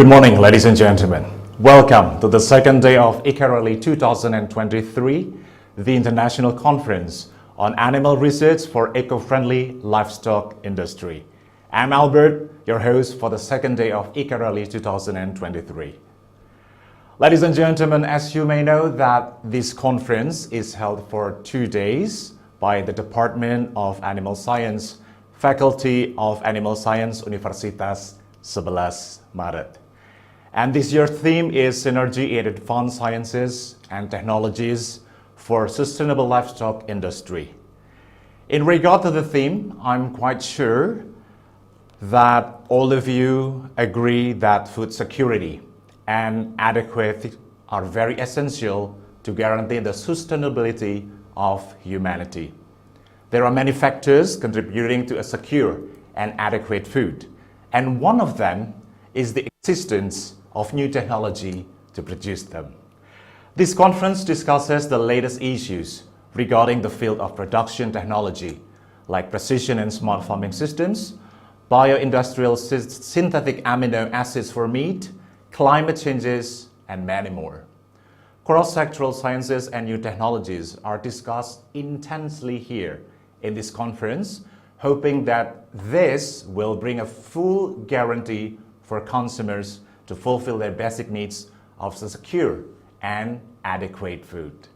Good morning, ladies and gentlemen. Welcome to the second day of ICARELI 2023, the International Conference on Animal Research for Eco-Friendly Livestock Industry. I'm Albert, your host for the second day of ICARELI 2023. Ladies and gentlemen, as you may know that this conference is held for 2 days by the Department of Animal Science, Faculty of Animal Science, Universitas 11 Maret. And this year's theme is Synergy in Advanced Sciences and Technologies for Sustainable Livestock Industry. In regard to the theme, I'm quite sure that all of you agree that food security and adequate are very essential to guarantee the sustainability of humanity. There are many factors contributing to a secure and adequate food, and one of them is the existence of new technology to produce them. This conference discusses the latest issues regarding the field of production technology, like precision and smart farming systems, bioindustrial synthetic amino acids for meat, climate changes, and many more. Cross-sectoral sciences and new technologies are discussed intensely here in this conference, hoping that this will bring a full guarantee for consumers to fulfill their basic needs of secure and adequate food.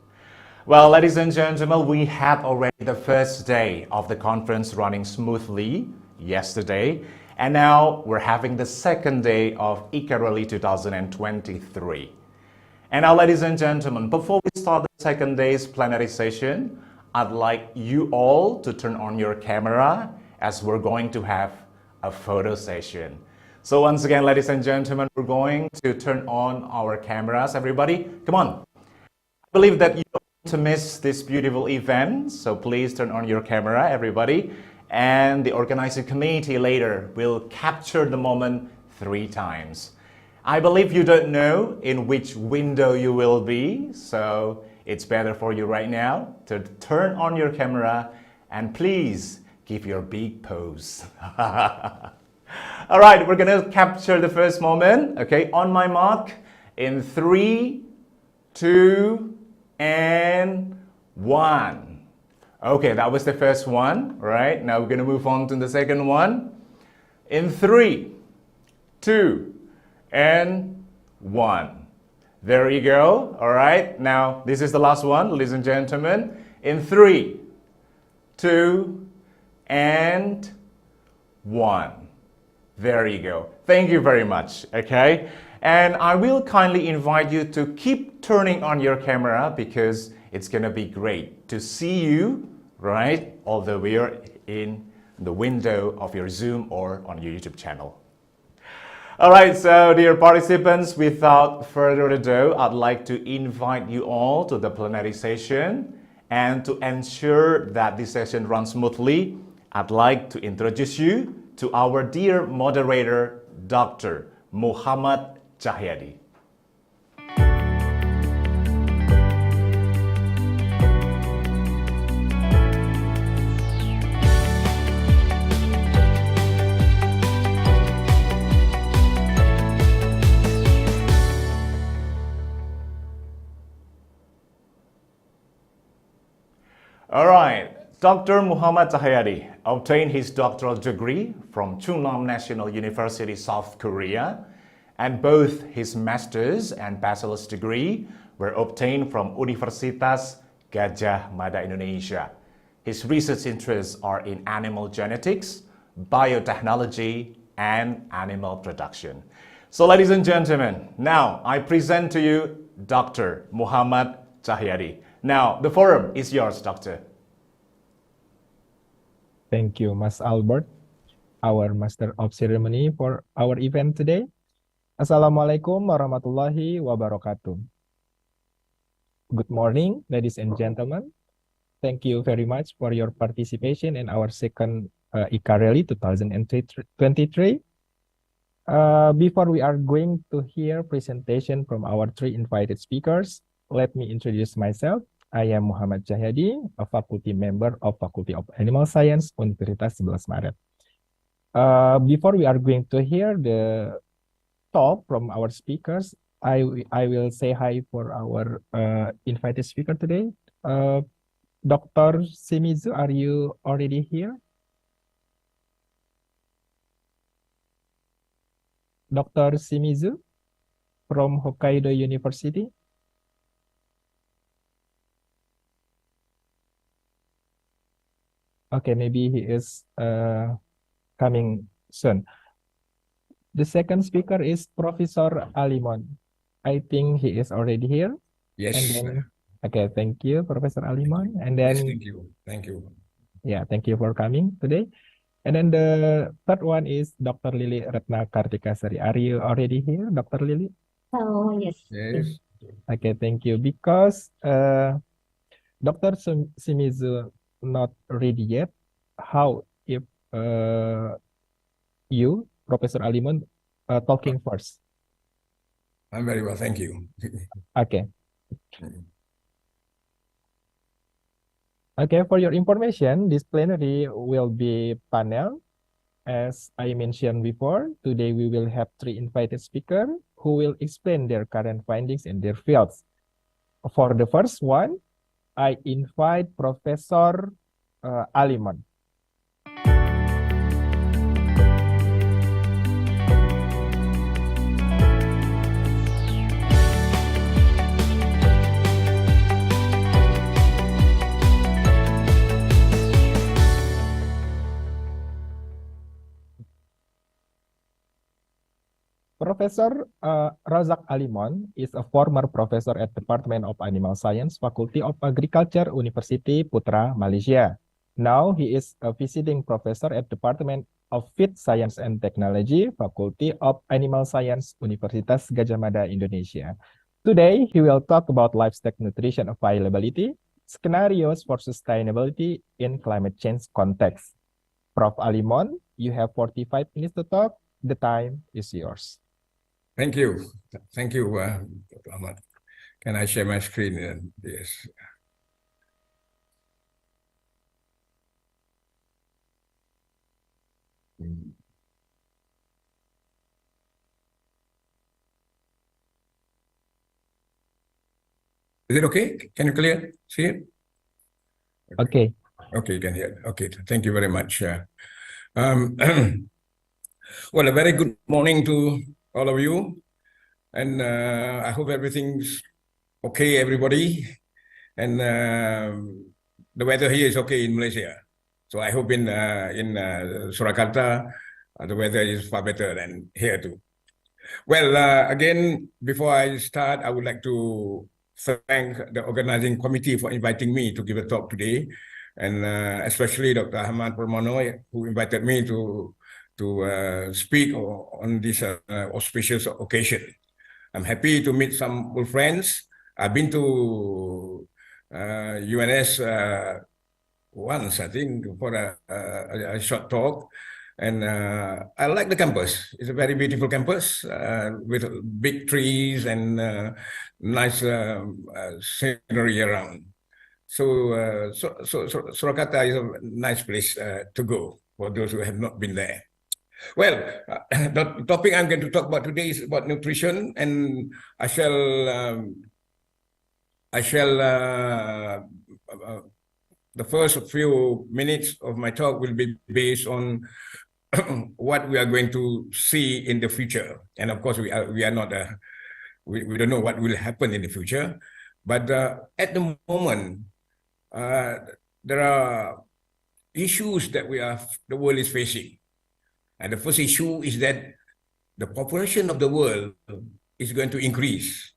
Well, ladies and gentlemen, we had already the first day of the conference running smoothly yesterday, and now we're having the second day of ICARELI 2023. And now, ladies and gentlemen, before we start the second day's plenary session, I'd like you all to turn on your camera as we're going to have a photo session. So once again, ladies and gentlemen, we're going to turn on our cameras. Everybody, come on. I believe that you don't want to miss this beautiful event, so please turn on your camera, everybody. And the organizing committee later will capture the moment 3 times. I believe you don't know in which window you will be, so it's better for you right now to turn on your camera and please give your big pose. All right, we're gonna capture the first moment. Okay, on my mark, in 3, 2, and 1. Okay, that was the first one, right? Now we're gonna move on to the second one. In 3, 2, and 1. There you go. All right, now this is the last one, ladies and gentlemen. In 3, 2, and 1. There you go. Thank you very much, okay? And I will kindly invite you to keep turning on your camera because it's gonna be great to see you, right? Although we are in the window of your Zoom or on your YouTube channel. All right, so dear participants, without further ado, I'd like to invite you all to the plenary session. And to ensure that this session runs smoothly, I'd like to introduce you to our dear moderator, Dr. Muhammad Cahyadi. All right. Dr. Muhammad Cahyadi obtained his doctoral degree from Chungnam National University, South Korea, and both his master's and bachelor's degree were obtained from Universitas Gadjah Mada Indonesia. His research interests are in animal genetics, biotechnology, and animal production. So ladies and gentlemen, now I present to you Dr. Muhammad Cahyadi. Now the forum is yours, Doctor. Thank you, Mas Albert, our Master of Ceremony for our event today. Assalamualaikum warahmatullahi wabarakatuh. Good morning, ladies and gentlemen. Thank you very much for your participation in our second ICARELI 2023. Before we are going to hear presentation from our 3 invited speakers, let me introduce myself. I am Muhammad Cahyadi, a faculty member of Faculty of Animal Science, Universitas 11 Maret. Before we are going to hear the talk from our speakers, I will say hi for our invited speaker today. Dr. Shimizu, are you already here? Dr. Shimizu from Hokkaido University. Okay, maybe he is coming soon. The second speaker is Professor Alimon. I think he is already here. Yes. And then, okay, thank you, Professor Alimon. And Yes, then, thank you. Thank you. yeah, thank you for coming today. And then the third one is Dr. Lily Retna Kartikasari. Are you already here, Dr. Lily? Oh, yes. Yes. Okay, thank you. Because Dr. Shimizu not ready yet, how if you, Professor Alimon, talking first? I'm very well, thank you. Okay. Okay, for your information, this plenary will be panel. As I mentioned before, today we will have 3 invited speakers who will explain their current findings in their fields. For the first one, I invite Professor Alimon. Professor Razak Alimon is a former professor at Department of Animal Science, Faculty of Agriculture, University Putra, Malaysia. Now he is a visiting professor at Department of Feed Science and Technology, Faculty of Animal Science, Universitas Gadjah Mada, Indonesia. Today, he will talk about livestock nutrition availability, scenarios for sustainability in climate change context. Prof. Alimon, you have 45 minutes to talk. The time is yours. Thank you. Thank you, Dr. Ahmad. Can I share my screen? Yes. Is it okay? Can you see it? Okay. Okay, you can hear it. Okay, thank you very much. Well, a very good morning to all of you. And I hope everything's okay, everybody. And the weather here is okay in Malaysia. So I hope in Surakarta, the weather is far better than here too. Well, again, before I start, I would like to thank the organizing committee for inviting me to give a talk today, and especially Dr. Ahmad Purmono, who invited me to speak on this auspicious occasion. I'm happy to meet some old friends. I've been to UNS once, I think, for a short talk. And I like the campus. It's a very beautiful campus with big trees and nice scenery around. So Surakarta is a nice place to go for those who have not been there. Well, the topic I'm going to talk about today is about nutrition, and I shall the first few minutes of my talk will be based on what we are going to see in the future. And of course, we are not we don't know what will happen in the future, but at the moment, there are issues that the world is facing. And the first issue is that the population of the world is going to increase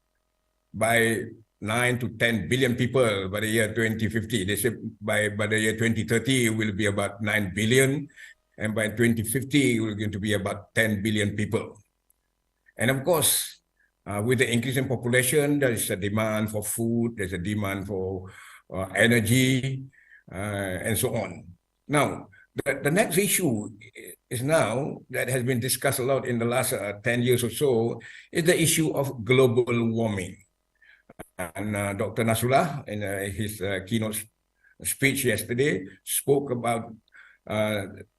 by 9 to 10 billion people by the year 2050. They say by the year 2030, it will be about 9 billion. And by 2050, we're going to be about 10 billion people. And of course, with the increasing population, there is a demand for food, there's a demand for energy, and so on. Now, the next issue is now, that has been discussed a lot in the last 10 years or so, is the issue of global warming. And Dr. Nasrullah, in his keynote speech yesterday, spoke about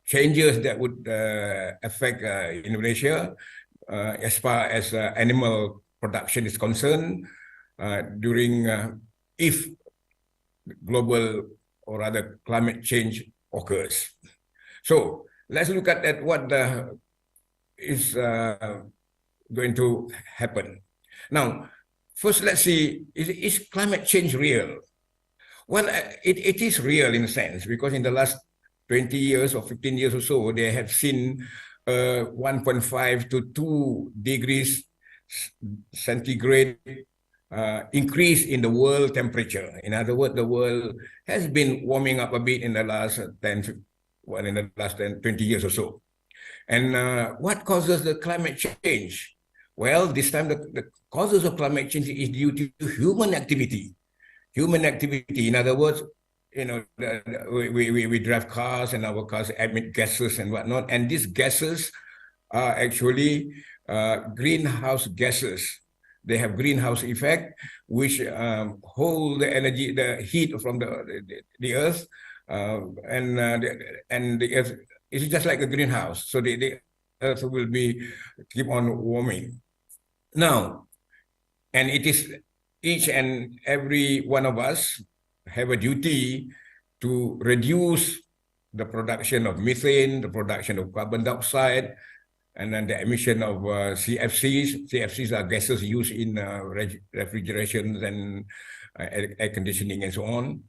changes that would affect Indonesia as far as animal production is concerned during if global or rather climate change occurs. So let's look at what is going to happen. Now, first, let's see, is climate change real? Well, it is real in a sense, because in the last 20 years or 15 years or so, they have seen 1.5 to 2 degrees centigrade increase in the world temperature. In other words, the world has been warming up a bit in the last 20 years or so. And what causes the climate change? Well, this time the causes of climate change is due to human activity. Human activity, in other words, you know, we drive cars and our cars emit gases and whatnot. And these gases are actually greenhouse gases. They have greenhouse effect, which hold the energy, the heat from the earth, and the earth is just like a greenhouse. So the earth will keep on warming. Now, and it is each and every one of us have a duty to reduce the production of methane, the production of carbon dioxide, and then the emission of CFCs. CFCs are gases used in refrigeration and air conditioning and so on.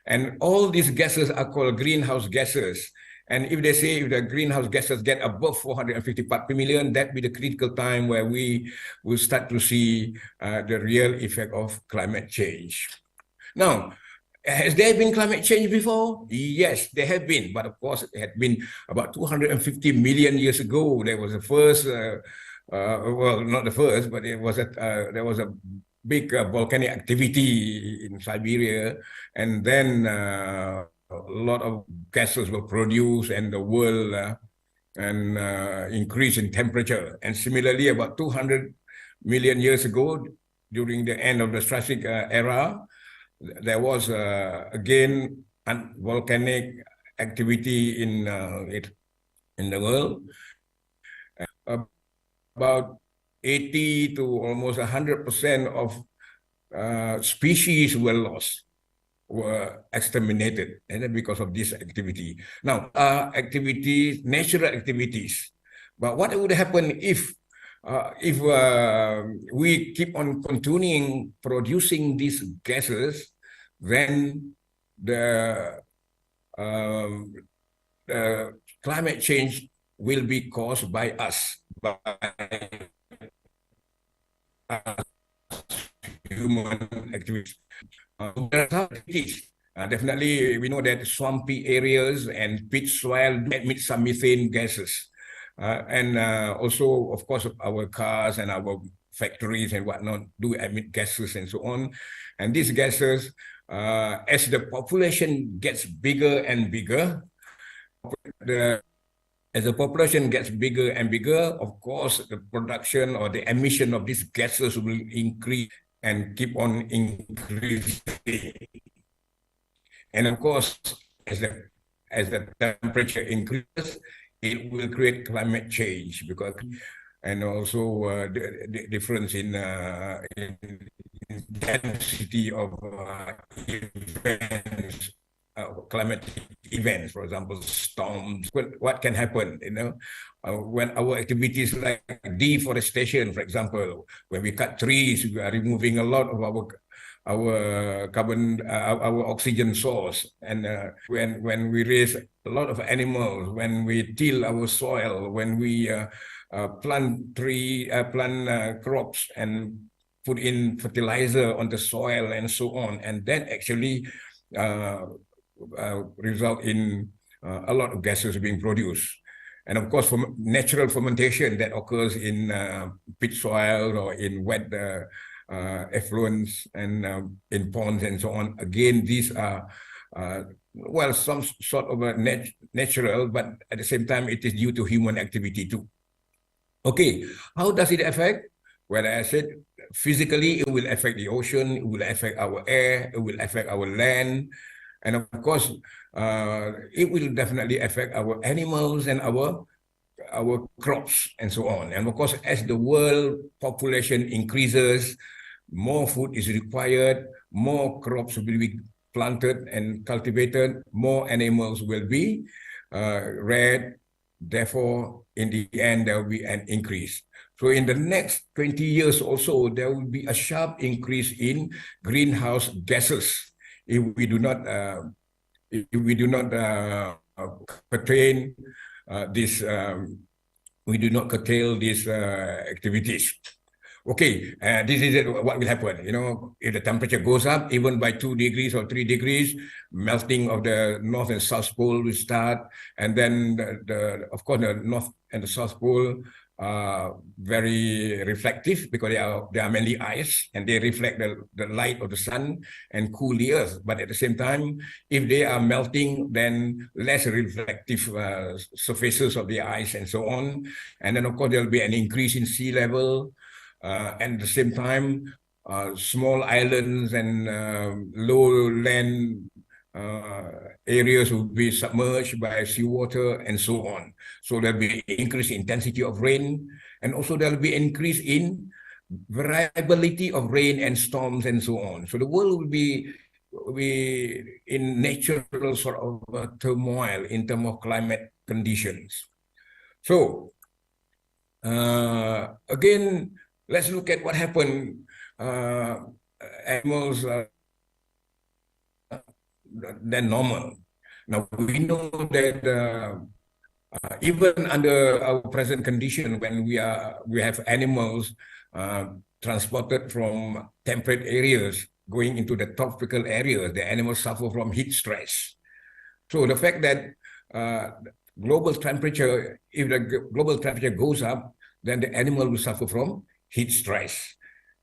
And all these gases are called greenhouse gases. And if they say if the greenhouse gases get above 450 parts per million, that be the critical time where we will start to see the real effect of climate change. Now, has there been climate change before? Yes, there have been, but of course it had been about 250 million years ago. There was the first, well, not the first, but there was a big volcanic activity in Siberia, and then a lot of gases were produced, and the world increase in temperature. And similarly, about 200 million years ago, during the end of the Triassic era, there was again volcanic activity in the world. About 80 to almost 100% of species were lost, were exterminated, and then because of this activity. Now, activities, natural activities. But what would happen if we keep on continuing producing these gases? Then the climate change will be caused by us, by human activities. Definitely, we know that swampy areas and pit soil emit some methane gases. And also, of course, our cars and our factories and whatnot do emit gases and so on. And these gases, as the population gets bigger and bigger, as the population gets bigger and bigger, of course, the production or the emission of these gases will increase and keep on increasing. And of course, as the temperature increases, it will create climate change, because, and also the difference in density of events, climatic events, for example, storms. What can happen, you know, when our activities like deforestation, for example, when we cut trees, we are removing a lot of our carbon, our oxygen source. And when we raise a lot of animals, when we till our soil, when we plant crops and put in fertilizer on the soil and so on, and that actually result in a lot of gases being produced. And of course, from natural fermentation that occurs in pit soil or in wet effluents and in ponds and so on. Again, these are, well, some sort of a natural, but at the same time, it is due to human activity too. Okay, how does it affect? Well, as I said, physically, it will affect the ocean, it will affect our air, it will affect our land. And of course, it will definitely affect our animals and our our crops and so on. And of course, as the world population increases, more food is required, more crops will be planted and cultivated, more animals will be reared. Therefore, in the end, there will be an increase. So in the next 20 years also, there will be a sharp increase in greenhouse gases if we do not curtail this. We do not curtail these activities. Okay, this is what will happen. You know, if the temperature goes up even by 2 degrees or 3 degrees, melting of the North and South Pole will start, and then of course the North and the South Pole are very reflective because they are mainly ice and they reflect the light of the sun and cool the earth. But at the same time, if they are melting, then less reflective surfaces of the ice and so on. And then of course there will be an increase in sea level. And at the same time, small islands and low-land areas will be submerged by seawater and so on. So there'll be increased intensity of rain, and also there'll be increase in variability of rain and storms and so on. So the world will be in natural sort of turmoil in terms of climate conditions. So again, let's look at what happened. Animals than normal. Now we know that even under our present condition, when we have animals transported from temperate areas going into the tropical areas, the animals suffer from heat stress. So the fact that global temperature, if the global temperature goes up, then the animal will suffer from heat stress.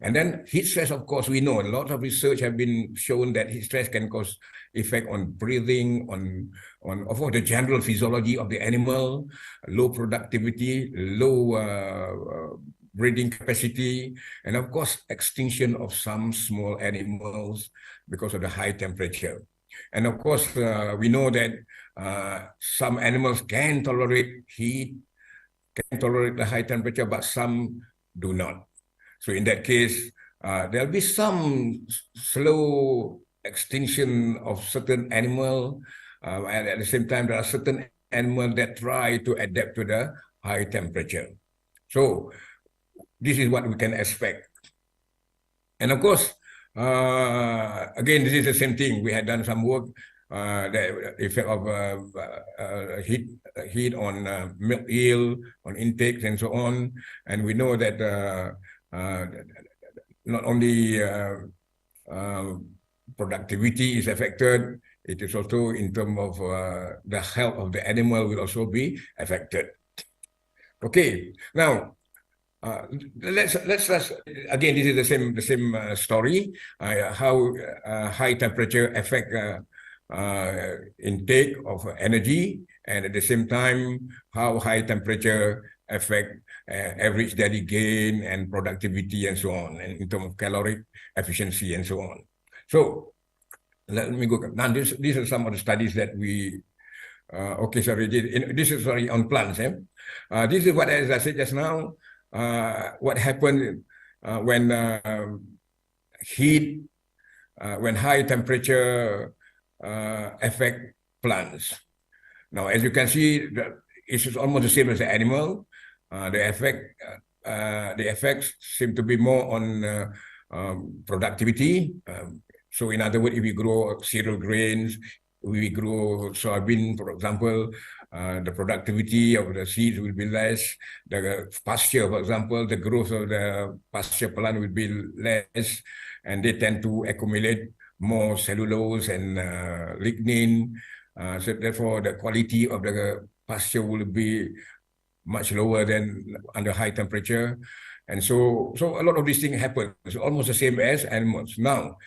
And then heat stress, of course, we know a lot of research have been shown that heat stress can cause effect on breathing, on of course, the general physiology of the animal, low productivity, low breeding capacity, and of course, extinction of some small animals because of the high temperature. And of course, we know that some animals can tolerate heat, can tolerate the high temperature, but some do not. So in that case, there'll be some slow extinction of certain animal, and at the same time, there are certain animals that try to adapt to the high temperature. So this is what we can expect. And of course, again, this is the same thing. We had done some work, the effect of heat on milk yield, on intakes, and so on. And we know that not only productivity is affected, it is also in terms of the health of the animal will also be affected. Okay, now let's again, this is the same story. How high temperature affect intake of energy, and at the same time, how high temperature affect average daily gain and productivity and so on, and in terms of caloric efficiency and so on. So let me go. Now, these are some of the studies that we. Okay, sorry. This is sorry on plants. This is what, as I said just now, what happened when heat, when high temperature affect plants. Now, as you can see, it's almost the same as the animal. The effects seem to be more on productivity. So in other words, if we grow cereal grains, we grow soybean, for example, the productivity of the seeds will be less. The pasture, for example, the growth of the pasture plant will be less, and they tend to accumulate more cellulose and lignin. So therefore, the quality of the pasture will be much lower than under high temperature. And so a lot of these things happen. It's almost the same as animals. Now,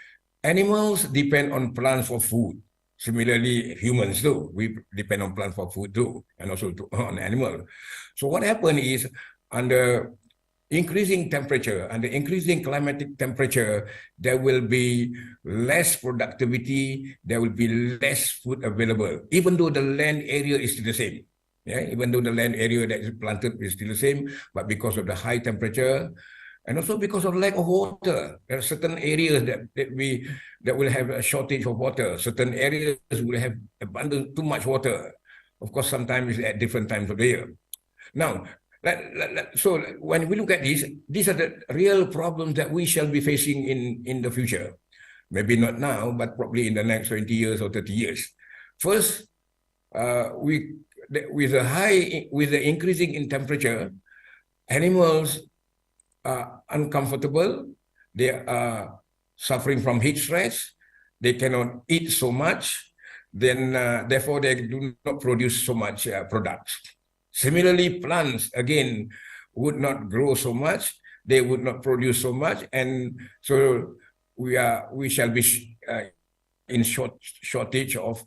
animals depend on plants for food. Similarly, humans too. We depend on plants for food too, and also on animals. So what happened is, under increasing temperature, under increasing climatic temperature, there will be less productivity, there will be less food available, even though the land area is the same. Yeah, even though the land area that is planted is still the same, but because of the high temperature, and also because of lack of water, there are certain areas that will have a shortage of water. Certain areas will have abundant too much water. Of course, sometimes at different times of the year. Now, so when we look at these are the real problems that we shall be facing in the future. Maybe not now, but probably in the next 20 years or 30 years. First, with the increasing in temperature, animals are uncomfortable. They are suffering from heat stress. They cannot eat so much. Then, therefore, they do not produce so much products. Similarly, plants again would not grow so much. They would not produce so much, and so we shall be in shortage of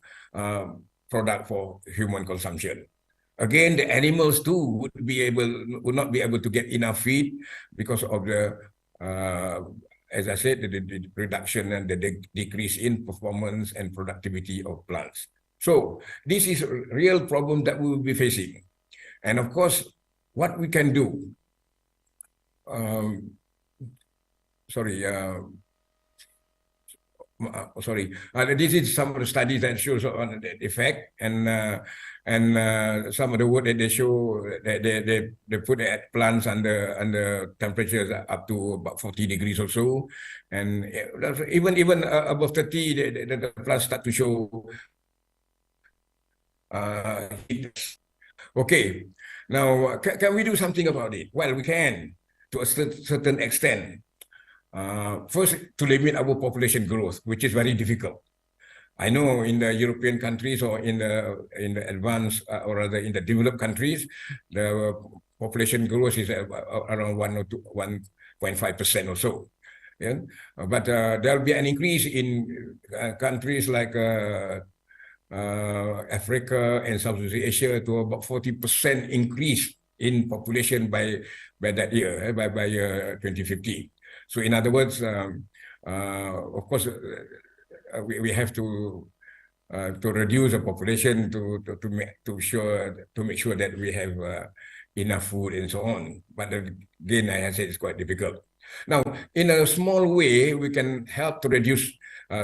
product for human consumption. Again, the animals too would not be able to get enough feed because of the as I said, the reduction and the decrease in performance and productivity of plants. So this is a real problem that we will be facing. And of course, what we can do, this is some of the studies that shows on the effect, and some of the work that they show that they put at plants under temperatures up to about 40 degrees or so, and even above 30, the plants start to show heat. Okay, now can we do something about it? Well, we can to a certain extent. First, to limit our population growth, which is very difficult. I know in the European countries or in the advanced or rather in the developed countries, the population growth is around 1.5% or so. Yeah, but there will be an increase in countries like Africa and Southeast Asia to about 40% increase in population by that year, by 2050. So in other words, of course, we have to reduce the population to make sure that we have enough food and so on. But again, I said it's quite difficult. Now, in a small way, we can help to reduce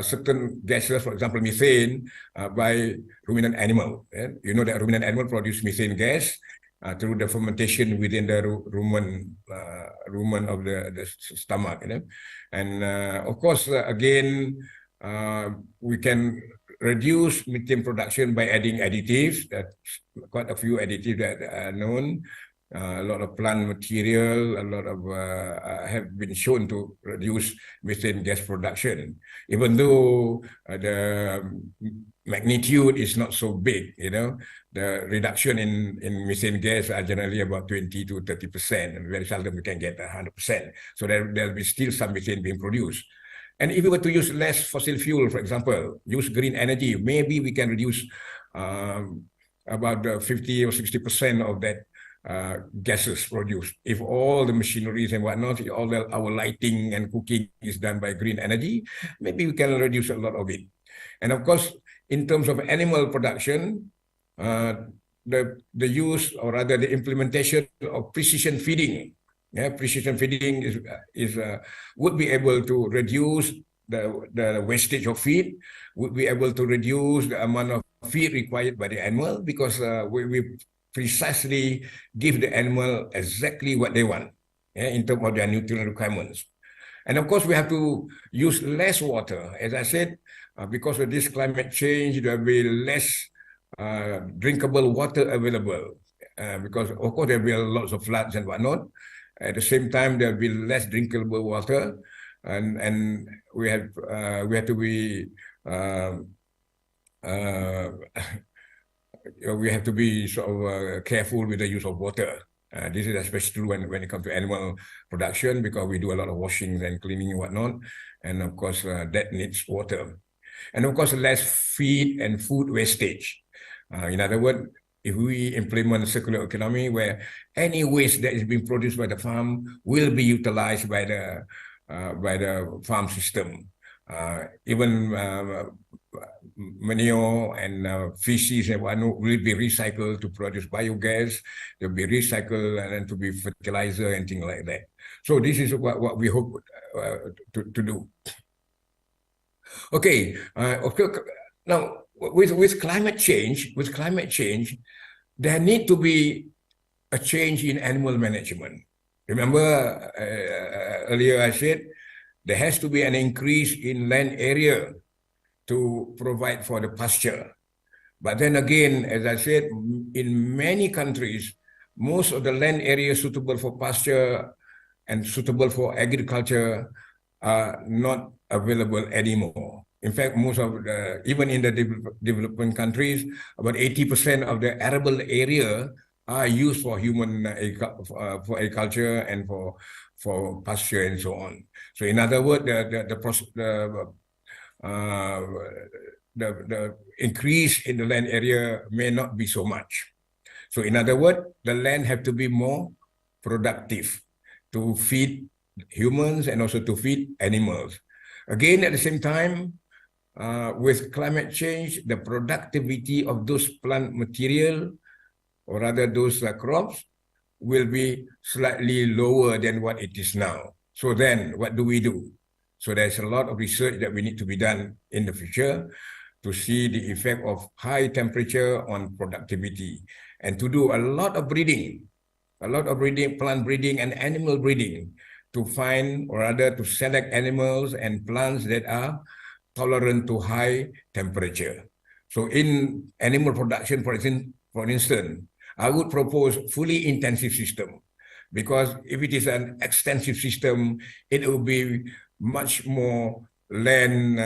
certain gases, for example, methane, by ruminant animal. You know that ruminant animal produce methane gas through the fermentation within the rumen of the stomach. And of course, again, we can reduce methane production by adding additives. That's quite a few additives that are known. A lot of plant material, a lot of have been shown to reduce methane gas production, even though the magnitude is not so big. The reduction in methane gas are generally about 20 to 30%, and very seldom we can get 100%. So there'll be still some methane being produced. And if we were to use less fossil fuel, for example, use green energy, maybe we can reduce about 50 or 60% of that gases produced. If all the machineries and whatnot, all our lighting and cooking is done by green energy, maybe we can reduce a lot of it. And of course, in terms of animal production, the use, or rather the implementation of precision feeding. Precision feeding would be able to reduce the wastage of feed, would be able to reduce the amount of feed required by the animal, because we precisely give the animal exactly what they want in terms of their nutrient requirements. And of course, we have to use less water. As I said, because of this climate change, there will be less drinkable water available, because of course there will be lots of floods and whatnot. At the same time, there will be less drinkable water, and we have to be we have to be sort of careful with the use of water. This is especially true when it comes to animal production, because we do a lot of washing and cleaning and whatnot, and of course that needs water. And of course, less feed and food wastage. In other words, if we implement a circular economy where any waste that is being produced by the farm will be utilized by the farm system, even manure and feces and whatnot will be recycled to produce biogas, to be recycled and then to be fertilizer and things like that. So this is what we hope to do. Okay, now with climate change, there need to be a change in animal management. Remember, earlier I said there has to be an increase in land area to provide for the pasture. But then again, as I said, in many countries, most of the land area suitable for pasture and suitable for agriculture are not available anymore. In fact, most of the, even in the developing countries, about 80% of the arable area are used for human for agriculture and for pasture and so on. So in other words, the increase in the land area may not be so much. So in other words, the land have to be more productive to feed humans and also to feed animals. Again, at the same time, with climate change, the productivity of those plant material, or rather those crops, will be slightly lower than what it is now. So then, what do? So there's a lot of research that we need to be done in the future to see the effect of high temperature on productivity, and to do a lot of breeding, plant breeding and animal breeding, to find, or rather to select animals and plants that are tolerant to high temperature. So in animal production, for instance, I would propose fully intensive system, because if it is an extensive system, it will be much more land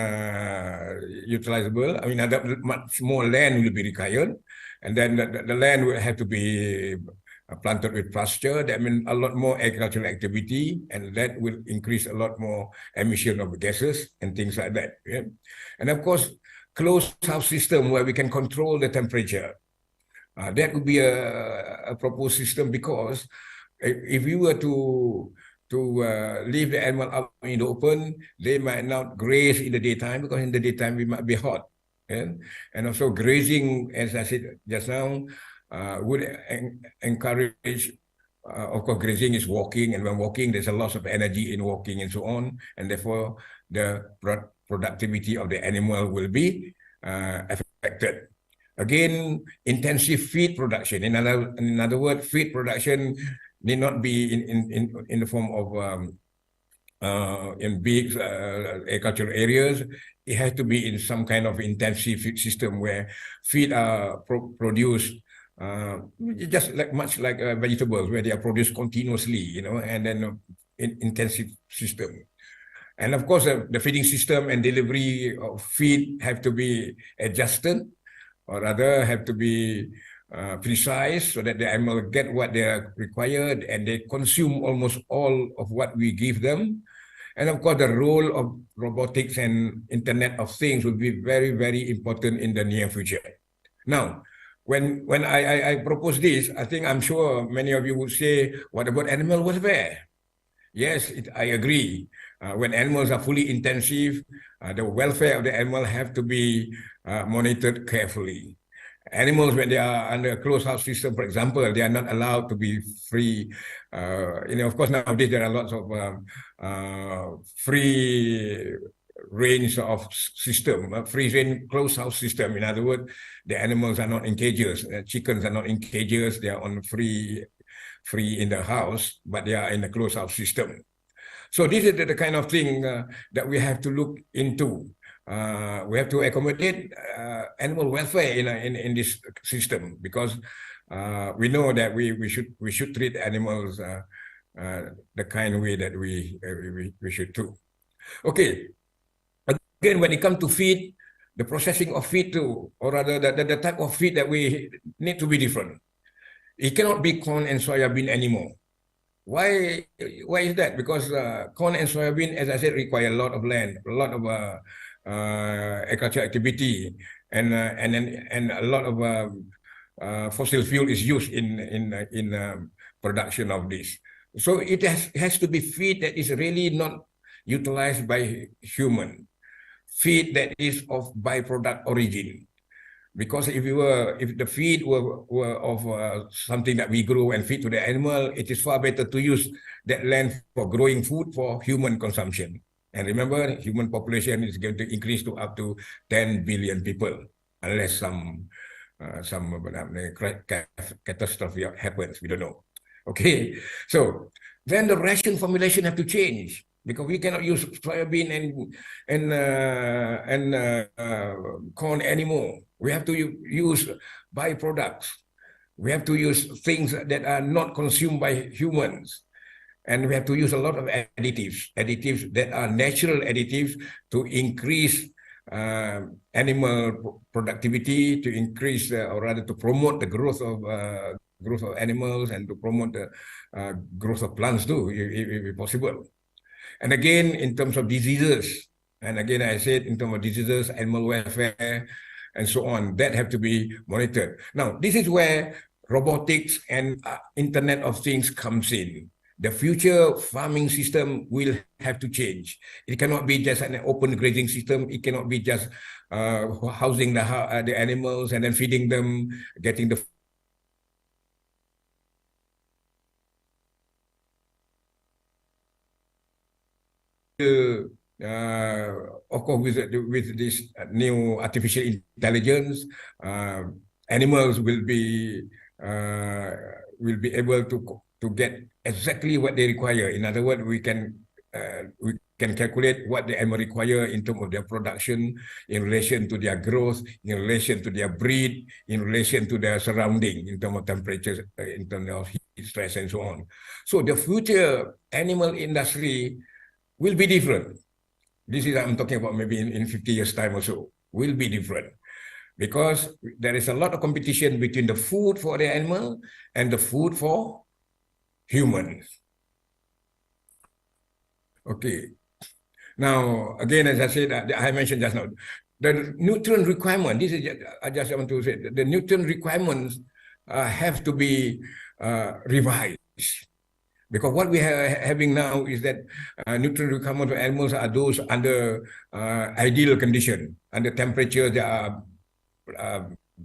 utilizable. I mean, much more land will be required, and then the land will have to be planted with pasture. That means a lot more agricultural activity, and that will increase a lot more emission of gases and things like that. Yeah? And of course, closed house system where we can control the temperature. That would be a proposed system, because if we were to leave the animal out in the open, they might not graze in the daytime, because in the daytime we might be hot. Yeah? And also grazing, as I said just now, would encourage, of course, grazing is walking, and when walking, there's a loss of energy in walking and so on, and therefore the productivity of the animal will be affected. Again, intensive feed production. In other words, feed production need not be in the form of in big agricultural areas. It has to be in some kind of intensive feed system where feed are produced just much like vegetables, where they are produced continuously, and then in intensive system. And of course, the feeding system and delivery of feed have to be adjusted, or rather have to be precise, so that the animal get what they are required and they consume almost all of what we give them. And of course, the role of robotics and Internet of Things will be very, very important in the near future. Now, when I propose this, I'm sure many of you would say, what about animal welfare? Yes, I agree. When animals are fully intensive, the welfare of the animal have to be monitored carefully. Animals, when they are under a closed house system, for example, they are not allowed to be free. Of course, nowadays there are lots of free range of system, free range closed house system. In other words, the animals are not in cages. Chickens are not in cages. They are on free in the house, but they are in a closed house system. So this is the kind of thing that we have to look into. We have to accommodate animal welfare in this system, because we know that we should treat animals the kind of way that we should do. Okay. Again, when it comes to feed, the processing of feed too, or rather the type of feed that we need to be different. It cannot be corn and soybean anymore. Why is that? Because corn and soybean, as I said, require a lot of land, a lot of agricultural activity, and a lot of fossil fuel is used in production of this. So it has to be feed that is really not utilized by human. feed that is of byproduct origin. Because if the feed were of something that we grow and feed to the animal, it is far better to use that land for growing food for human consumption. And remember, human population is going to increase to up to 10 billion people, unless some catastrophe happens. We don't know. Okay, so then the ration formulation have to change, because we cannot use soybean and corn anymore. We have to use byproducts. We have to use things that are not consumed by humans. And we have to use a lot of additives that are natural additives to increase animal productivity, to increase, or rather to promote the growth of animals, and to promote the growth of plants too, if possible. And again, in terms of diseases, and again, I said in terms of diseases, animal welfare, and so on, that have to be monitored. Now, this is where robotics and Internet of Things comes in. The future farming system will have to change. It cannot be just an open grazing system. It cannot be just housing the animals and then feeding them, getting the of course, with this new artificial intelligence, animals will be able to get exactly what they require. In other words, we can calculate what the animal require in terms of their production, in relation to their growth, in relation to their breed, in relation to their surrounding, in terms of temperature, in terms of heat stress, and so on. So the future animal industry will be different. This is, I'm talking about maybe in 50 years' time or so, will be different. Because there is a lot of competition between the food for the animal and the food for humans. Okay. Now, again, as I said, I mentioned just now, the nutrient requirement, this is, I just want to say, the nutrient requirements have to be revised. Because what we are having now is that nutrient requirements of animals are those under ideal condition, under temperatures that are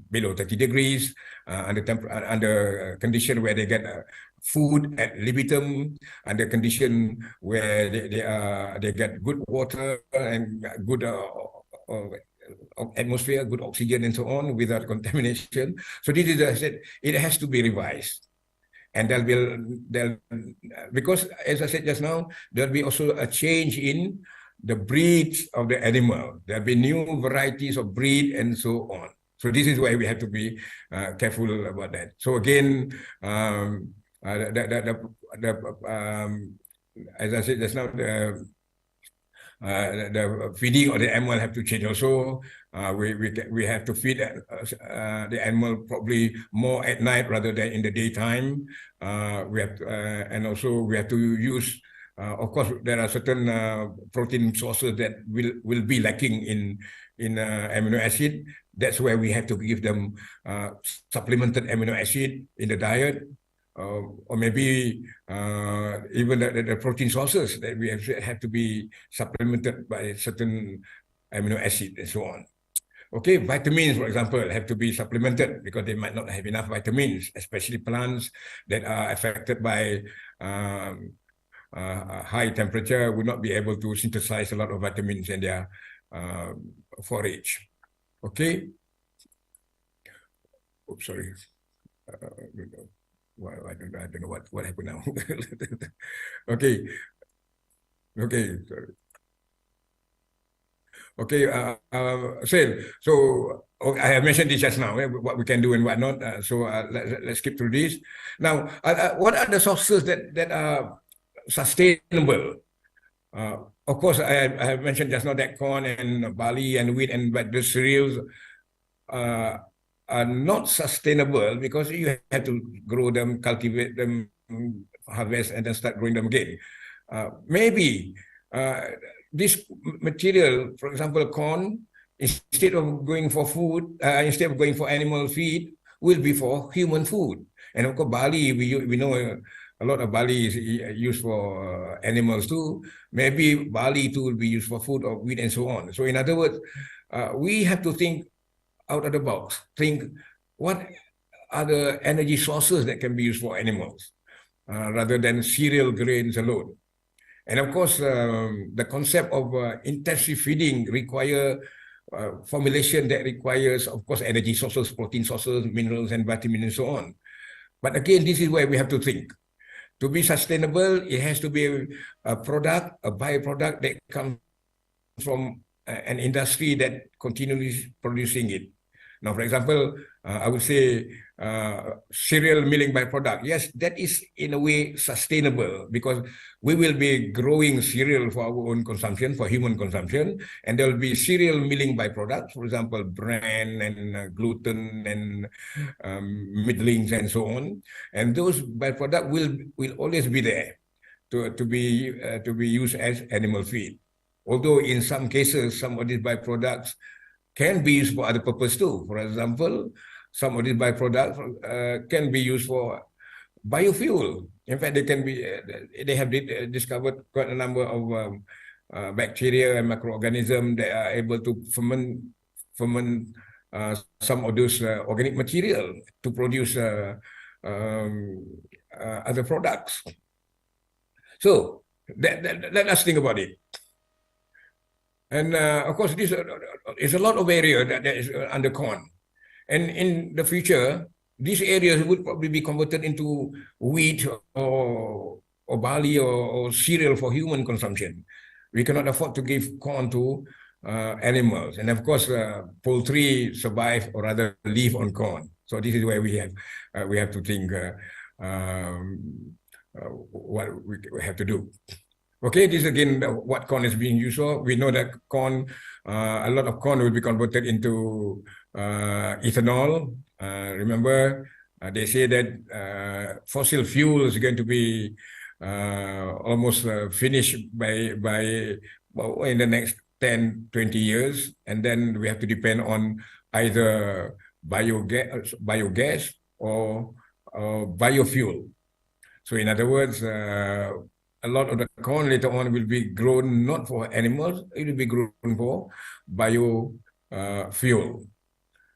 below 30 degrees, under condition where they get food at libitum, under condition where they get good water and good atmosphere, good oxygen, and so on, without contamination. So this is, I said, it has to be revised. And because as I said just now, there'll be also a change in the breeds of the animal. There'll be new varieties of breed and so on. So this is why we have to be careful about that. So again, as I said just now, the feeding of the animal have to change also. We have to feed the animal probably more at night rather than in the daytime. We have to, and also we have to use. Of course, there are certain protein sources that will be lacking in amino acid. That's where we have to give them supplemented amino acid in the diet. Or maybe even the protein sources that we have to be supplemented by certain amino acid and so on. Okay, vitamins, for example, have to be supplemented because they might not have enough vitamins, especially plants that are affected by high temperature will not be able to synthesize a lot of vitamins in their forage. Okay. Oops, sorry. Well, I don't know what happened now. Okay. Sorry. Okay, so I have mentioned this just now, what we can do and what not. So let's skip through this. Now, what are the sources that are sustainable? Of course, I have mentioned just now that corn and barley and wheat and but the cereals are not sustainable because you have to grow them, cultivate them, harvest, and then start growing them again. Maybe this material, for example, corn, instead of going for food, instead of going for animal feed, will be for human food. And of course, barley, we know a lot of barley is used for animals too. Maybe barley too will be used for food or wheat and so on. So in other words, we have to think out of the box. Think what are the energy sources that can be used for animals rather than cereal grains alone. And of course, the concept of intensive feeding require formulation that requires, of course, energy sources, protein sources, minerals, and vitamins, and so on. But again, this is where we have to think. To be sustainable, it has to be a product, a byproduct that comes from an industry that continually producing it. Now, for example, I would say cereal milling byproduct. Yes, that is in a way sustainable because we will be growing cereal for our own consumption, for human consumption, and there will be cereal milling byproducts, for example, bran and gluten and middlings and so on. And those byproducts will always be there to be used as animal feed. Although in some cases, some of these byproducts can be used for other purpose too. For example, some of these byproducts can be used for biofuel. In fact, they have discovered quite a number of bacteria and microorganisms that are able to ferment some of those organic material to produce other products. So let us think about it. And of course, this is a lot of area that is under corn. And in the future, these areas would probably be converted into wheat or barley or cereal for human consumption. We cannot afford to give corn to animals. And of course, poultry survive or rather live on corn. So this is where we have to think what we have to do. Okay, this again what corn is being used for. We know that corn, a lot of corn will be converted into ethanol. Remember, they say that fossil fuel is going to be almost finished by in the next 10, 20 years. And then we have to depend on either biogas or biofuel. So in other words, a lot of the corn later on will be grown not for animals, it will be grown for biofuel.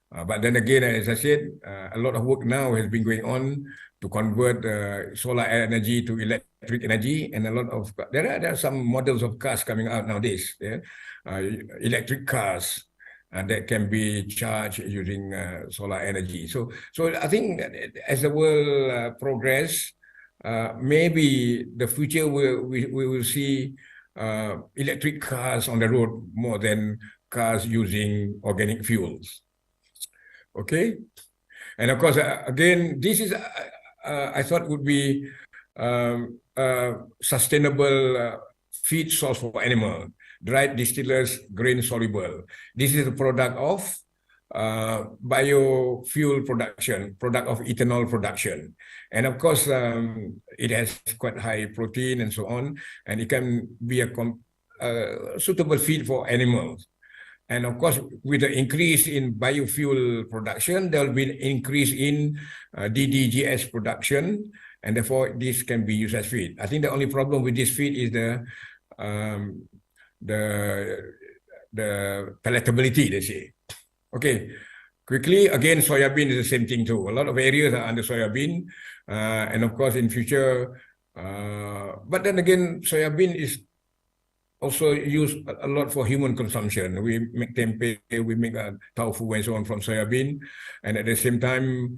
But then again, as I said, a lot of work now has been going on to convert solar energy to electric energy, and a lot of there are some models of cars coming out nowadays. Yeah? Electric cars that can be charged using solar energy. So I think that as the world progress, maybe the future we will see electric cars on the road more than cars using organic fuels. Okay, and of course, again, this is I thought would be sustainable feed source for animal, dried distillers, grain soluble. This is a product of biofuel production, product of ethanol production. And of course, it has quite high protein and so on, and it can be a suitable feed for animals. And of course, with the increase in biofuel production, there will be an increase in DDGS production, and therefore this can be used as feed. I think the only problem with this feed is the palatability, they say. Okay, quickly, again, soybean is the same thing too. A lot of areas are under soybean, and of course in future, but then again, soybean is also used a lot for human consumption. We make tempeh, we make tofu and so on from soybean, and at the same time,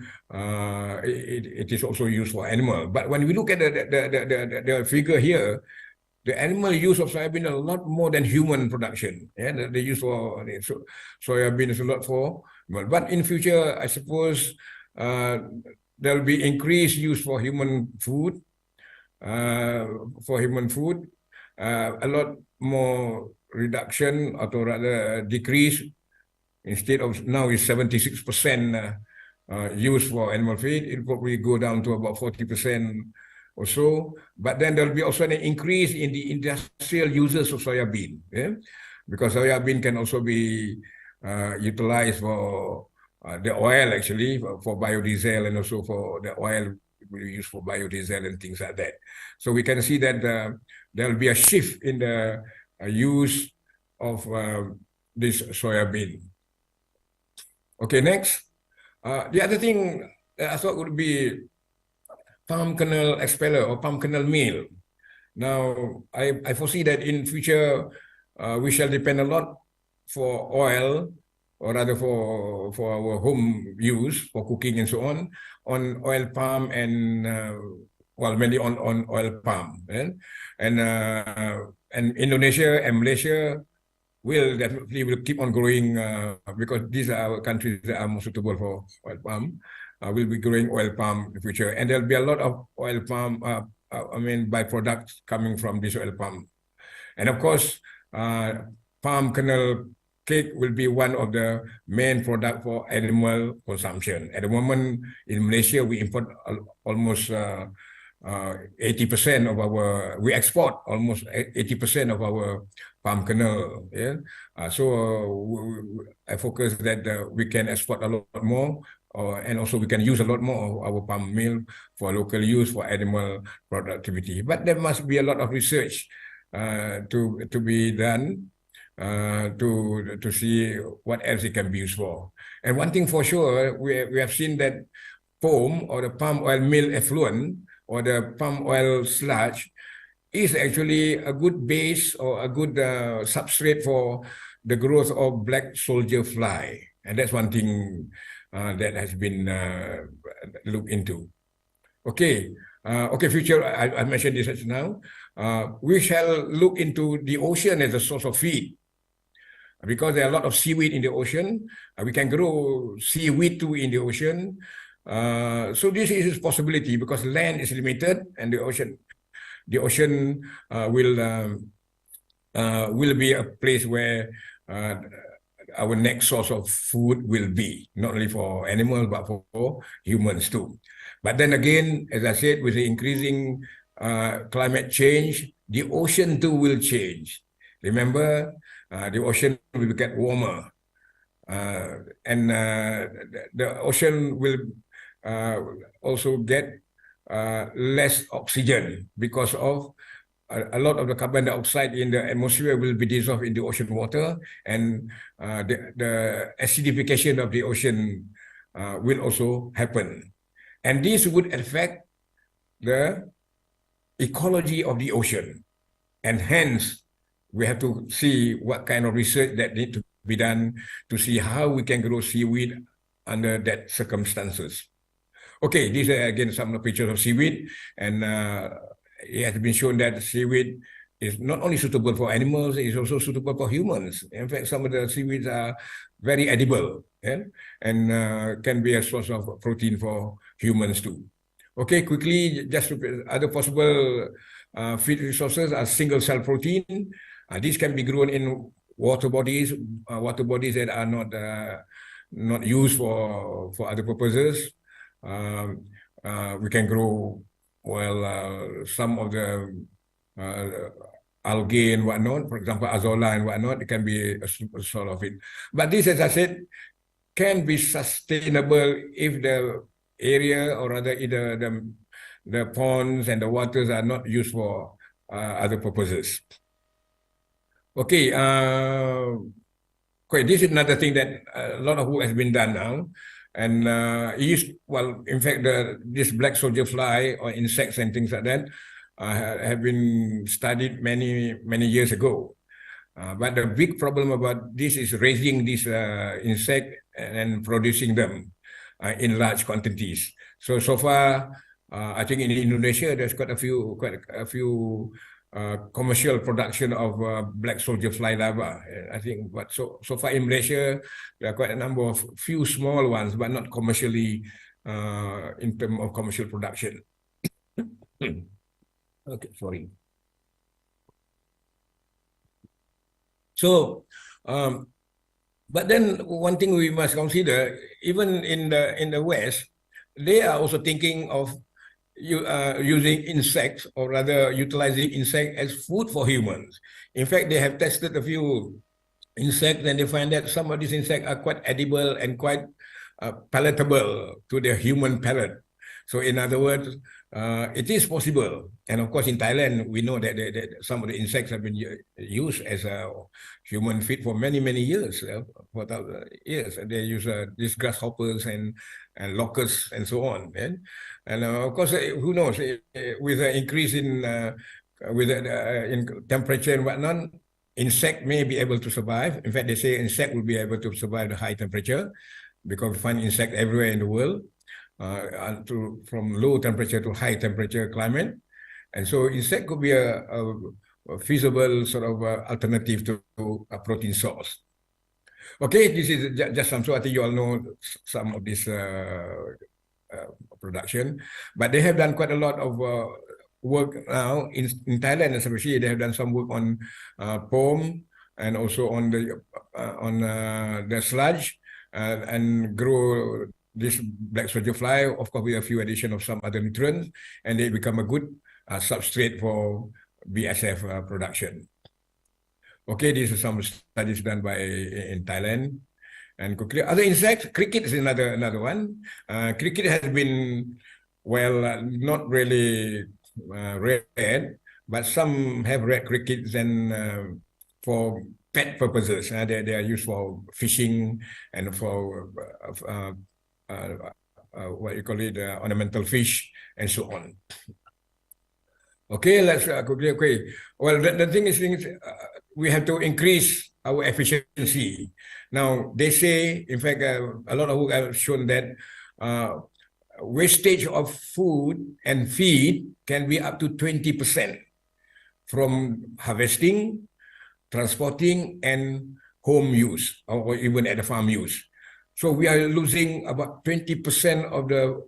it is also used for animal. But when we look at the figure here, the animal use of soybean is a lot more than human production. Yeah, the use for soybean is a lot for, but in future, I suppose there will be increased use for human food. A lot more reduction, or rather decrease. Instead of now is 76% used for animal feed, it will probably go down to about 40% or so. But then there will be also an increase in the industrial uses of soybean, yeah? Because soybean can also be utilized for the oil, actually, for biodiesel, and also for the oil will be used for biodiesel and things like that. So we can see that there will be a shift in the use of this soybean. Okay, next. The other thing that I thought would be palm kernel expeller or palm kernel meal. Now, I foresee that in future, we shall depend a lot for oil, or rather for our home use, for cooking and so on oil palm and, well, mainly on oil palm. And Indonesia and Malaysia will keep on growing because these are our countries that are more suitable for oil palm. Will be growing oil palm in the future, and there'll be a lot of oil palm, byproducts coming from this oil palm. And of course, palm kernel cake will be one of the main product for animal consumption. At the moment, in Malaysia, we import almost 80% of our, we export almost 80% of our palm kernel. Yeah. I focus that we can export a lot more, and also we can use a lot more of our palm meal for local use for animal productivity. But there must be a lot of research to be done to see what else it can be used for. And one thing for sure, we have seen that foam or the palm oil meal effluent or the palm oil sludge is actually a good base or a good substrate for the growth of black soldier fly. And that's one thing that has been looked into. Okay, future, I mentioned this just now. We shall look into the ocean as a source of feed. Because there are a lot of seaweed in the ocean, we can grow seaweed too in the ocean. So this is a possibility because land is limited, and the ocean will be a place where our next source of food will be, not only for animals but for humans too. But then again, as I said, with the increasing climate change, the ocean too will change. Remember, the ocean will get warmer, and the ocean will also get less oxygen because of a lot of the carbon dioxide in the atmosphere will be dissolved in the ocean water, and the acidification of the ocean will also happen. And this would affect the ecology of the ocean, and hence we have to see what kind of research that need to be done to see how we can grow seaweed under that circumstances. Okay, these are again some of the pictures of seaweed, and it has been shown that seaweed is not only suitable for animals, it is also suitable for humans. In fact, some of the seaweeds are very edible, and can be a source of protein for humans too. Okay, quickly, just other possible feed resources are single-cell protein. These can be grown in water bodies that are not used for other purposes. We can grow, well, some of the algae and whatnot, for example, azolla and whatnot. It can be a sort of it. But this, as I said, can be sustainable if the area, or rather either the ponds and the waters are not used for other purposes. Okay, this is another thing that a lot of work has been done now. And in fact, this black soldier fly or insects and things like that have been studied many years ago. But the big problem about this is raising this insect and producing them in large quantities. So far, I think in Indonesia, there's quite a few commercial production of black soldier fly larvae, I think. But so far in Malaysia, there are quite a number of few small ones, but not commercially in terms of commercial production. Okay, sorry. So, but then one thing we must consider, even in the West, they are also thinking of using insects, or rather utilizing insects as food for humans. In fact, they have tested a few insects, and they find that some of these insects are quite edible and quite palatable to the human palate. So in other words, it is possible. And of course, in Thailand, we know that, some of the insects have been used as a human feed for many, many years, for years. And they use these grasshoppers and locusts and so on. And of course, who knows, with an increase in temperature and whatnot, insect may be able to survive. In fact, they say insect will be able to survive the high temperature because we find insect everywhere in the world, from low temperature to high temperature climate. And so insect could be a feasible sort of alternative to a protein source. Okay, this is just some, so I think you all know some of this production, but they have done quite a lot of work now in Thailand, especially. They have done some work on palm and also on the sludge and grow this black soldier fly, of course, with a few addition of some other nutrients, and they become a good substrate for BSF production. Okay, these are some studies done in Thailand. And other insects, cricket is another one. Cricket has been, well, not really red, but some have red crickets and for pet purposes. They are used for fishing and for what you call it, ornamental fish and so on. Okay, let's quickly. Okay, well, the thing is, we have to increase our efficiency. Now, they say, in fact, a lot of work have shown that wastage of food and feed can be up to 20% from harvesting, transporting, and home use, or even at the farm use. So we are losing about 20% of the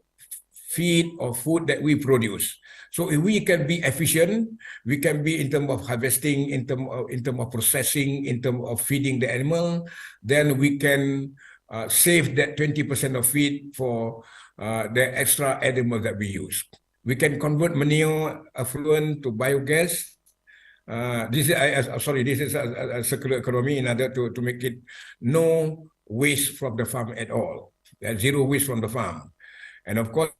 feed or food that we produce. So if we can be efficient, we can be in terms of harvesting, in terms of processing, in terms of feeding the animal, then we can save that 20% of feed for the extra animals that we use. We can convert manure effluent to biogas. This is a circular economy in order to make it no waste from the farm at all. Zero waste from the farm. And of course,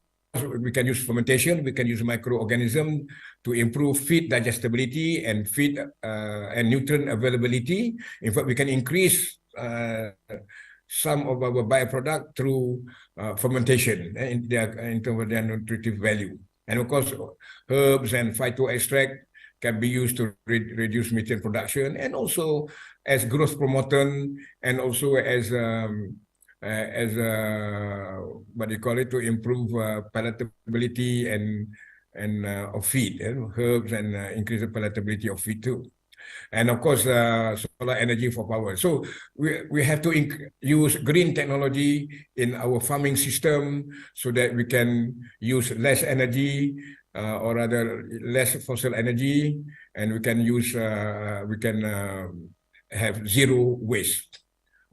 we can use fermentation, we can use microorganisms to improve feed digestibility and feed and nutrient availability. In fact, we can increase some of our byproduct through fermentation in terms of their nutritive value. And of course, herbs and phytoextract can be used to reduce methane production, and also as growth promoter, and also as what do you call it, to improve palatability and of feed, herbs, and increase the palatability of feed too. And of course, solar energy for power. So we have to use green technology in our farming system so that we can use less energy, or rather less fossil energy, and we can use have zero waste.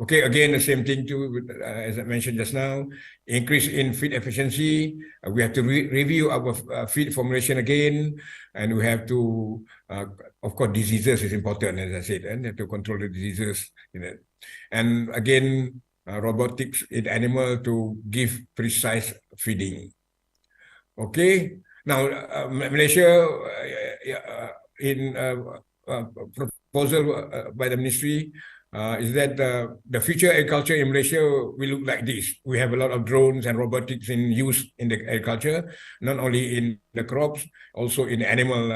Okay, again, the same thing too, as I mentioned just now, increase in feed efficiency. We have to review our feed formulation again, and we have to, of course, diseases is important, as I said, and have to control the diseases in it. And again, robotics in animal to give precise feeding. Okay, now Malaysia, in proposal by the ministry, is that the future agriculture in Malaysia will look like this. We have a lot of drones and robotics in use in the agriculture, not only in the crops, also in animal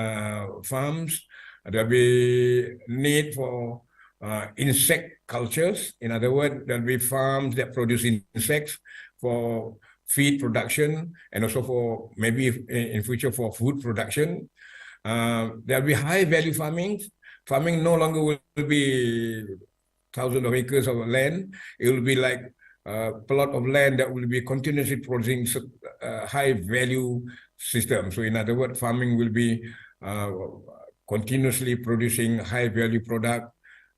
farms. There'll be need for insect cultures. In other words, there'll be farms that produce insects for feed production, and also for maybe in future for food production. There'll be high value farming. Farming no longer will be thousands of acres of land. It will be like a plot of land that will be continuously producing high value system. So in other words, farming will be continuously producing high value product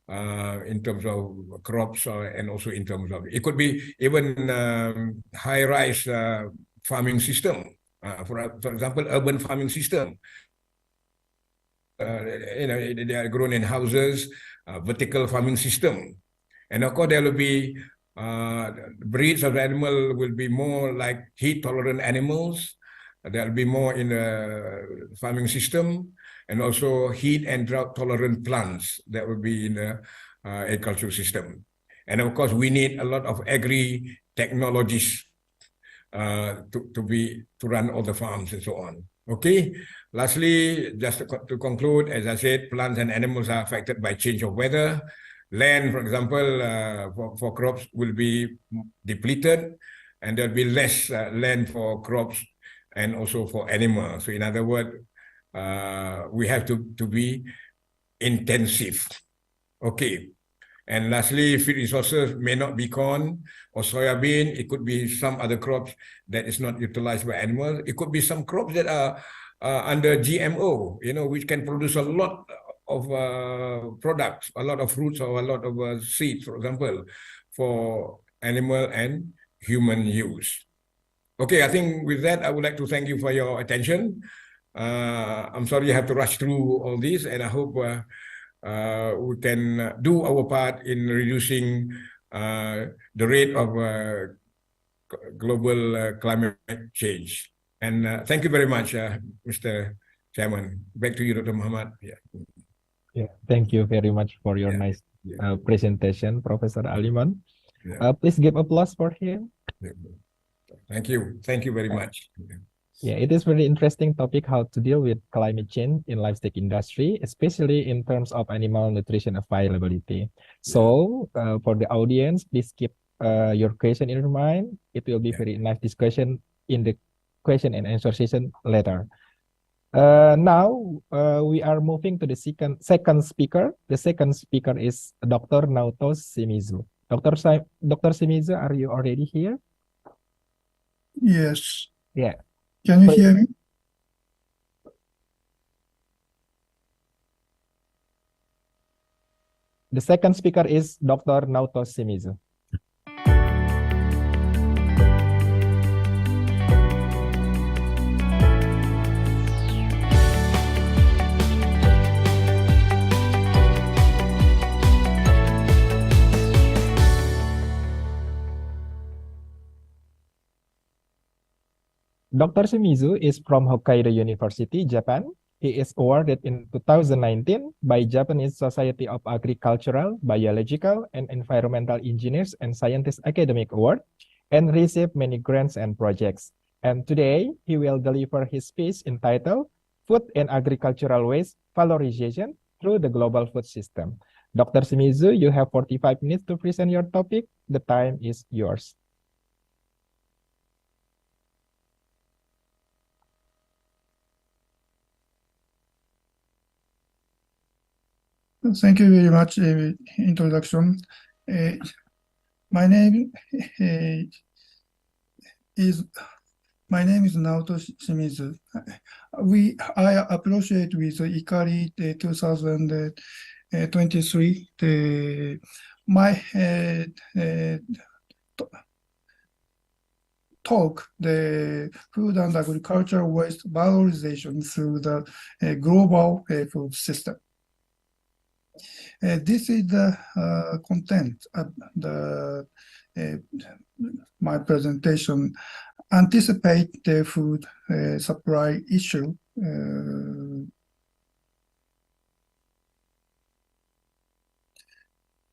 in terms of crops, and also in terms of, it could be even high rise farming system. For example, urban farming system. They are grown in houses, vertical farming system. And of course, there will be breeds of animal will be more like heat-tolerant animals. There'll be more in the farming system, and also heat and drought-tolerant plants that will be in the agricultural system. And of course, we need a lot of agri-technologies to run all the farms and so on. Okay. Lastly, just to conclude, as I said, plants and animals are affected by change of weather. Land, for example, for crops will be depleted, and there'll be less land for crops and also for animals. So in other words, we have to be intensive. Okay. And lastly, feed resources may not be corn or soybean. It could be some other crops that is not utilized by animals. It could be some crops that are under GMO, which can produce a lot of products, a lot of fruits or a lot of seeds, for example, for animal and human use. Okay, I think with that, I would like to thank you for your attention. I'm sorry you have to rush through all this, and I hope we can do our part in reducing the rate of global climate change. And thank you very much, Mr. Chairman. Back to you, Dr. Muhammad. Yeah, thank you very much for your nice presentation, Professor Aliman. Please give applause for him. Thank you. Thank you very much. Yeah, it is very interesting topic how to deal with climate change in livestock industry, especially in terms of animal nutrition availability. So for the audience, please keep your question in your mind. It will be very nice discussion in the question and answer session later. Now we are moving to the second speaker. The second speaker is Dr. Nautos Shimizu. Dr. Shimizu, are you already here? Yes. Yeah. Can you hear me? The second speaker is Dr. Nautos Shimizu. Dr. Shimizu is from Hokkaido University, Japan. He is awarded in 2019 by Japanese Society of Agricultural, Biological, and Environmental Engineers and Scientists Academic Award, and received many grants and projects. And today, he will deliver his speech entitled Food and Agricultural Waste Valorization Through the Global Food System. Dr. Shimizu, you have 45 minutes to present your topic. The time is yours. Thank you very much. Introduction. My name is Naoto Shimizu. I appreciate with ICARELI 2023 my talk, the food and agricultural waste valorization through the global food system. This is the content of my presentation. Anticipate the food supply issue.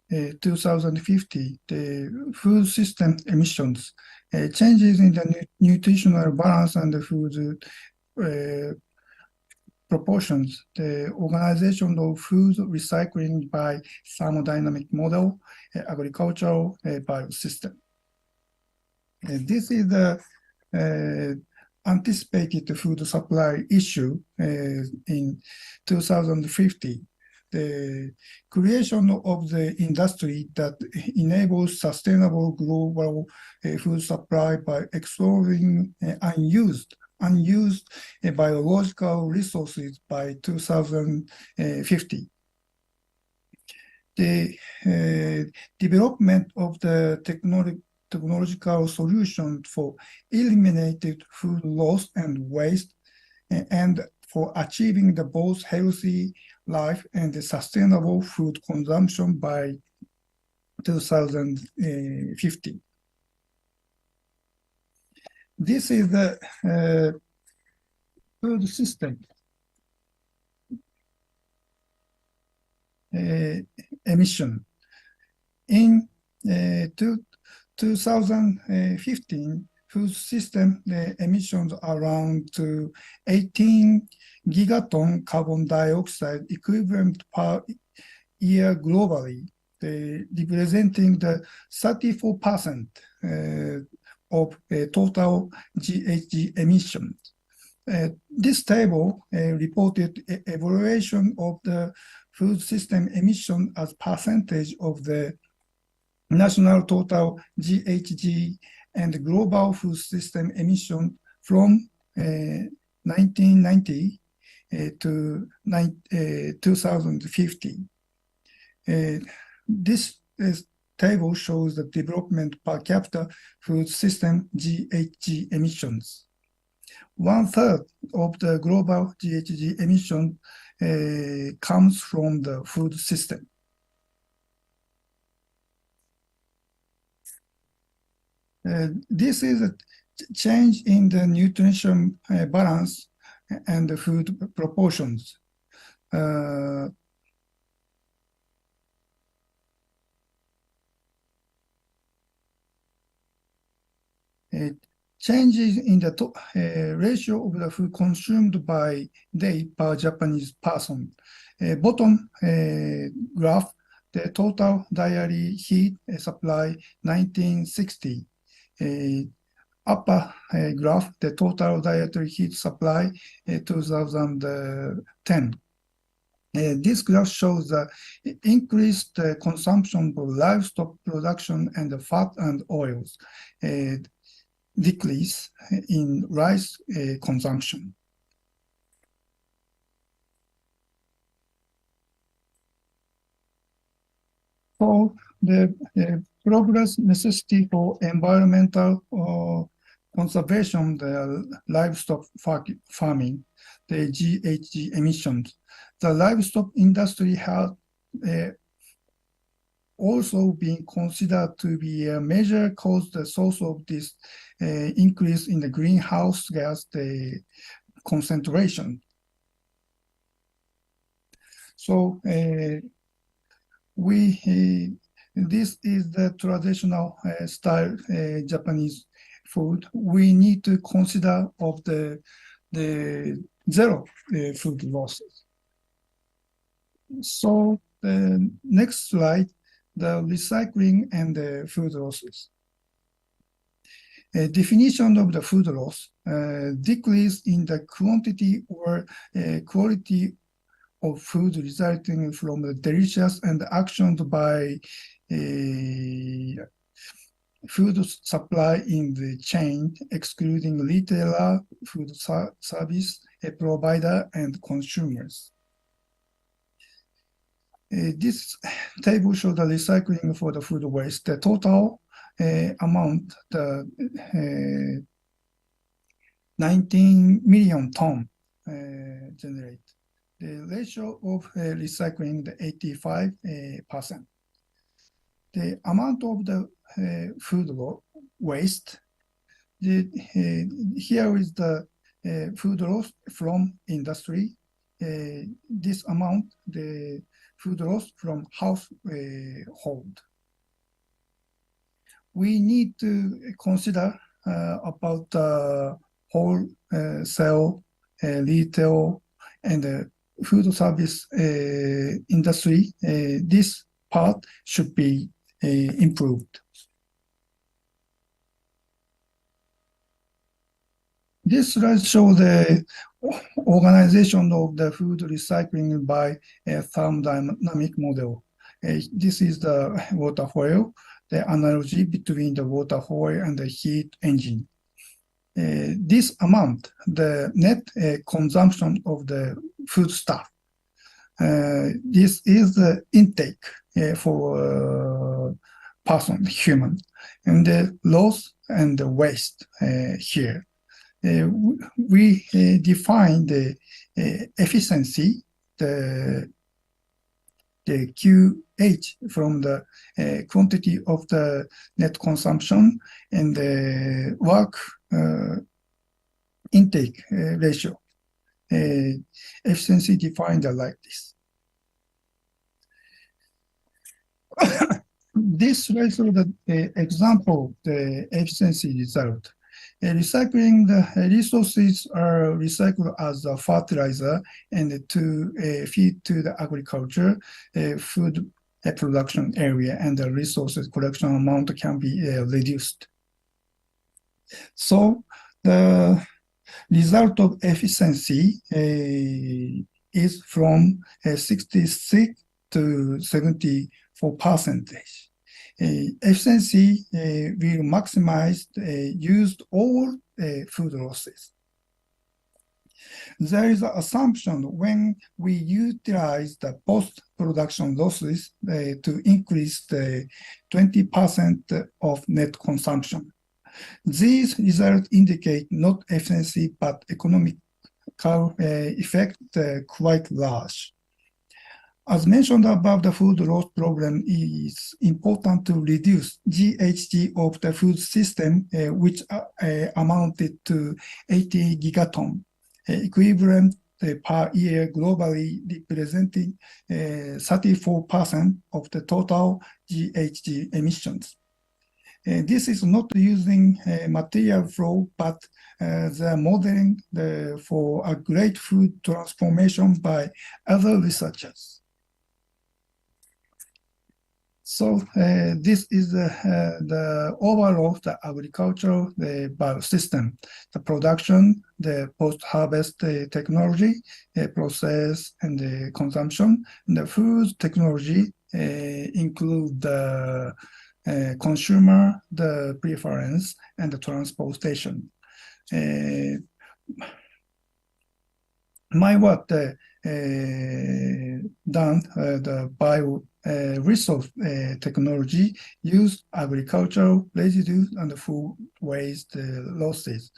2050, the food system emissions, changes in the nutritional balance and the food proportions, the organization of food recycling by thermodynamic model, agricultural biosystem. This is the anticipated food supply issue in 2050. The creation of the industry that enables sustainable global food supply by exploring unused biological resources by 2050. The development of the technological solution for eliminated food loss and waste, and for achieving the both healthy life and the sustainable food consumption by 2050. This is the food system emission. In 2015, food system emissions around to 18 gigaton carbon dioxide equivalent per year globally, representing the 34% of total GHG emissions. This table reported evaluation of the food system emission as percentage of the national total GHG and global food system emission from 1990 to 2050. This table shows the development per capita food system GHG emissions. 1/3 of the global GHG emission comes from the food system. This is a change in the nutrition balance and the food proportions. Changes in the ratio of the food consumed by day per Japanese person. Bottom graph, the total diary heat supply 1960. Upper graph, the total dietary heat supply 2010. This graph shows the increased consumption of livestock production and the fat and oils, decrease in rice consumption. For the progress necessity for environmental conservation, the livestock farming, the GHG emissions. The livestock industry has also been considered to be a major cause, the source of this increase in the greenhouse gas concentration. So this is the traditional style Japanese food. We need to consider of the zero food losses. So the next slide, the recycling and the food losses. A definition of the food loss, decrease in the quantity or quality of food resulting from the delicious and actions by food supply in the chain, excluding retailer, food service provider, and consumers. This table shows the recycling for the food waste. The total amount, the 19 million ton generate. The ratio of recycling, the 85%. The amount of the food waste, here is the food loss from industry. This amount, the food loss from household. We need to consider about the wholesale, retail, and food service industry. This part should be improved. This slide shows the organization of the food recycling by a thermodynamic model. This is the water wheel, the analogy between the water wheel and the heat engine. This amount, the net consumption of the foodstuff. This is the intake for person, human, and the loss and the waste here. We define the efficiency, the the QH from the quantity of the net consumption and the work intake ratio. Efficiency defined like this. This is the example, the efficiency result. Recycling the resources are recycled as a fertilizer and to feed to the agriculture, food production area, and the resources collection amount can be reduced. So the result of efficiency is from 66 to 74%. Efficiency will maximize used all food losses. There is an assumption when we utilize the post-production losses to increase the 20% of net consumption. These results indicate not efficiency but economic effect quite large. As mentioned above, the food loss problem is important to reduce GHG of the food system, which amounted to 80 gigaton, equivalent per year globally, representing 34% of the total GHG emissions. This is not using material flow, but the modeling for a great food transformation by other researchers. So this is the overall the agricultural biosystem, the production, the post-harvest technology, process and the consumption. And the food technology include the consumer, the preference, and the transportation. My work done the bio resource technology use agricultural residues and food waste losses,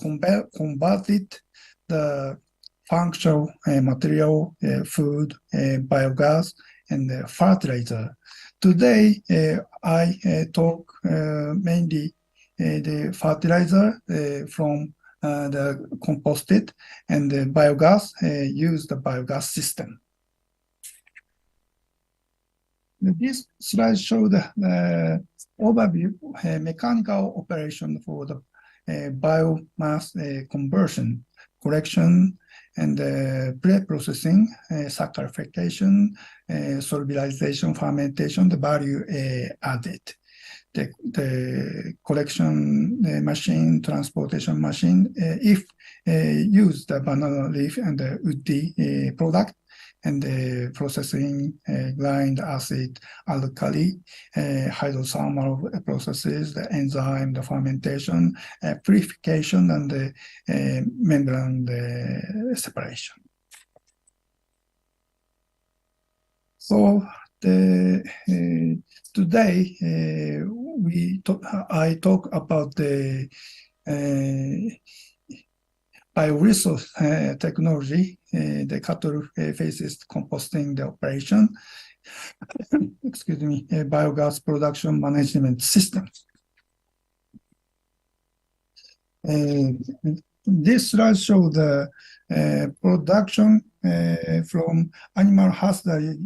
converted the functional material, food, biogas, and fertilizer. Today, I talk mainly the fertilizer from the composted and the biogas, use the biogas system. This slide shows the overview, mechanical operation for the biomass conversion, collection, and pre-processing, saccharification, solubilization, fermentation, the value added. The collection machine, transportation machine, if use the banana leaf and the woody product, and the processing, grind, acid, alkali, hydrothermal processes, the enzyme, the fermentation, purification, and the membrane separation. So today I talk about the bioresource technology, the cattle faces composting the operation, excuse me, biogas production management system. This slide shows the production from animal husbandry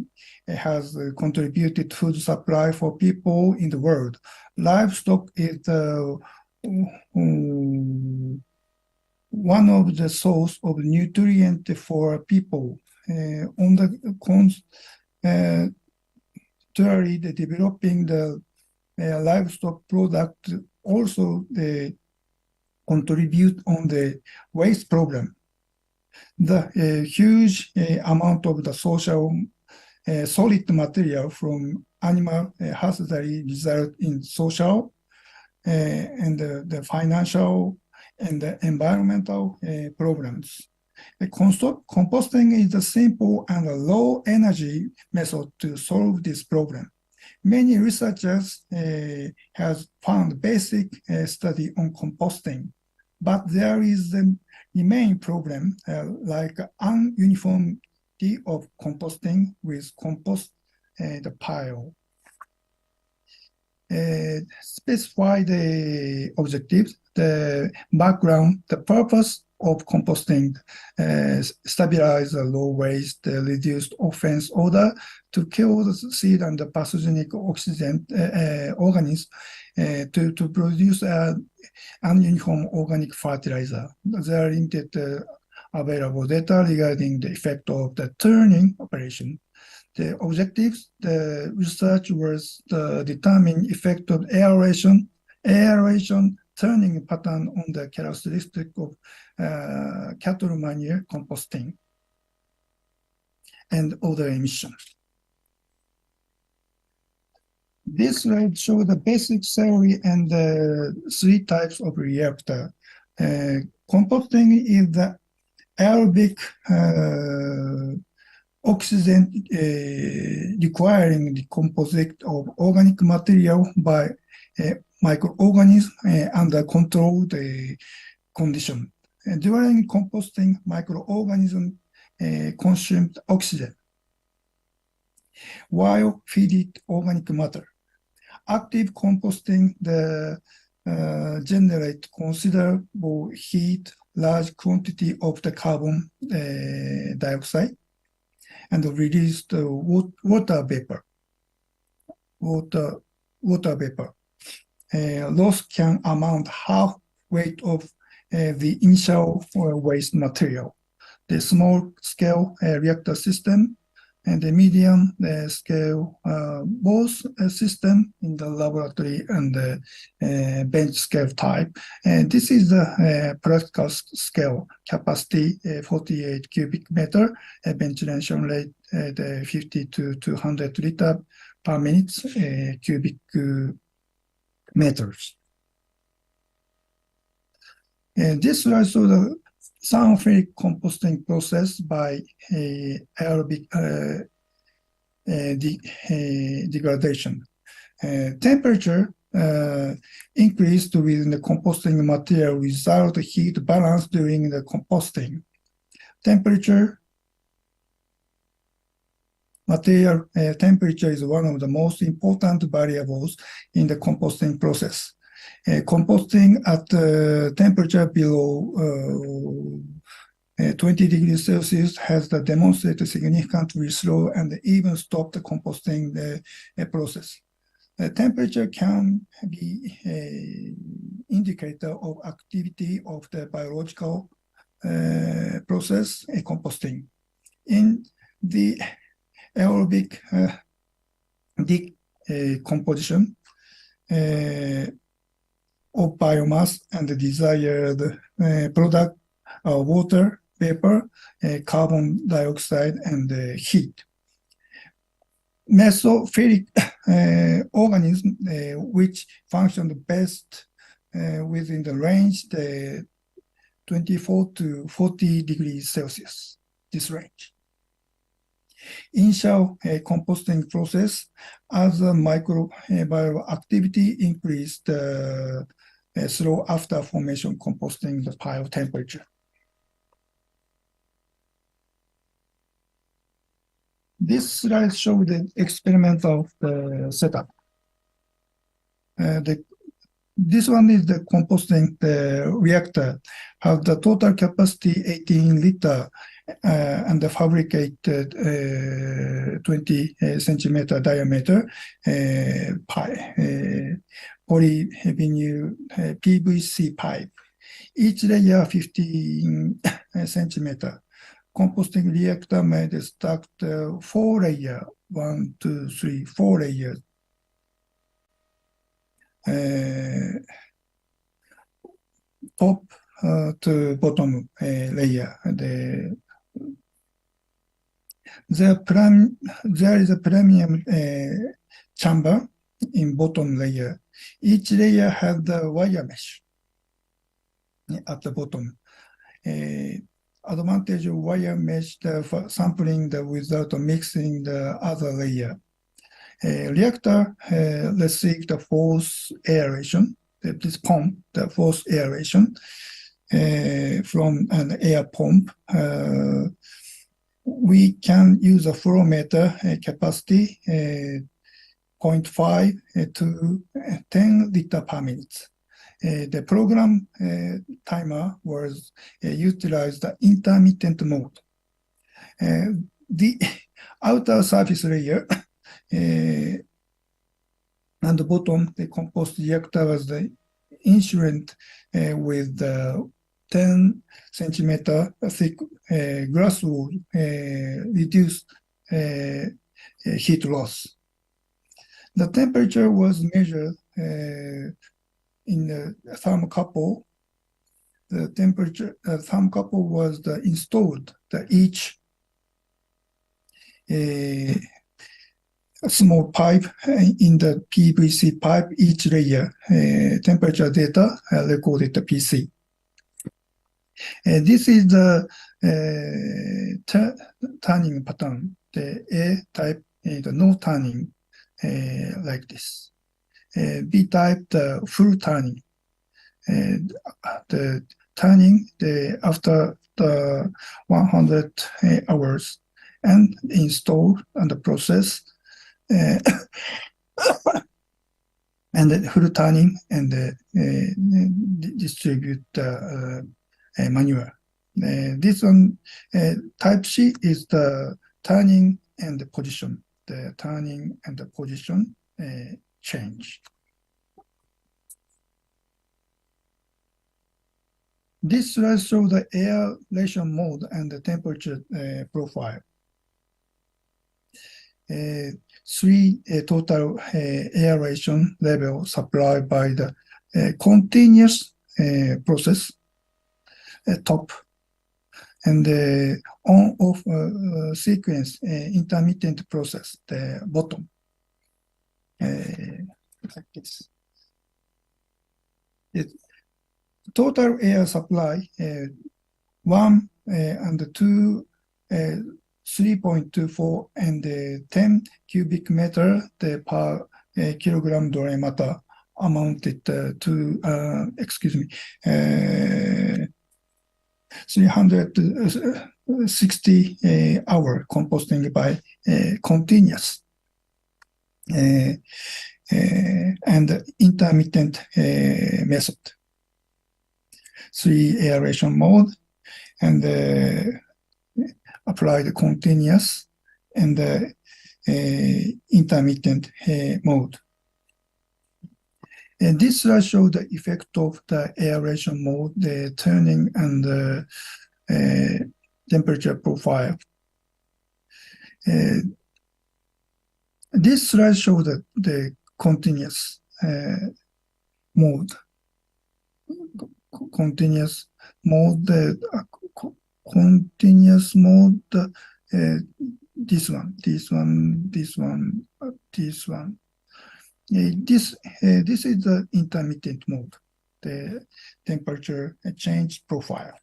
has contributed food supply for people in the world. Livestock is one of the source of nutrient for people. On the contrary, developing the livestock product also contribute on the waste problem. The huge amount of the social solid material from animal husbandry result in social and the financial and the environmental problems. Composting is a simple and a low energy method to solve this problem. Many researchers have found basic study on composting, but there is the main problem like ununiformity activity of composting with compost the pile. Specify the objectives, the background, the purpose of composting, stabilize the low waste, reduced offense order to kill the seed and the pathogenic oxygen organisms to produce an uniform organic fertilizer. There are limited available data regarding the effect of the turning operation. The objectives, the research was to determine effect of aeration turning pattern on the characteristic of cattle manure composting and odor emission. This slide shows the basic theory and the 3 types of reactor. Composting is the aerobic oxygen requiring the composite of organic material by microorganisms under controlled condition. During composting, microorganisms consume oxygen while feed organic matter. Active composting generate considerable heat, large quantity of the carbon dioxide, and release the water vapor. Loss can amount half weight of the initial waste material. The small scale reactor system and the medium scale both system in the laboratory and the bench scale type. And this is the practical scale capacity 48 cubic meter, ventilation rate 50 to 200 liter per minute cubic meters. And this slide shows the thermophilic composting process by aerobic degradation. Temperature increased within the composting material without heat balance during the composting. Material temperature is one of the most important variables in the composting process. Composting at temperature below 20 degrees Celsius has demonstrated significantly slow and even stop the composting process. Temperature can be an indicator of activity of the biological process composting. In the aerobic decomposition of biomass and the desired product water, vapor, carbon dioxide, and heat. Mesophilic organisms which function the best within the range 24 to 40 degrees Celsius, this range. Initial composting process as microbial activity increased slow after formation composting the pile temperature. This slide shows the experimental setup. This one is the composting reactor, have the total capacity 18 liter and the fabricated 20 centimeter diameter polyvinyl PVC pipe. Each layer 15 centimeter. Composting reactor made stacked 4 layers, 1, 2, 3, 4 layers. Top to bottom layer. There is a premium chamber in bottom layer. Each layer has the wire mesh at the bottom. Advantage of wire mesh for sampling without mixing the other layer. Reactor received the forced aeration. This pump, the forced aeration from an air pump we can use a flow meter capacity 0.5 to 10 liter per minute. The program timer was utilized the intermittent mode. The outer surface layer and the bottom, the compost reactor was the insulate with the 10 centimeter thick glass wool reduced heat loss. The temperature was measured in the thermocouple. The temperature thermocouple was installed. Each small pipe in the PVC pipe, each layer temperature data recorded the PC. This is the turning pattern. The A type, the no turning, like this. B type, the full turning. The turning after the 100 hours and install and the process and the full turning and distribute manual. This one, type C is the turning and the position. The turning and the position change. This slide shows the aeration mode and the temperature profile. Three total aeration level supplied by the continuous process top and the on-off sequence intermittent process, the bottom. Like this. Total air supply 1 and 2 3.24 and 10 cubic meter per kilogram dry matter amounted to 360 hour composting by continuous and intermittent method. 3 aeration mode and apply the continuous and intermittent mode. And this slide shows the effect of the aeration mode, the turning and the temperature profile. This slide shows the continuous mode. Continuous mode, this one, this is the intermittent mode, the temperature change profile.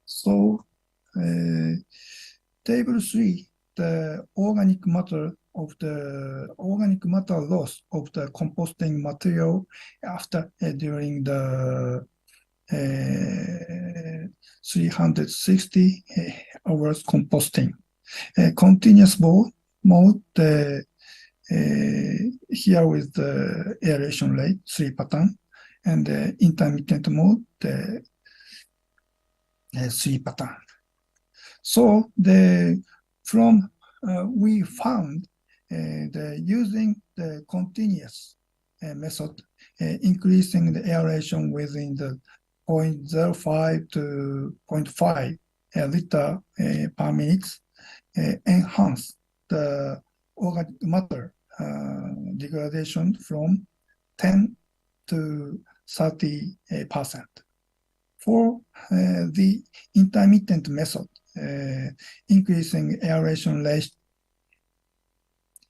So, table 3, the organic matter loss of the composting material after during the 360 hours composting. Continuous mode, here with the aeration rate 3 pattern, and the intermittent mode, the 3 pattern. So we found using the continuous method, increasing the aeration within the 0.05 to 0.5 liter per minute, enhance the organic matter degradation from 10 to 30%. For the intermittent method, increasing aeration rate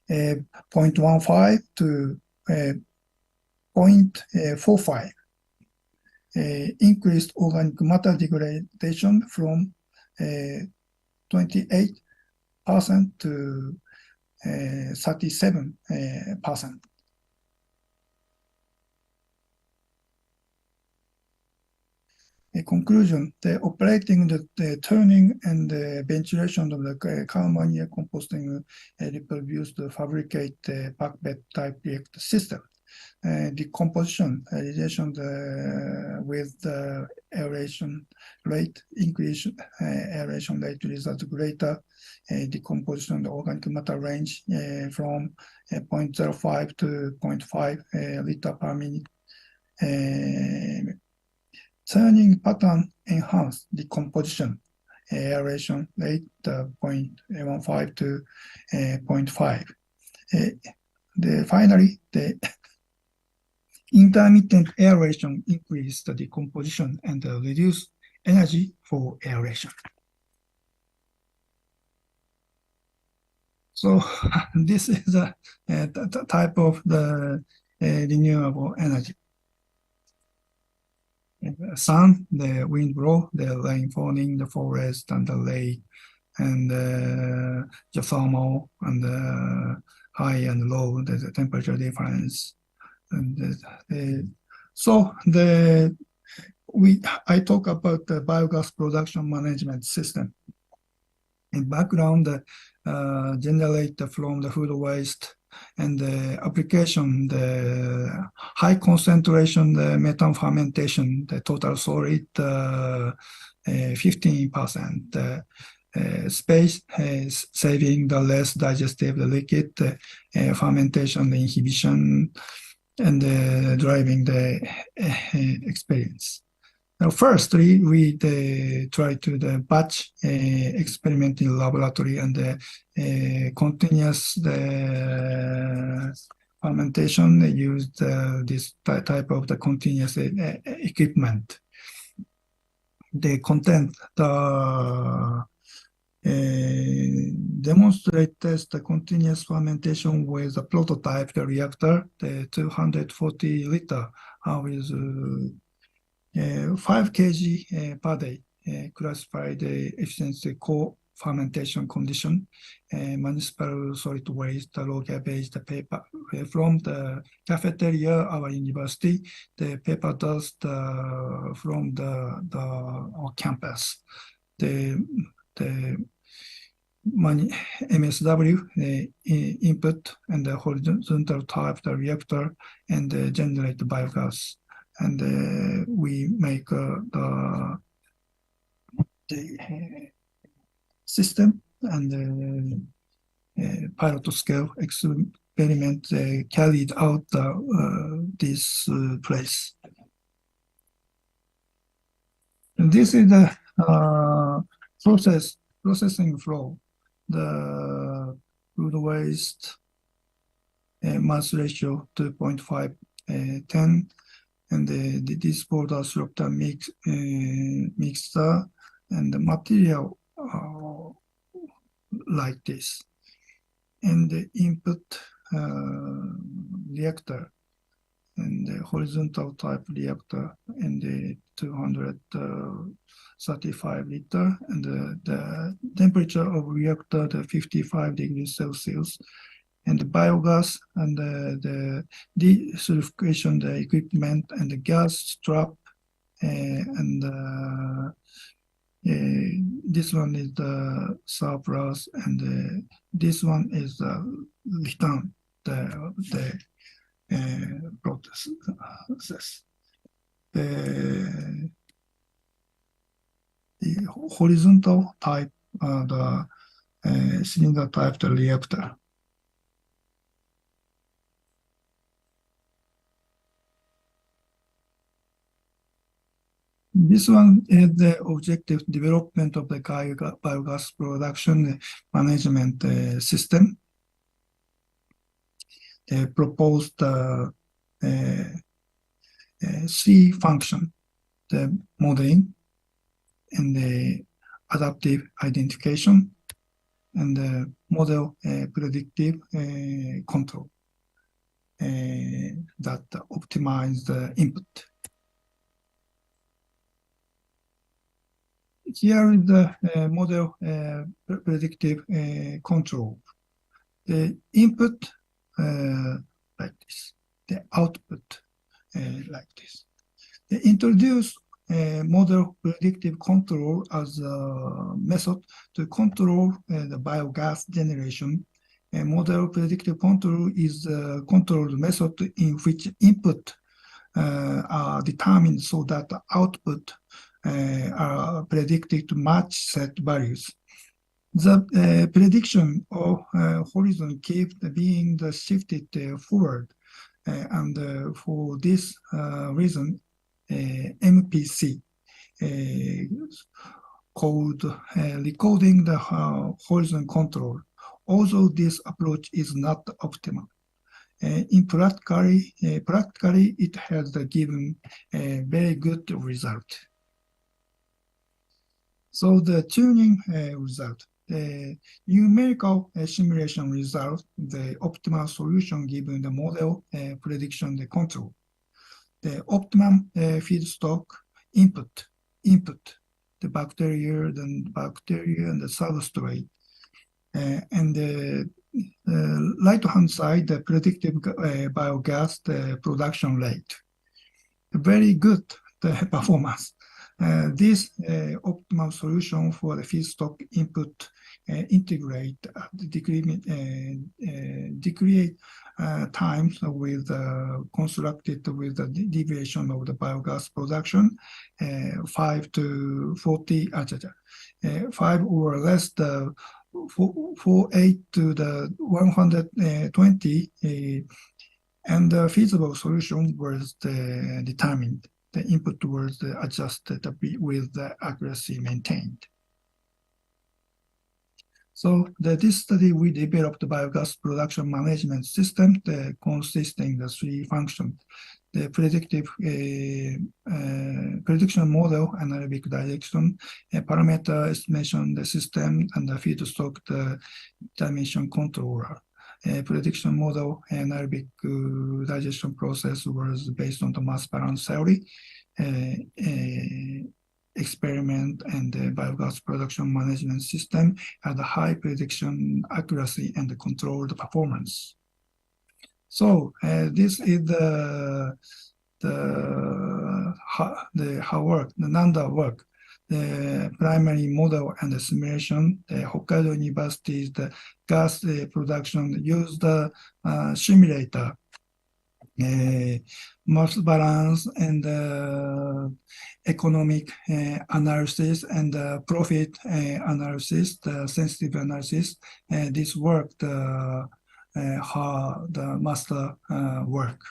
0.15 to 0.45, increased organic matter degradation from 28% to 37%. conclusion, the operating, the turning, and the ventilation of the carbon composting reproduce to fabricate the pack bed type reactor system. Decomposition relation with the aeration rate, increase aeration rate results greater decomposition of the organic matter range from 0.05 to 0.5 liter per minute. Turning pattern enhance decomposition aeration rate 0.15 to 0.5. Finally, the intermittent aeration increase the decomposition and reduce energy for aeration. So this is a type of the renewable energy. Sun, the wind blow, the rain falling, the forest and the lake, and the thermal and the high and low, the temperature difference. And I talk about the biogas production management system. In background, generate from the food waste and the application, the high concentration, the methane fermentation, the total solid 15%. Space saving the less digestive liquid, fermentation inhibition, and driving the experience. Now, firstly, we try to the batch experiment in laboratory and continuous fermentation. They used this type of the continuous equipment. They content the demonstrate test the continuous fermentation with a prototype, the reactor, the 240 liter with 5 kg per day, classify the efficiency co-fermentation condition, municipal solid waste, low garbage, the paper from the cafeteria, our university, the paper dust from our campus, the MSW input and the horizontal type the reactor and generate the biogas, and we make the system and pilot scale experiment carried out this place. And this is the processing flow. The food waste mass ratio 2.5 10, and the disposal through the mixer and the material like this, and the input reactor and the horizontal type reactor and the 235 liter, and the temperature of reactor the 55 degrees Celsius, and the biogas and the desulfication the equipment and the gas trap, and this one is the surplus, and this one is the return the process. The horizontal type, the cylinder type, the reactor. This one is the objective development of the biogas production management system. They proposed the C function, the modeling, and the adaptive identification, and the model predictive control that optimize the input. Here is the model predictive control. The input like this, the output like this. They introduce model predictive control as a method to control the biogas generation. Model predictive control is a controlled method in which input are determined so that the output are predicted to match set values. The prediction of horizon keeps being shifted forward, and for this reason, MPC called recording the horizon control. Although this approach is not optimal, in practically it has given a very good result. So the tuning result, the numerical simulation result, the optimal solution given the model prediction the control. The optimum feedstock input, the bacteria and the substrate. And the right-hand side, the predictive biogas, the production rate. Very good performance. This optimal solution for the feedstock input integrate decrease times with constructed with the deviation of the biogas production 5 to 40, 5 or less the 48 to the 120, and the feasible solution was determined. The input was adjusted with the accuracy maintained. So this study, we developed the biogas production management system consisting of 3 functions: the predictive prediction model, analytic direction, parameter estimation, the system, and the feedstock dimension controller. Prediction model analytic digestion process was based on the mass balance theory, experiment, and the biogas production management system had a high prediction accuracy and controlled performance. So this is the NANDA work. The primary model and the simulation, the Hokkaido University's the gas production used the simulator, mass balance and economic analysis and profit analysis, the sensitive analysis. This work, the master work.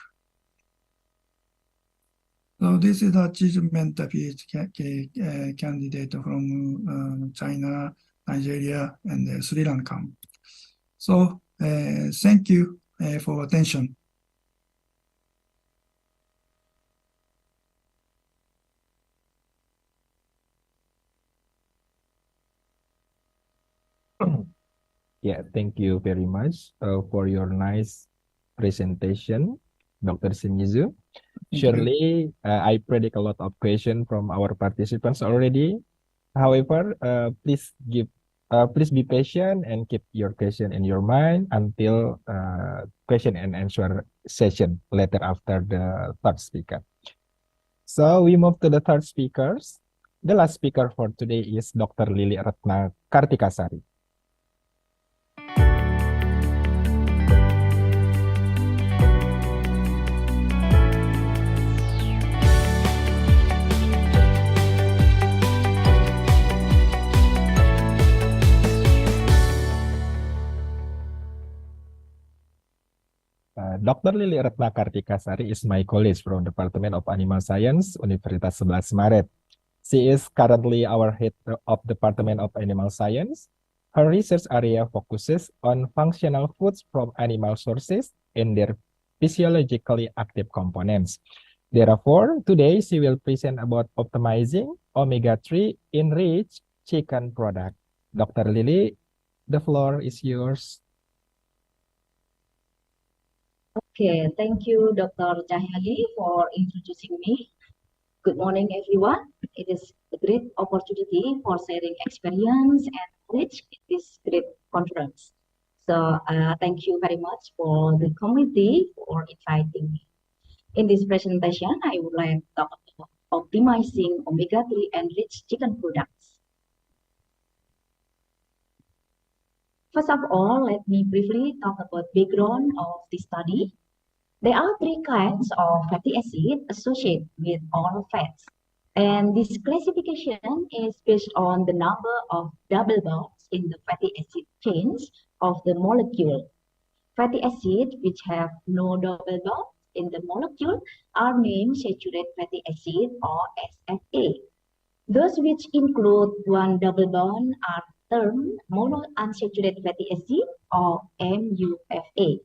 So this is the achievement of PhD candidate from China, Nigeria, and Sri Lanka. So thank you for attention. Yeah, thank you very much for your nice presentation, Dr. Shimizu. Surely, I predict a lot of questions from our participants already. However, please be patient and keep your question in your mind until question and answer session later after the third speaker. So we move to the third speakers. The last speaker for today is Dr. Lili Ratna Kartikasari. Dr. Lili Ratna Kartikasari is my colleague from Department of Animal Science, Universitas 11 Maret. She is currently our head of Department of Animal Science. Her research area focuses on functional foods from animal sources and their physiologically active components. Therefore, today she will present about optimizing omega-3 enriched chicken product. Dr. Lili, the floor is yours. Okay, thank you, Dr. Cahyali, for introducing me. Good morning, everyone. It is a great opportunity for sharing experience and knowledge in this great conference. So thank you very much for the committee for inviting me. In this presentation, I would like to talk about optimizing omega-3 enriched chicken products. First of all, let me briefly talk about background of this study. There are three kinds of fatty acid associated with all fats. And this classification is based on the number of double bonds in the fatty acid chains of the molecule. Fatty acids which have no double bond in the molecule are named saturated fatty acid or SFA. Those which include one double bond are termed monounsaturated fatty acid or MUFA.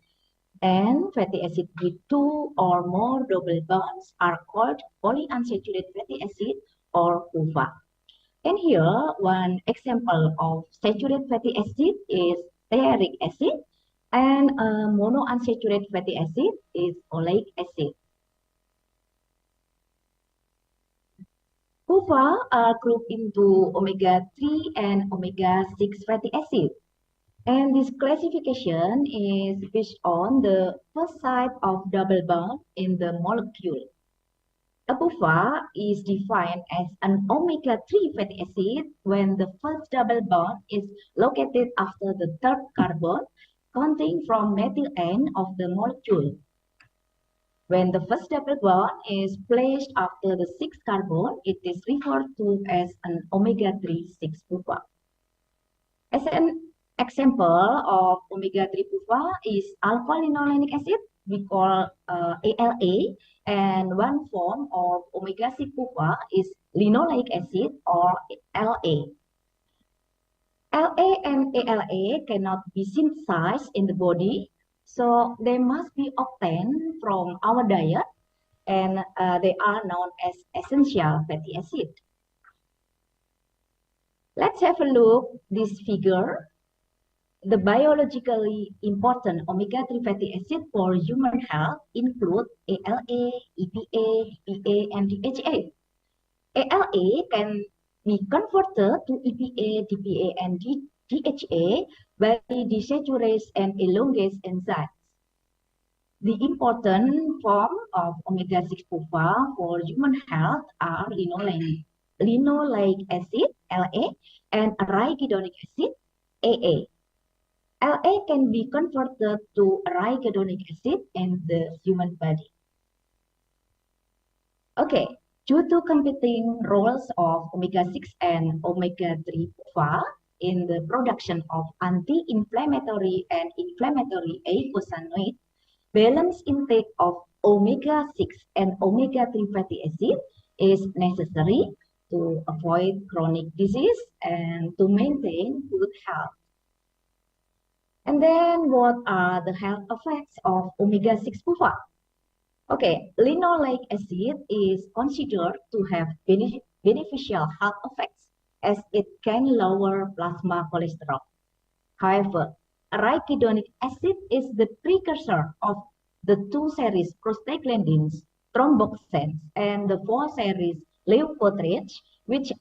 And fatty acid with two or more double bonds are called polyunsaturated fatty acid or PUFA. And here, one example of saturated fatty acid is stearic acid, and monounsaturated fatty acid is oleic acid. PUFA are grouped into omega-3 and omega-6 fatty acid. And this classification is based on the first side of double bond in the molecule. A PUFA is defined as an omega-3 fatty acid when the first double bond is located after the third carbon counting from methyl end of the molecule. When the first double bond is placed after the sixth carbon, it is referred to as an omega-3 6 PUFA. As an example of omega-3 PUFA is alpha-linolenic acid, we call ALA, and one form of omega-6 PUFA is linoleic acid or LA. LA and ALA cannot be synthesized in the body, so they must be obtained from our diet, and they are known as essential fatty acid. Let's have a look this figure. The biologically important omega-3 fatty acid for human health include ALA, EPA, DPA, and DHA. ALA can be converted to EPA, DPA, and DHA by desaturase and elongase enzymes. The important form of omega-6 PUFA for human health are linoleic acid, LA, and arachidonic acid, AA. LA can be converted to arachidonic acid in the human body. Okay, due to competing roles of omega-6 and omega-3 PUFA in the production of anti-inflammatory and inflammatory eicosanoids, balanced intake of omega-6 and omega-3 fatty acid is necessary to avoid chronic disease and to maintain good health. And then what are the health effects of omega-6 PUFA? Okay, linoleic acid is considered to have beneficial health effects as it can lower plasma cholesterol. However, arachidonic acid is the precursor of the 2 series prostaglandins, thromboxanes, and the 4 series leukotrienes, which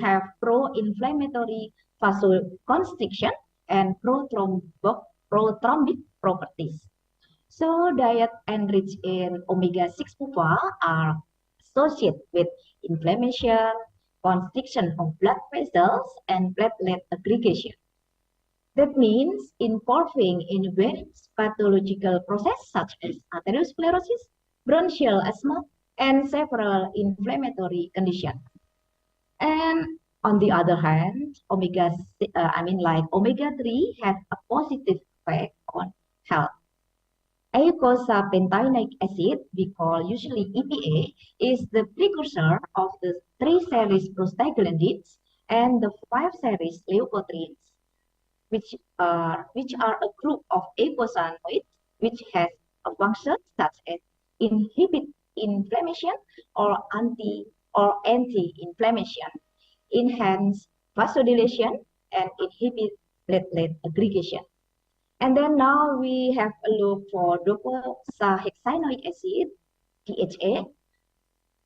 have pro-inflammatory vasoconstriction and prothrombic properties. So diet enriched in omega-6 PUFA are associated with inflammation, constriction of blood vessels, and platelet aggregation. That means involving in various pathological processes such as atherosclerosis, bronchial asthma, and several inflammatory conditions. And on the other hand, omega-3 has a positive effect on health. Eicosapentaenoic acid, we call usually EPA, is the precursor of the 3 series prostaglandins and the 5 series leukotrienes, which are a group of eicosanoids which has a function such as inhibit inflammation or anti-inflammation, enhance vasodilation, and inhibit platelet aggregation. And then now we have a look for docosahexaenoic acid, DHA,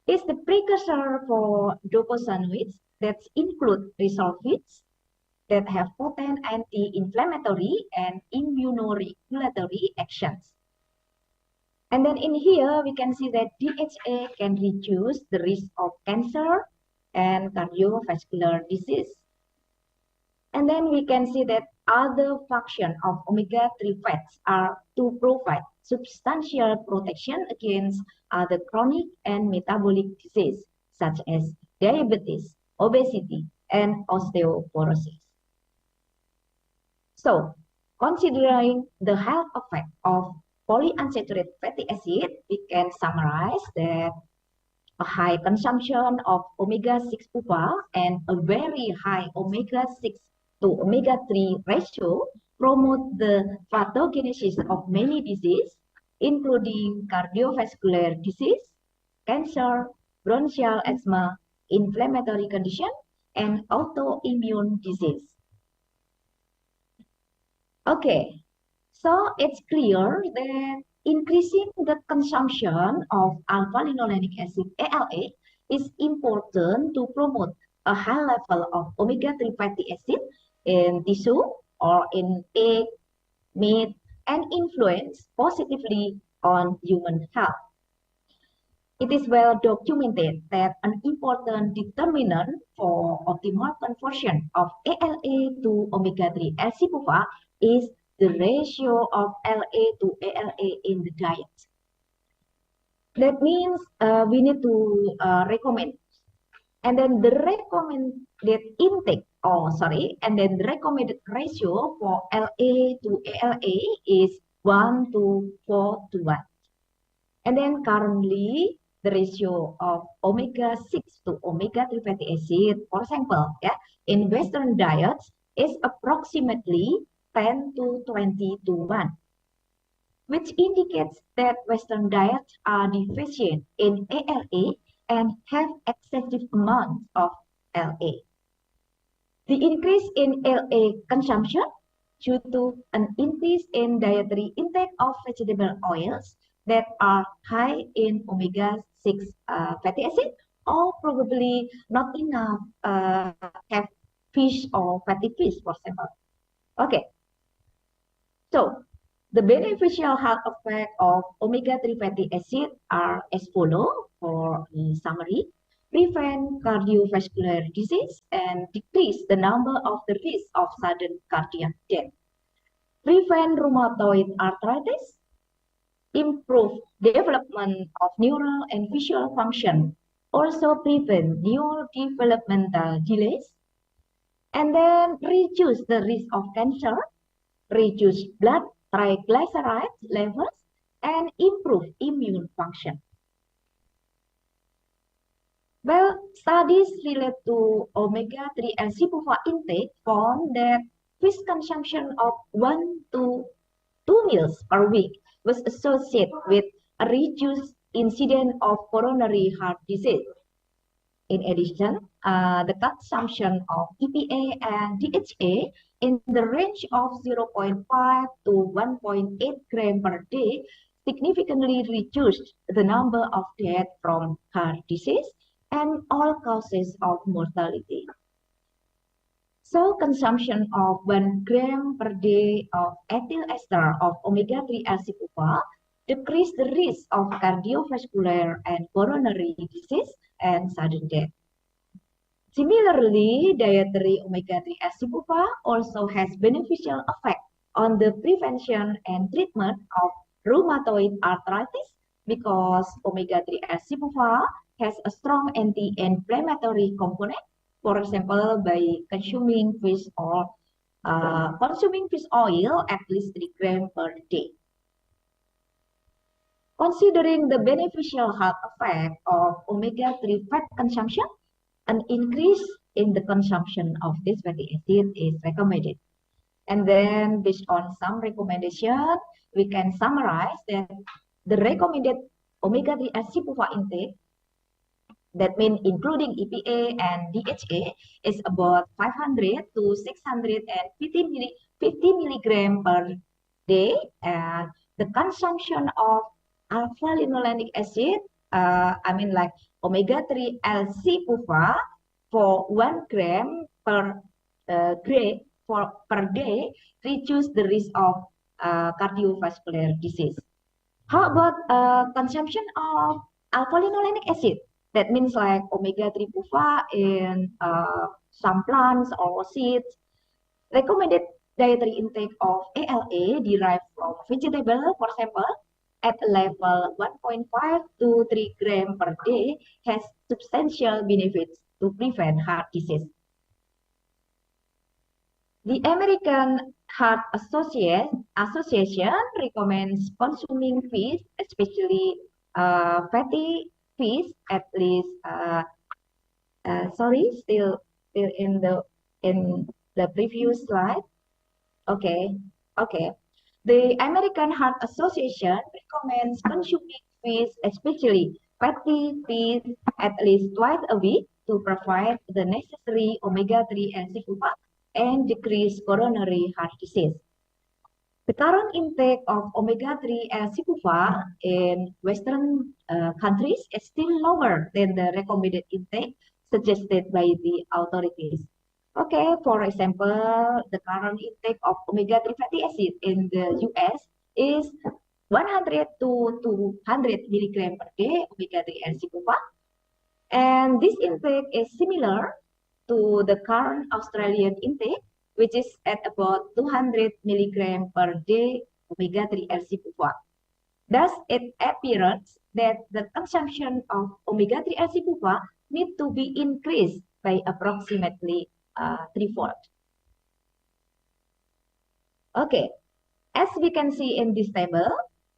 is the precursor for docosanoids that include resolvids that have potent anti-inflammatory and immunoregulatory actions. And then in here, we can see that DHA can reduce the risk of cancer and cardiovascular disease. And then we can see that other function of omega-3 fats are to provide substantial protection against other chronic and metabolic disease, such as diabetes, obesity, and osteoporosis. So, considering the health effect of polyunsaturated fatty acid, we can summarize that a high consumption of omega-6 PUPA and a very high omega-6 to omega-3 ratio promote the pathogenesis of many diseases, including cardiovascular disease, cancer, bronchial asthma, inflammatory condition, and autoimmune disease. Okay, so it's clear that increasing the consumption of alpha-linolenic acid ALA is important to promote a high level of omega-3 fatty acid in tissue or in egg, meat, and influence positively on human health. It is well documented that an important determinant for optimal conversion of ALA to omega-3 LC-PUFA is the ratio of LA to ALA in the diet. That means we need to recommend. And then the recommended intake, and then the recommended ratio for LA to ALA is 1 to 4 to 1. And then currently, the ratio of omega-6 to omega-3 fatty acid, for example, in Western diets is approximately 10 to 20 to 1, which indicates that Western diets are deficient in ALA and have excessive amounts of LA. The increase in LA consumption due to an increase in dietary intake of vegetable oils that are high in omega-6 fatty acid, or probably not enough have fish or fatty fish, for example. Okay, so the beneficial health effect of omega-3 fatty acid are as follow for the summary: prevent cardiovascular disease and decrease the number of the risk of sudden cardiac death, prevent rheumatoid arthritis, improve development of neural and visual function, also prevent neurodevelopmental delays, and then reduce the risk of cancer, reduce blood triglyceride levels, and improve immune function. Well, studies related to omega-3 LC-PUFA intake found that fish consumption of 1 to 2 meals per week was associated with a reduced incidence of coronary heart disease. In addition, the consumption of EPA and DHA in the range of 0.5 to 1.8 grams per day significantly reduced the number of deaths from heart disease and all causes of mortality. So consumption of 1 gram per day of ethyl ester of omega-3 LC-PUFA decrease the risk of cardiovascular and coronary disease and sudden death. Similarly, dietary omega-3 LC-PUFA also has beneficial effect on the prevention and treatment of rheumatoid arthritis because omega-3 LC-PUFA has a strong anti-inflammatory component. For example, by consuming fish or consuming fish oil at least 3 grams per day. Considering the beneficial health effect of omega-3 fat consumption, an increase in the consumption of this fatty acid is recommended. And then based on some recommendation, we can summarize that the recommended omega-3 LC-PUFA intake, that means including EPA and DHA, is about 500 to 650 milligram per day. And the consumption of alpha-linolenic acid, like omega-3 LC-PUFA for 1 gram per day reduce the risk of cardiovascular disease. How about consumption of alpha-linolenic acid? That means like omega-3 PUFA in some plants or seeds. Recommended dietary intake of ALA derived from vegetable, for example, at level 1.5 to 3 gram per day has substantial benefits to prevent heart disease. The American Heart Association recommends consuming fish, especially fatty fish, at least. Sorry, still in the previous slide. Okay, okay. The American Heart Association recommends consuming fish, especially fatty fish, at least twice a week to provide the necessary omega-3 and CPUPA and decrease coronary heart disease. The current intake of omega-3 and CPUPA in Western countries is still lower than the recommended intake suggested by the authorities. Okay, for example, the current intake of omega-3 fatty acid in the US is 100 to 200 milligram per day omega-3 and CPUPA. And this intake is similar to the current Australian intake, which is at about 200 milligram per day omega-3 LC-PUFA. Thus, it appears that the consumption of omega-3 LC-PUFA need to be increased by approximately threefold. Okay, as we can see in this table,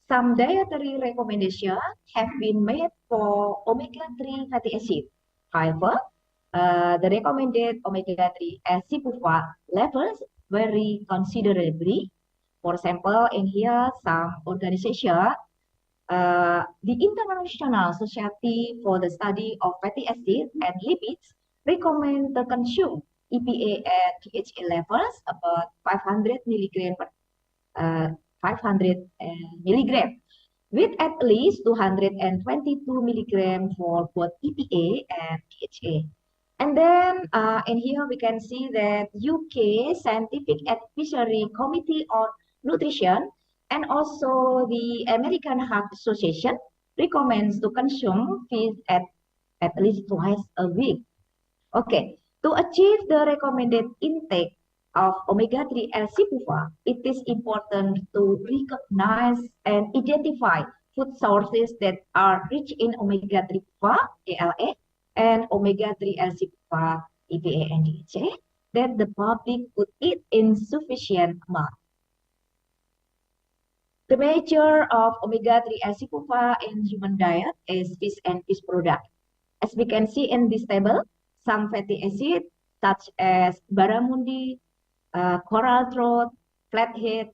some dietary recommendations have been made for omega-3 fatty acid. However, the recommended omega-3 acid PUFA levels vary considerably. For example, in here, some organization, the International Society for the Study of Fatty Acids and Lipids recommend to consume EPA and DHA levels about 500 milligram per 500 milligram with at least 222 milligram for both EPA and DHA. And then in here we can see that UK Scientific Advisory Committee on Nutrition and also the American Heart Association recommends to consume fish at least twice a week. Okay, to achieve the recommended intake of omega-3 LC-PUFA, it is important to recognize and identify food sources that are rich in omega-3 PUFA, ALA, and omega-3 LC-PUFA, EPA, and DHA that the public could eat in sufficient amount. The major of omega-3 LC-PUFA in human diet is fish and fish product. As we can see in this table, some fatty acids such as barramundi, coral trout, flathead,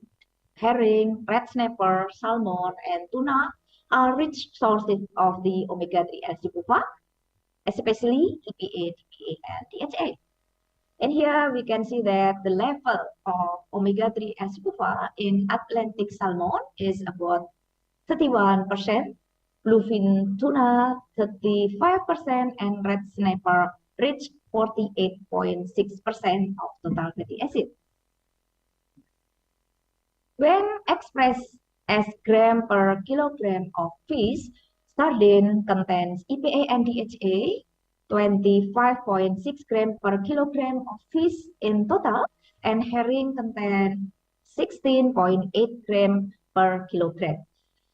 herring, red snapper, salmon, and tuna are rich sources of the omega-3 LC-PUFA, especially EPA, DPA, and DHA. And here we can see that the level of omega-3 LC-PUFA in Atlantic salmon is about 31%, bluefin tuna 35%, and red snapper reach 48.6% of total fatty acid. When expressed as gram per kilogram of fish, sardine contains EPA and DHA 25.6 gram per kilogram of fish in total, and herring contains 16.8 gram per kilogram.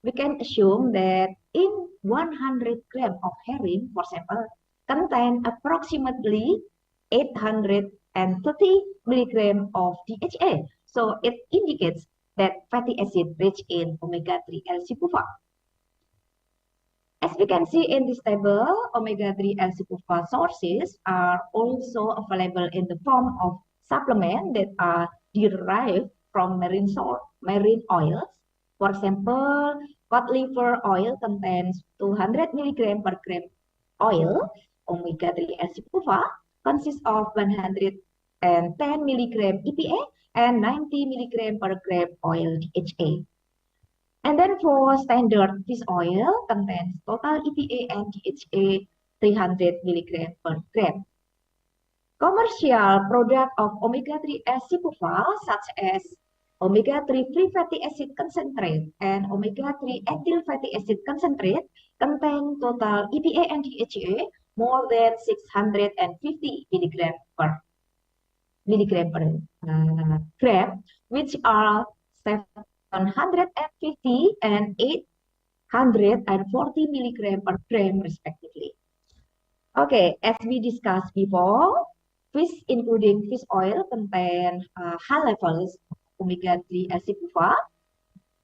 We can assume that in 100 gram of herring, for example, contain approximately 830 milligram of DHA. So it indicates that fatty acid rich in omega-3 LC-PUFA. As we can see in this table, omega-3 LC-PUFA sources are also available in the form of supplements that are derived from marine oils. For example, cod liver oil contains 200 milligram per gram oil. Omega-3 LC-PUFA consists of 110 milligram EPA and 90 milligram per gram oil DHA. And then for standard fish oil contains total EPA and DHA 300 milligram per gram. Commercial product of omega-3 LC-PUFA such as omega-3 free fatty acid concentrate and omega-3 ethyl fatty acid concentrate contain total EPA and DHA more than 650 milligram per gram, which are 750 and 840 milligram per gram respectively. Okay, as we discussed before, fish including fish oil contain high levels of omega-3 acid buffer.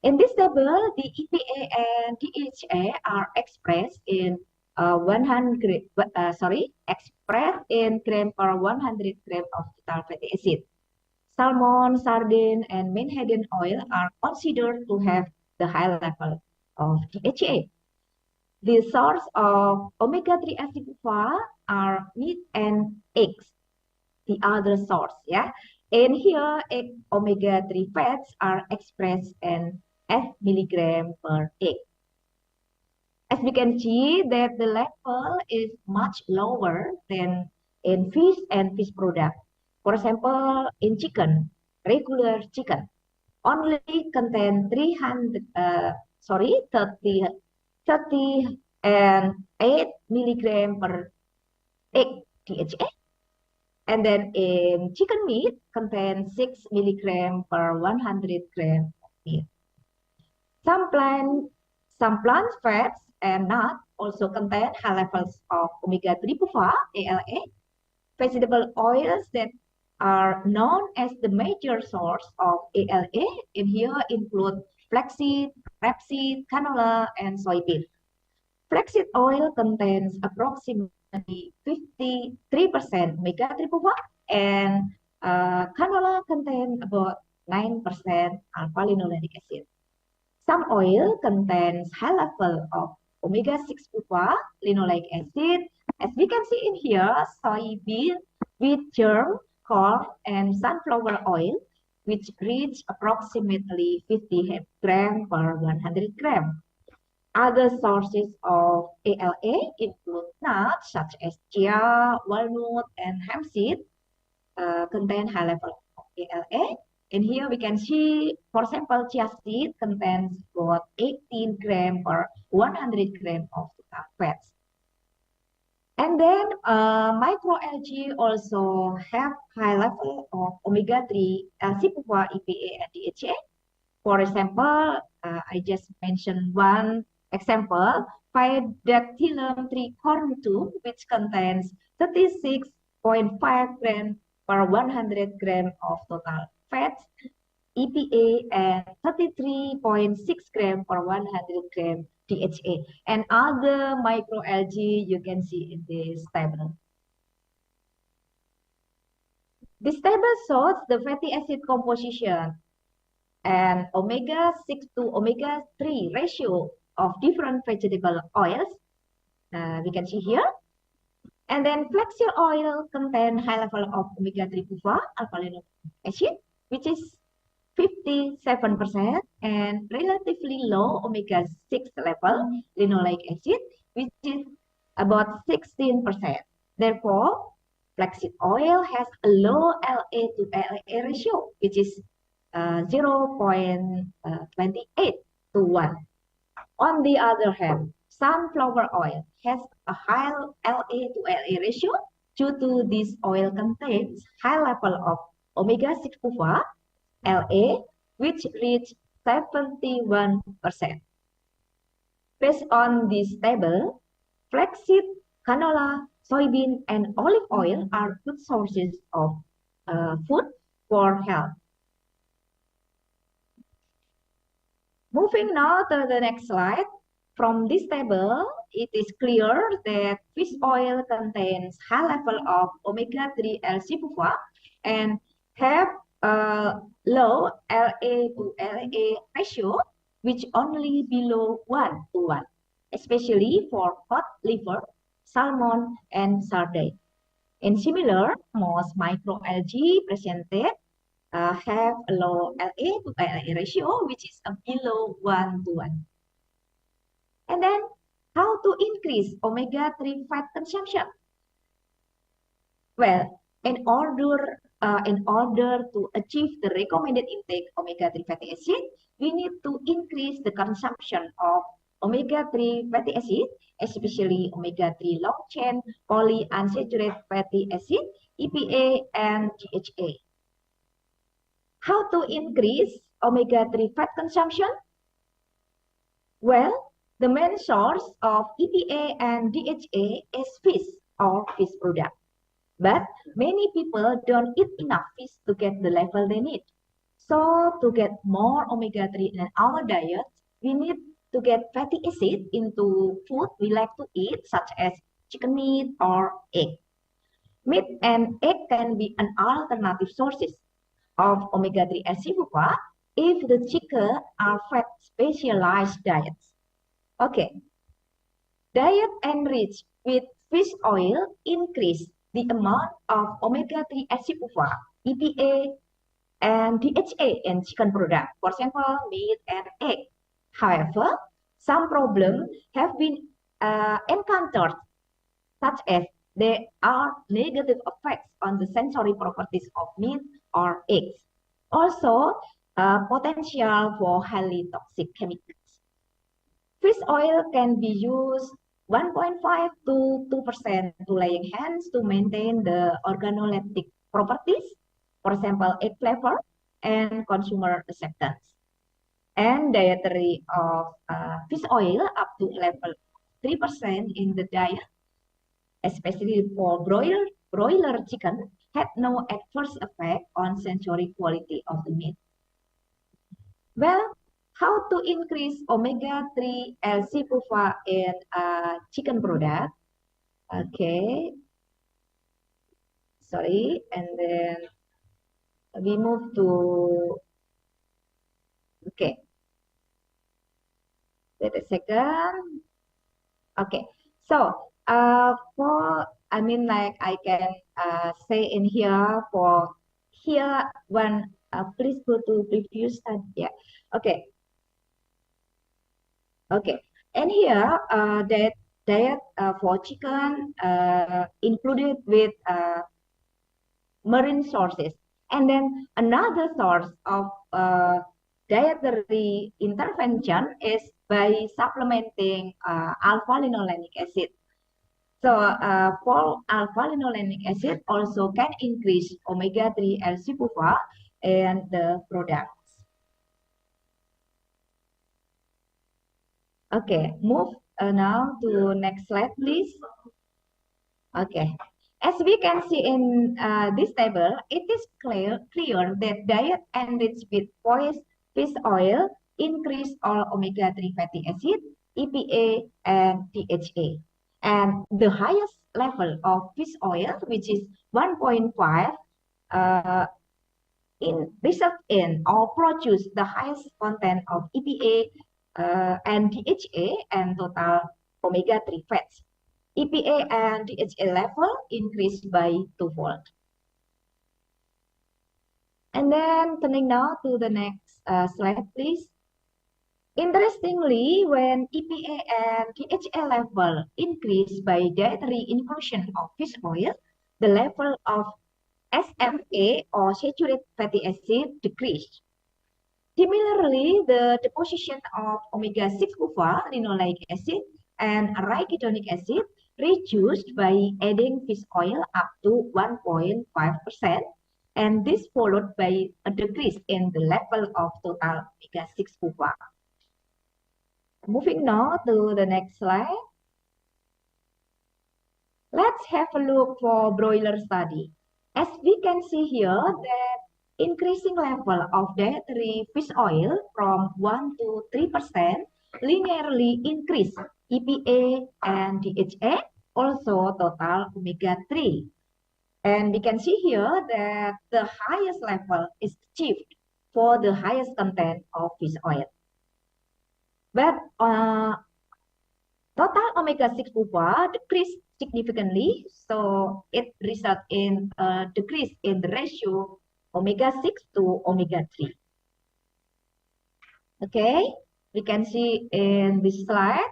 In this table, the EPA and DHA are expressed in 100 expressed in gram per 100 gram of total fatty acid. Salmon, sardine, and menhaden oil are considered to have the high level of DHA. The source of omega-3 acid buffer are meat and eggs, the other source, yeah. And here, egg omega-3 fats are expressed in 8 milligram per egg. As we can see that the level is much lower than in fish and fish product. For example, in chicken, regular chicken only contain 30 and 8 milligram per egg DHA. And then in chicken meat contains 6 milligram per 100 gram of meat. Some plant fats and nuts also contain high levels of omega-3 buffer, ALA. Vegetable oils that are known as the major source of ALA in here include flaxseed, rapeseed, canola, and soybean. Flaxseed oil contains approximately 53% omega-3 buffer, and canola contains about 9% alpha-linoleic acid. Some oil contains high level of omega-6 buffer, linoleic acid. As we can see in here, soybean, wheat germ, corn, and sunflower oil, which reach approximately 50 gram per 100 gram. Other sources of ALA include nuts such as chia, walnut, and hemp seed contain high level of ALA. And here we can see, for example, chia seed contains about 18 gram per 100 gram of total fats. And then microalgae also have high level of omega-3 acid buffer, EPA, and DHA. For example, I just mentioned one example, Phaedactylum tricornutum, which contains 36.5 gram per 100 gram of total fats, EPA, and 33.6 gram per 100 gram DHA. And other microalgae you can see in this table. This table shows the fatty acid composition and omega-6 to omega-3 ratio of different vegetable oils. We can see here. And then flaxseed oil contain high level of omega-3 buffer, alpha-linoleic acid, which is 57%, and relatively low omega-6 level linoleic acid, which is about 16%. Therefore, flaxseed oil has a low LA to LA ratio, which is 0.28 to 1. On the other hand, sunflower oil has a high LA to LA ratio due to this oil contains high level of omega-6 buffer, LA, which reach 71%. Based on this table, flaxseed, canola, soybean, and olive oil are good sources of food for health. Moving now to the next slide. From this table, it is clear that fish oil contains high level of omega-3 LC buffer and have a low LA to LA ratio, which only below 1 to 1, especially for cod liver, salmon, and sardine. And similar, most microalgae presented have a low LA to LA ratio, which is below 1 to 1. And then, how to increase omega-3 fat consumption? Well, in order in order to achieve the recommended intake omega-3 fatty acid, we need to increase the consumption of omega-3 fatty acid, especially omega-3 long-chain polyunsaturated fatty acid, EPA, and DHA. How to increase omega-3 fat consumption? Well, the main source of EPA and DHA is fish or fish product. But many people don't eat enough fish to get the level they need. So to get more omega-3 in our diet, we need to get fatty acid into food we like to eat, such as chicken meat or egg. Meat and egg can be an alternative sources of omega-3 acid if the chicken are fat specialized diets. Okay, diet enriched with fish oil increase the amount of omega-3 acid EPA, and DHA in chicken product, for example, meat and egg. However, some problems have been encountered, such as there are negative effects on the sensory properties of meat or eggs. Also, potential for highly toxic chemicals. Fish oil can be used 1.5 to 2% to laying hens to maintain the organoleptic properties, for example, egg flavor and consumer acceptance. And dietary of fish oil up to level 3% in the diet, especially for broiler chicken, had no adverse effect on sensory quality of the meat. Well, how to increase omega-3 L-cipufa in chicken product? Okay, sorry, and then we move to, okay, wait a second. Okay, so like I can say in here for here when please go to previous slide. Yeah, okay. Okay, and here that diet for chicken included with marine sources. And then another source of dietary intervention is by supplementing alpha-linolenic acid. So for alpha-linolenic acid also can increase omega-3 L-cipufa and the products. Okay, move now to next slide, please. Okay, as we can see in this table, it is clear that diet enriched with fish oil increase all omega-3 fatty acid, EPA, and DHA. And the highest level of fish oil, which is 1.5, result in or produce the highest content of EPA and DHA and total omega-3 fats. EPA and DHA level increased by twofold. And then turning now to the next slide, please. Interestingly, when EPA and DHA level increased by dietary inclusion of fish oil, the level of SFA or saturated fatty acid decreased. Similarly, the deposition of omega-6 linoleic acid and arachidonic acid reduced by adding fish oil up to 1.5%, and this followed by a decrease in the level of total omega-6 Moving now to the next slide. Let's have a look for broiler study. As we can see here that increasing level of dietary fish oil from 1 to 3% linearly increase EPA and DHA, also total omega-3. And we can see here that the highest level is achieved for the highest content of fish oil. But total omega-6 decreased significantly, so it results in a decrease in the ratio omega-6 to omega-3. Okay, we can see in this slide,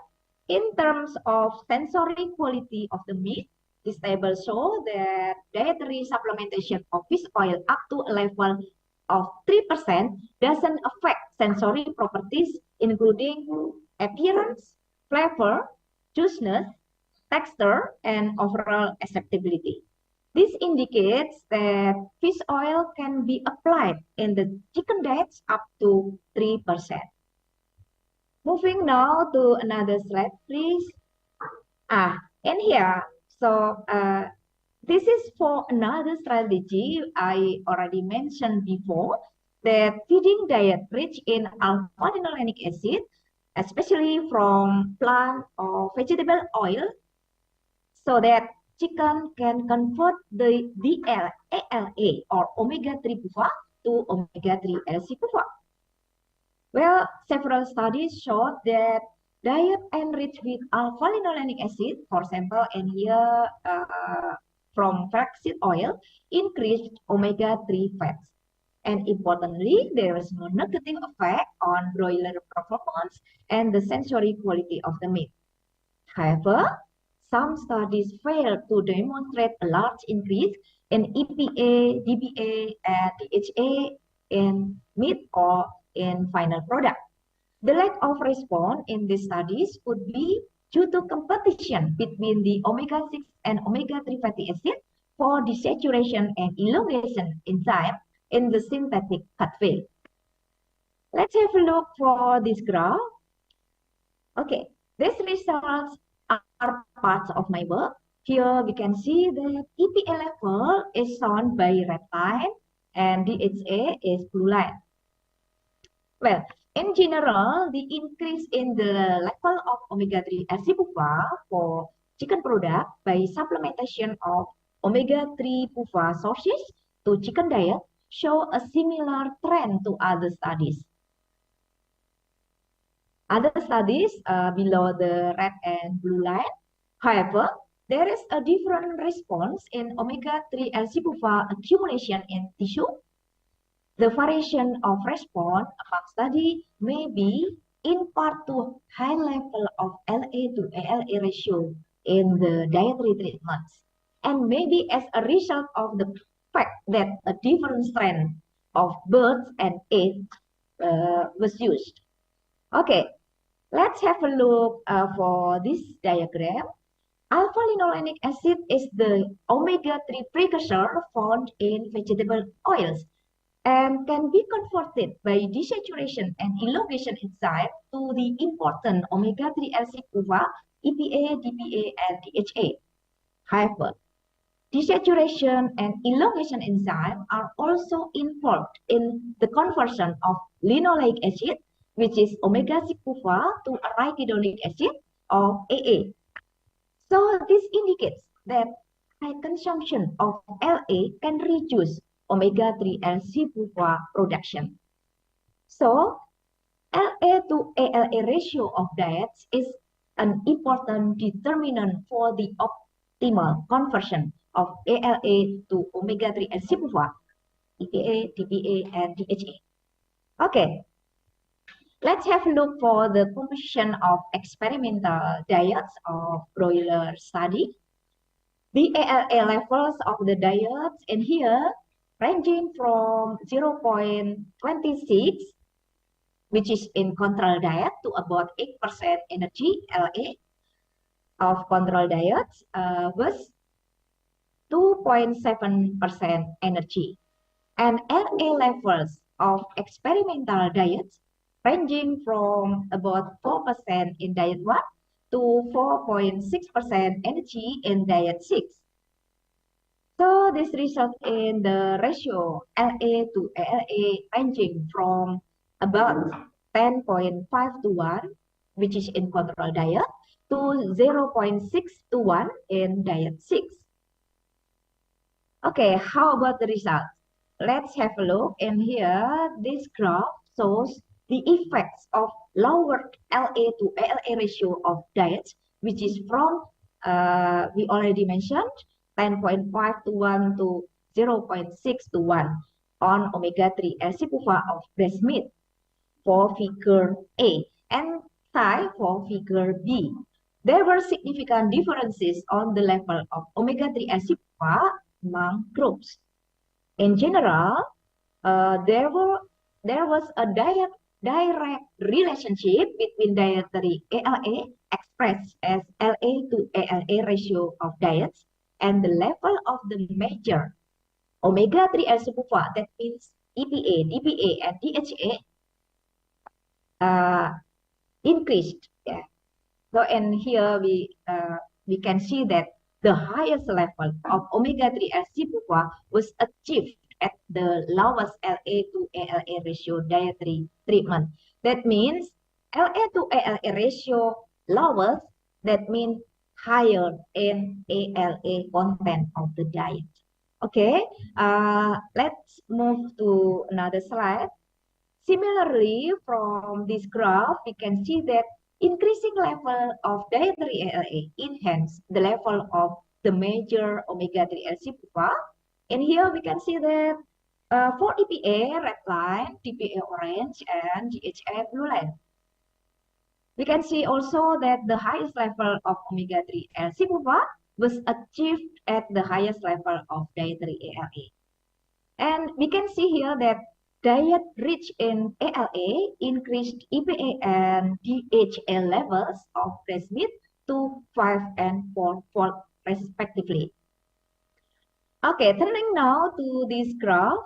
in terms of sensory quality of the meat, This table shows that dietary supplementation of fish oil up to a level of 3% doesn't affect sensory properties, including appearance, flavor, juiciness, texture, and overall acceptability. This indicates that fish oil can be applied in the chicken diets up to 3%. Moving now to another slide, please. And here, this is for another strategy I already mentioned before, that feeding diet rich in alpha-linolenic acid, especially from plant or vegetable oil, so that chicken can convert the DLALA or omega-3 PUFA to omega-3 LC PUFA. Well, several studies showed that diet enriched with alpha-linolenic acid, for example, and here from flaxseed oil, increased omega-3 fats. And importantly, there is no negative effect on broiler performance and the sensory quality of the meat. However, some studies failed to demonstrate a large increase in EPA, DBA, and DHA in meat or in final product. The lack of response in these studies could be due to competition between the omega-6 and omega-3 fatty acid for desaturation and elongation enzyme in the synthetic pathway. Let's have a look for this graph. Okay, these results are parts of my work. Here we can see that EPA level is shown by red line and DHA is blue line. Well, in general, the increase in the level of omega-3 LC PUFA for chicken product by supplementation of omega-3 PUFA sources to chicken diet show a similar trend to other studies. Other studies below the red and blue line. However, there is a different response in omega-3 LC PUFA accumulation in tissue. The variation of response among study may be in part to high level of LA to ALA ratio in the dietary treatments, and maybe as a result of the fact that a different strain of birds and eggs was used. Okay, let's have a look for this diagram. Alpha-linolenic acid is the omega-3 precursor found in vegetable oils and can be converted by desaturation and elongation enzyme to the important omega-3 LC PUFA, EPA, DPA, and DHA. However, desaturation and elongation enzyme are also involved in the conversion of linoleic acid, which is omega-6 PUFA, to arachidonic acid or AA. So this indicates that high consumption of LA can reduce omega-3 LC PUFA production. So LA to ALA ratio of diets is an important determinant for the optimal conversion of ALA to omega-3 LC PUFA, EPA, DPA, and DHA. Okay, let's have a look for the composition of experimental diets of broiler study. The ALA levels of the diets in here ranging from 0.26, which is in control diet, to about 8% energy LA of control diets was 2.7% energy. And LA levels of experimental diets ranging from about 4% in diet 1 to 4.6% energy in diet 6. So this results in the ratio LA to ALA ranging from about 10.5 to 1, which is in control diet, to 0.6 to 1 in diet 6. Okay, how about the results? Let's have a look. And here, this graph shows the effects of lowered LA to ALA ratio of diets, which is from, we already mentioned, 10.5 to 1 to 0.6 to 1 on omega-3 LC PUFA of breast meat for figure A, and thigh for figure B. there were significant differences on the level of omega-3 acid among groups. In general, there was a direct relationship between dietary ALA expressed as LA to ALA ratio of diets and the level of the major omega-3 acid that means EPA, DPA, and DHA increased. Yeah. So, and here we can see that the highest level of omega-3 acid was achieved at the lowest LA to ALA ratio dietary treatment. That means LA to ALA ratio lowest, that means higher in ALA content of the diet. Okay, let's move to another slide. Similarly, from this graph, we can see that increasing level of dietary ALA enhance the level of the major omega-3 acid. And here we can see that for EPA, red line, DPA orange, and DHA blue line. We can see also that the highest level of omega-3 acid was achieved at the highest level of dietary ALA. And we can see here that diet rich in ALA increased EPA and DHA levels of breast meat to 5 and 4-fold respectively. Okay, turning now to this graph.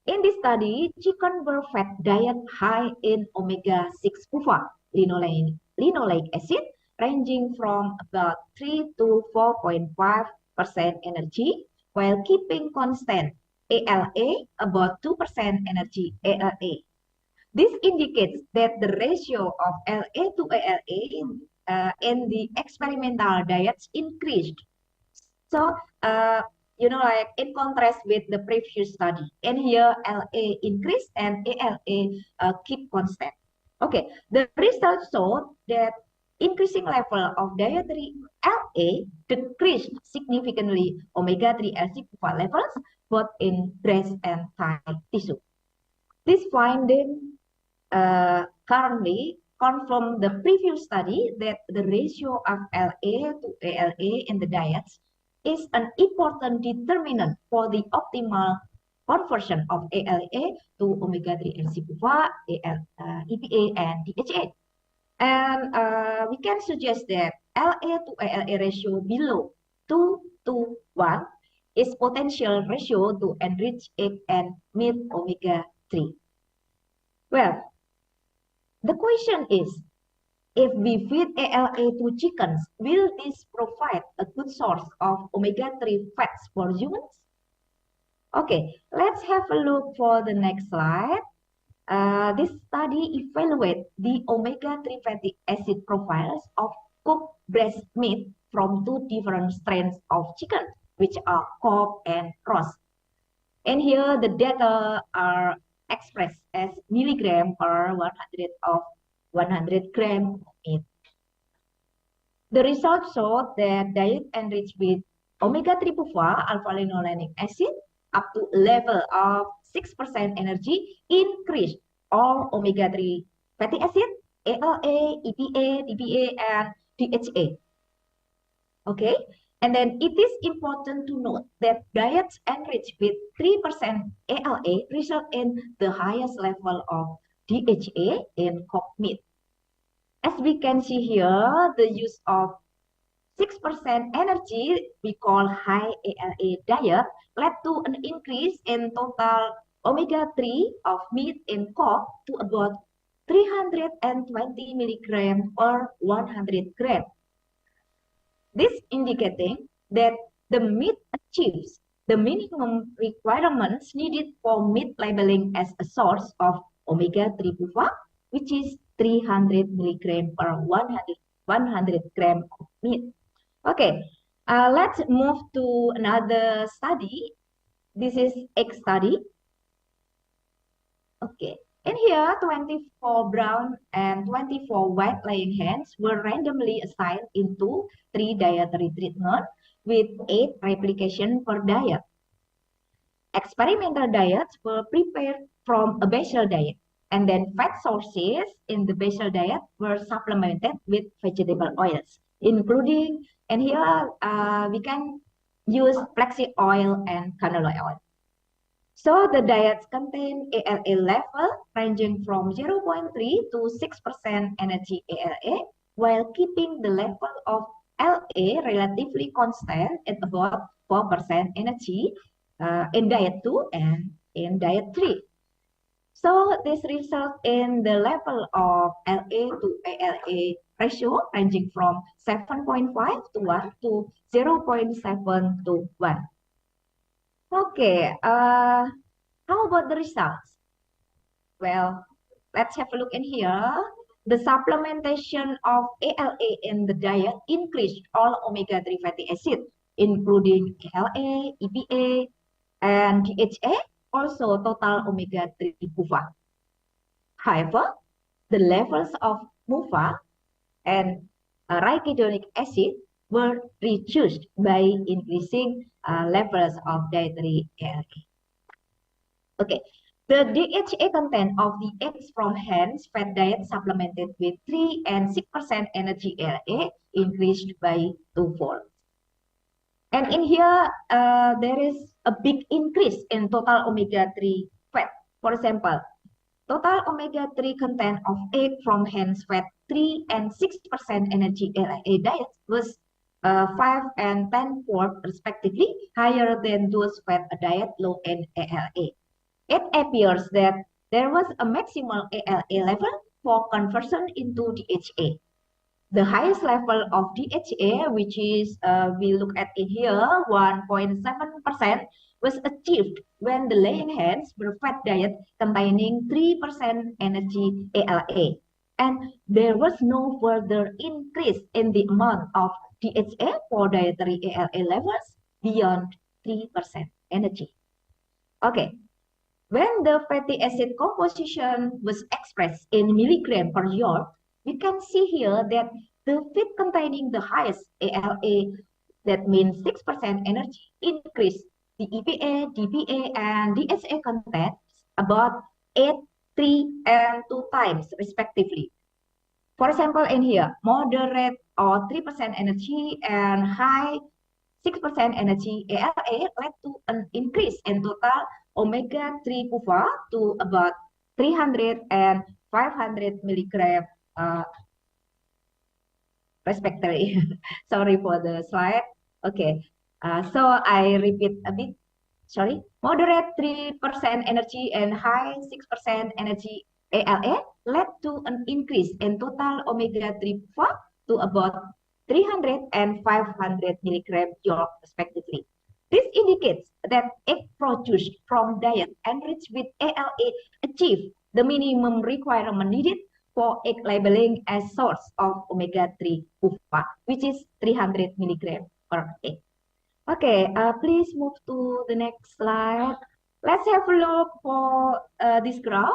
In this study, chicken were fed diet high in omega-6 linoleic acid, ranging from about 3 to 4.5% energy, while keeping constant ALA about 2% energy ALA. This indicates that the ratio of LA to ALA in the experimental diets increased. So, like in contrast with the previous study, and here LA increased and ALA keep constant. Okay, the results showed that increasing level of dietary LA decreased significantly omega-3 acid levels both in breast and thigh tissue. This finding currently confirm the previous study that the ratio of LA to ALA in the diets is an important determinant for the optimal conversion of ALA to omega-3 acid EPA, and DHA. And we can suggest that LA to ALA ratio below 2 to 1 is potential ratio to enrich egg and meat omega-3. Well, the question is, if we feed ALA to chickens, will this provide a good source of omega-3 fats for humans? Okay, let's have a look for the next slide. This study evaluates the omega-3 fatty acid profiles of cooked breast meat from two different strains of chicken, which are cob and roast. And here the data are expressed as milligram per 100 of 100 gram of meat. The results showed that diet enriched with omega-3 alpha-linolenic acid up to a level of 6% energy increased all omega-3 fatty acid, ALA, EPA, DPA, and DHA. Okay, and then it is important to note that diets enriched with 3% ALA result in the highest level of DHA in cooked meat. As we can see here, the use of 6% energy we call high ALA diet led to an increase in total omega-3 of meat in cob to about 320 milligram per 100 gram. This indicating that the meat achieves the minimum requirements needed for meat labeling as a source of omega-3 which is 300 milligram per 100 gram of meat. Okay, let's move to another study. This is egg study. Okay, and here 24 brown and 24 white laying hens were randomly assigned into 3 dietary treatments with 8 replication per diet. Experimental diets were prepared from a basal diet. And then fat sources in the basal diet were supplemented with vegetable oils, including, and here we can use flaxseed oil and canola oil. So the diets contain ALA level ranging from 0.3 to 6% energy ALA, while keeping the level of LA relatively constant at about 4% energy in diet 2 and in diet 3. So this results in the level of LA to ALA ratio ranging from 7.5 to 1 to 0.7 to 1. Okay, how about the results? Well, let's have a look in here. The supplementation of ALA in the diet increased all omega-3 fatty acids, including ALA, EPA, and DHA, also total omega-3 PUFA. However, the levels of MUFA and arachidonic acid were reduced by increasing levels of dietary ALA. Okay, the DHA content of the eggs from hens fat diet supplemented with 3 and 6% energy ALA increased by 2-fold. And in here, there is a big increase in total omega-3 fat. For example, total omega-3 content of egg from hens fat 3 and 6% energy ALA diet was 5 and 10-fold respectively higher than those fat diet low in ALA. It appears that there was a maximal ALA level for conversion into DHA. The highest level of DHA, which is we look at in here, 1.7%, was achieved when the laying hens were fed diet containing 3% energy ALA. And there was no further increase in the amount of DHA for dietary ALA levels beyond 3% energy. Okay. When the fatty acid composition was expressed in milligram per yard, we can see here that the feed containing the highest ALA, that means 6% energy, increased the EPA, DPA, and DHA content about 8, 3, and 2 times respectively. For example, in here, moderate or 3% energy and high 6% energy ALA led to an increase in total omega-3 PUFA to about 300 and 500 milligram respectively. Sorry for the slide. Okay, so I repeat a bit. Sorry, moderate 3% energy and high 6% energy ALA led to an increase in total omega-3 PUFA to about 300 and 500 milligram yolk respectively. This indicates that egg produced from diet enriched with ALA achieve the minimum requirement needed for egg labeling as source of omega-3 PUFA, which is 300 milligram per egg. Okay, please move to the next slide. Let's have a look for this graph.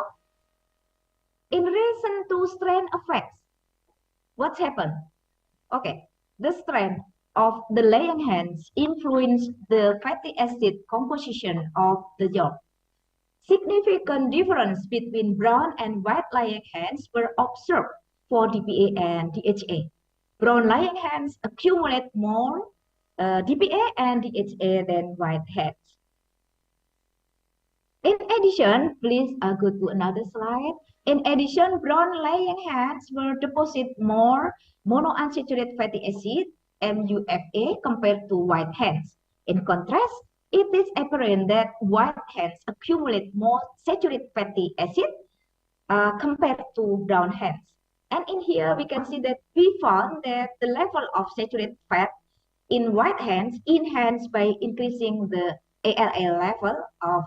In relation to strain effects, what's happened? Okay, the strength of the laying hens influenced the fatty acid composition of the yolk. Significant difference between brown and white laying hens were observed for DPA and DHA. Brown laying hens accumulate more DPA and DHA than white hens. In addition, please go to another slide. In addition, brown laying hens will deposit more monounsaturated fatty acid, MUFA, compared to white hens. In contrast, it is apparent that white hens accumulate more saturated fatty acid compared to brown hens. And in here, we can see that we found that the level of saturated fat in white hens enhanced by increasing the ALA level of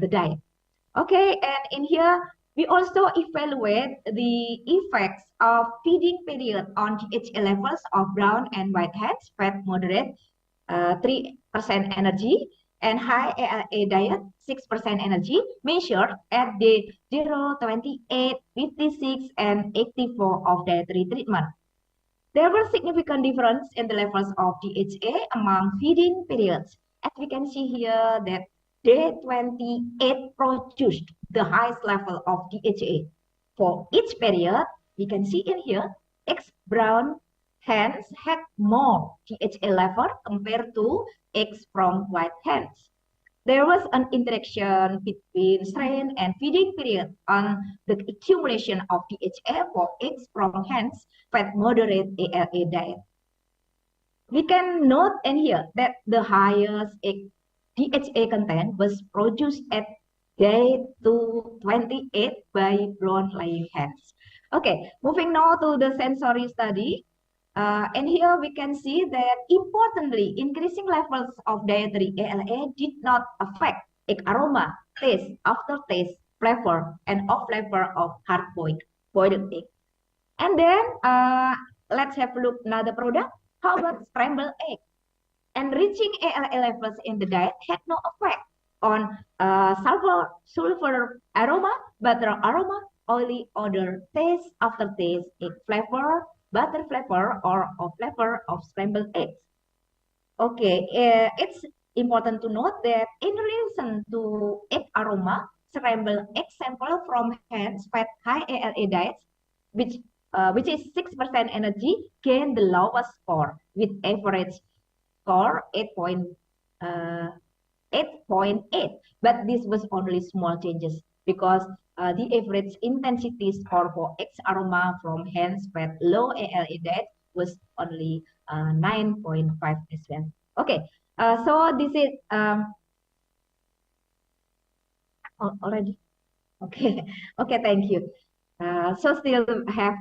the diet. Okay, and in here, we also evaluate the effects of feeding period on DHA levels of brown and white hens, fat moderate, 3% energy, and high ALA diet, 6% energy, measured at day 0, 28, 56, and 84 of dietary treatment. There were significant difference in the levels of DHA among feeding periods. As we can see here that day 28 produced the highest level of DHA. For each period, we can see in here, eggs brown hens had more DHA level compared to eggs from white hens. There was an interaction between strain and feeding period on the accumulation of DHA for eggs from hens fed moderate ALA diet. We can note in here that the highest egg DHA content was produced at day 28 by brown laying hens. Okay, moving now to the sensory study. And here we can see that importantly, increasing levels of dietary ALA did not affect egg aroma, taste, aftertaste, flavor, and off flavor of hard-boiled egg. And then let's have a look another product. How about scrambled egg? Enriching ALA levels in the diet had no effect on sulfur aroma, butter aroma, oily odor, taste, aftertaste, egg flavor, butter flavor, or flavor of scrambled eggs. Okay, it's important to note that in relation to egg aroma, scrambled egg sample from hens fed high ALA diets, which is 6% energy, gain the lowest score with average score 8.8. But this was only small changes because the average intensity score for X aroma from hens fed low ALA diet was only 9.5 as well. Okay, so this is already. Okay, okay, thank you. So still have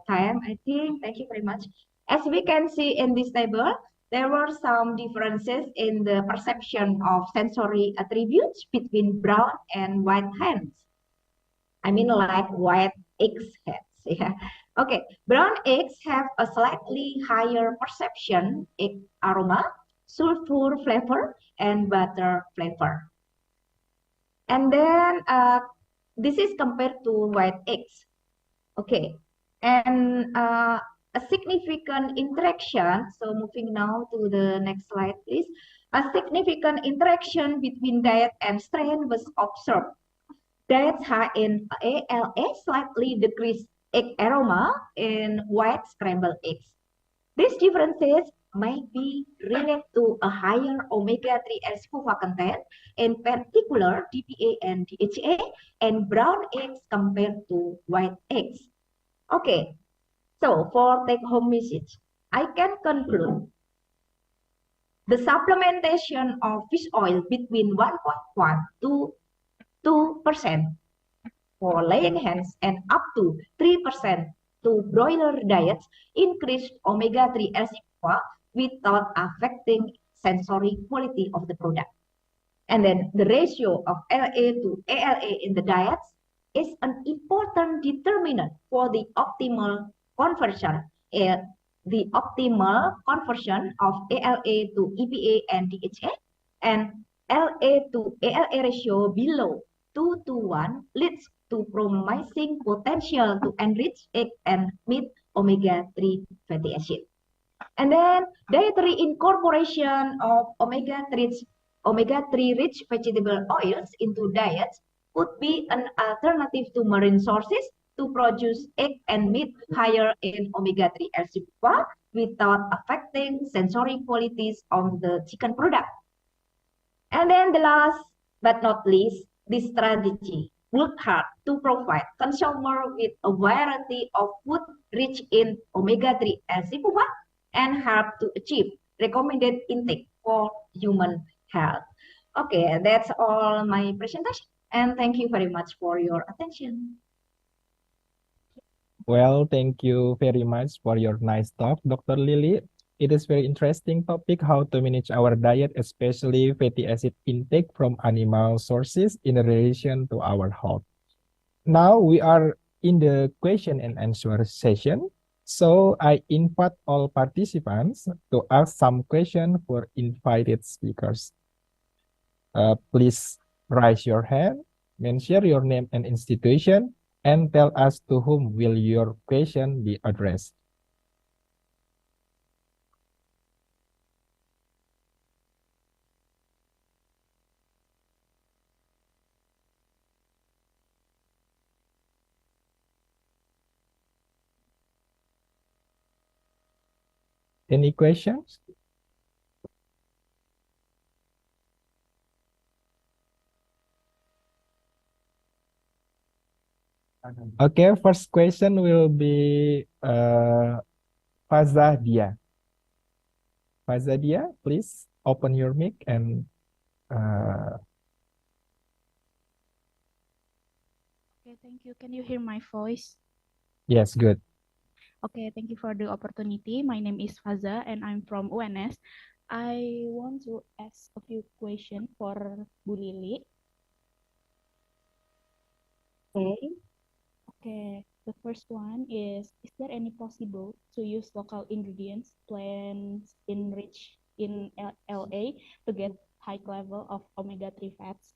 time, I think. Thank you very much. As we can see in this table, there were some differences in the perception of sensory attributes between brown and white hens. I mean like white eggs hens. Yeah. Okay, brown eggs have a slightly higher perception, egg aroma, sulfur flavor, and butter flavor. And then this is compared to white eggs. Okay, and a significant interaction. So moving now to the next slide, please. A significant interaction between diet and strain was observed. Diets high in ALA slightly decreased egg aroma in white scrambled eggs. These differences may be related to a higher omega-3 L-SIFOVA content, in particular DPA and DHA, and brown eggs compared to white eggs. Okay, so for take-home message, I can conclude the supplementation of fish oil between 1.1 to 2% for laying hens and up to 3% to broiler diets increased omega-3 L-SIFOVA without affecting sensory quality of the product. And then the ratio of LA to ALA in the diets is an important determinant for the optimal conversion. The optimal conversion of ALA to EPA and DHA, and LA to ALA ratio below 2 to 1 leads to promising potential to enrich egg and meat omega-3 fatty acid. And then dietary incorporation of omega-3 rich vegetable oils into diets could be an alternative to marine sources to produce egg and meat higher in omega-3 L-SIFOVA without affecting sensory qualities of the chicken product. And then the last but not least, this strategy worked hard to provide consumer with a variety of food rich in omega-3 L-SIFOVA and help to achieve recommended intake for human health. Okay, that's all my presentation, and thank you very much for your attention. Well, thank you very much for your nice talk, Dr. Lily. It is very interesting topic how to manage our diet, especially fatty acid intake from animal sources in relation to our health. Now we are in the question and answer session. So I invite all participants to ask some question for invited speakers. Please raise your hand, mention your name and institution, and tell us to whom will your question be addressed. Any questions? Okay, first question will be Fazah Dia. Fazah Dia, please open your mic and Okay, thank you. Can you hear my voice? yes, good. Okay, thank you for the opportunity. My name is Faza and I'm from UNS. I want to ask a few questions for Bu Lili. Okay. Okay, the first one is there any possible to use local ingredients plants enriched in LA to get high level of omega-3 fats?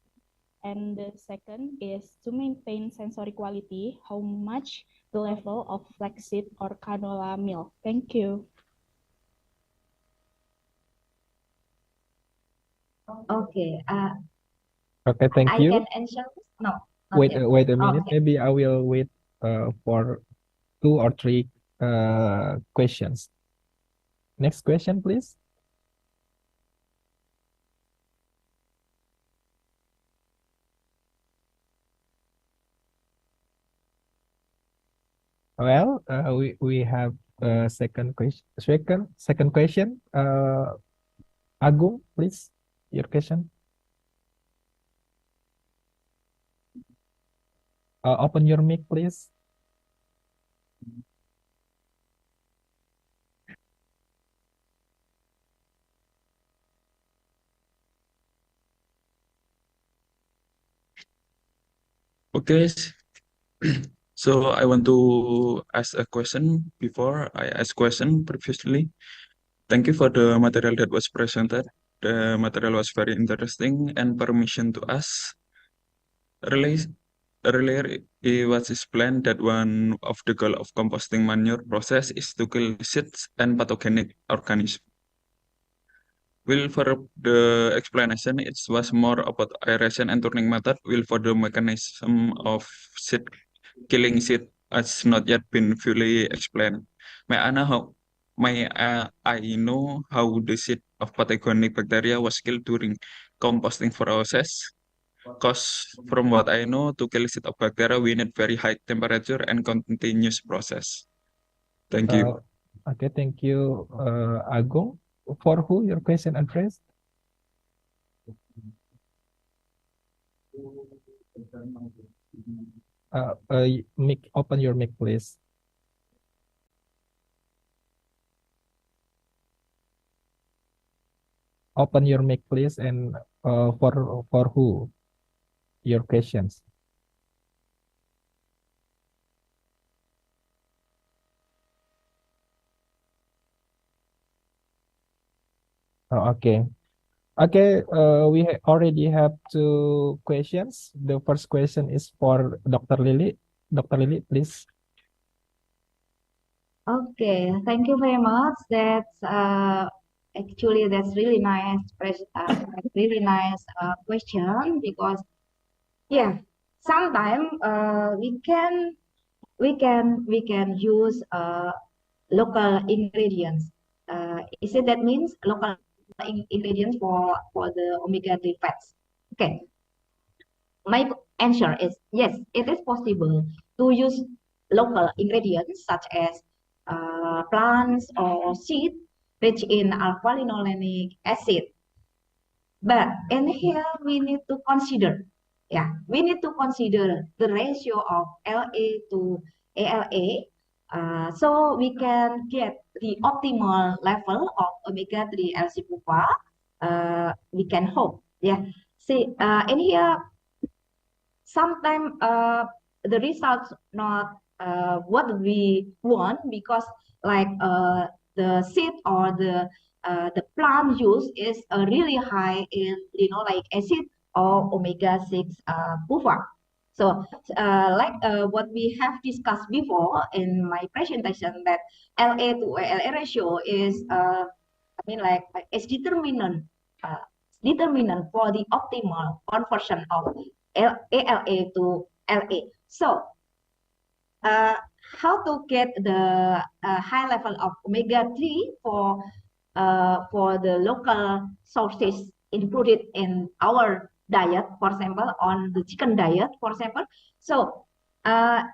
And the second is to maintain sensory quality, how much the level of flaxseed or canola milk? Thank you. Okay. Okay, thank I you. can answer this? No, not yet. Wait a minute. Okay. Maybe I will wait for 2 or 3 questions. Next question, please. Well, we have second question. Second question. Agung, please, your question. Open your mic, please. Okay, so I want to ask a question before I ask question previously. Thank you for the material that was presented. The material was very interesting and permission to ask. Earlier, it was explained that one of the goal of composting manure process is to kill seeds and pathogenic organisms. Will for the explanation, it was more about aeration and turning method. Will for the mechanism of seed killing seed has not yet been fully explained. May I know how? I know how the seed of pathogenic bacteria was killed during composting process? Because from what I know, to kill seed of bacteria, we need very high temperature and continuous process. Thank you. Okay, thank you, Agung. For who your question addressed? Open your mic, please. Open your mic, please, and for who your questions? Oh, okay. Okay, we already have 2 questions. The first question is for Dr. Lily. Dr. Lily, please. Okay, thank you very much. That's actually that's really nice, really nice question because yeah, sometimes we can use local ingredients. Is it that means local ingredients for the omega-3 fats? Okay, my answer is yes, it is possible to use local ingredients such as plants or seed rich in alpha-linolenic acid. But in here we need to consider, we need to consider the ratio of La to ALA, so we can get the optimal level of omega-3 L-cipupa. We can hope, See, in here sometimes the results not what we want because like the seed or the plant use is really high in like acid or omega-6 PUFA. So like what we have discussed before in my presentation that La to ALA ratio is like it's determinant for the optimal conversion of ALA to LA. So how to get the high level of omega-3 for the local sources included in our diet, for example, on the chicken diet, for example. So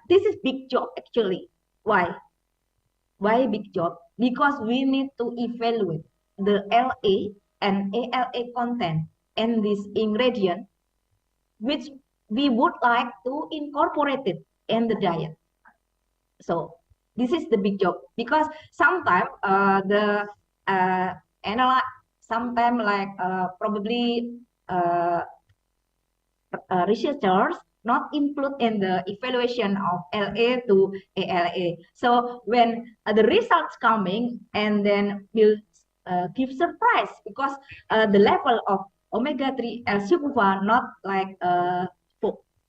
this is big job actually. Why? Why big job? Because we need to evaluate the LA and ALA content in this ingredient, which we would like to incorporate it in the diet. So this is the big job because sometimes the analyze, sometimes like probably researchers not include in the evaluation of LA to ALA. So when the results coming and then will give surprise because the level of omega-3 L-sucrose not like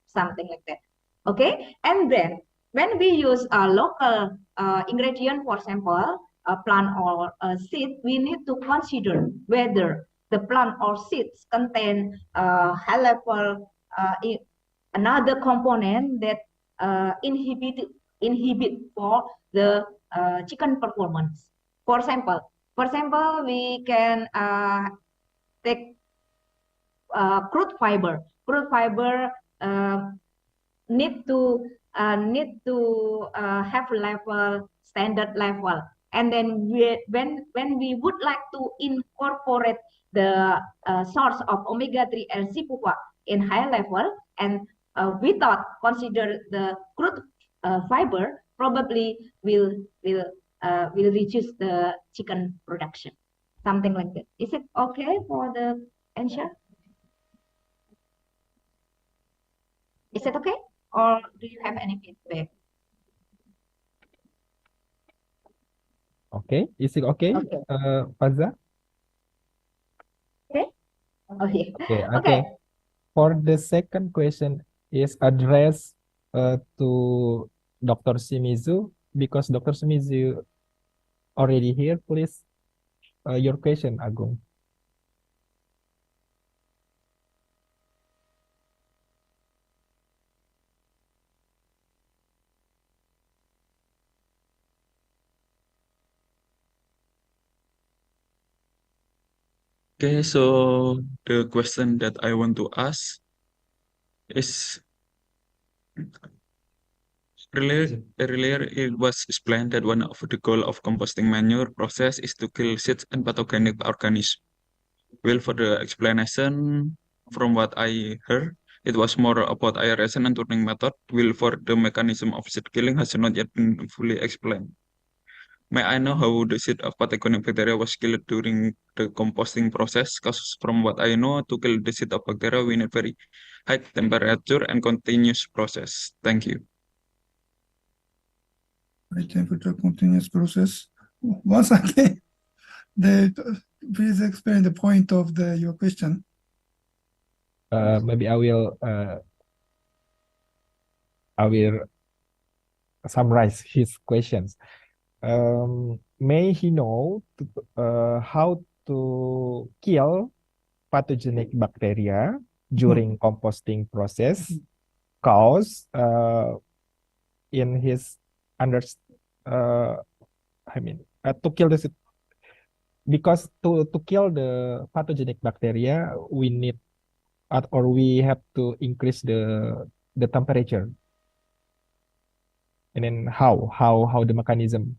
something like that. Okay, and then when we use a local ingredient, for example, a plant or a seed, we need to consider whether the plant or seeds contain high level another component that inhibit for the chicken performance. For example, we can take crude fiber. Crude fiber need to have level standard level, and then when we would like to incorporate the source of omega-3 L-sucrose in high level and without consider the crude fiber, probably will reduce the chicken production, something like that. Is it okay for the answer? Is it okay? Or do you have any feedback? Okay, is it okay, Okay. Fazza? Okay. Okay. Okay, Okay. okay. For the second question is addressed to Dr. Shimizu because Dr. Shimizu already here. Please, your question, Agung. Okay, so the question that I want to ask is earlier it was explained that one of the goal of composting manure process is to kill seeds and pathogenic organisms. Well, for the explanation, from what I heard, it was more about aeration and turning method. Well, for the mechanism of seed killing has not yet been fully explained. May I know how the seed of pathogenic bacteria was killed during the composting process? Because from what I know, to kill the seed of bacteria, we need very high temperature and continuous process. Thank you. High temperature continuous process. Once again, please explain the point of your question. Maybe I will summarize his questions. May he know how to kill pathogenic bacteria during composting process? Cause in his to kill the because to kill the pathogenic bacteria we need or we have to increase the temperature. And then how the mechanism?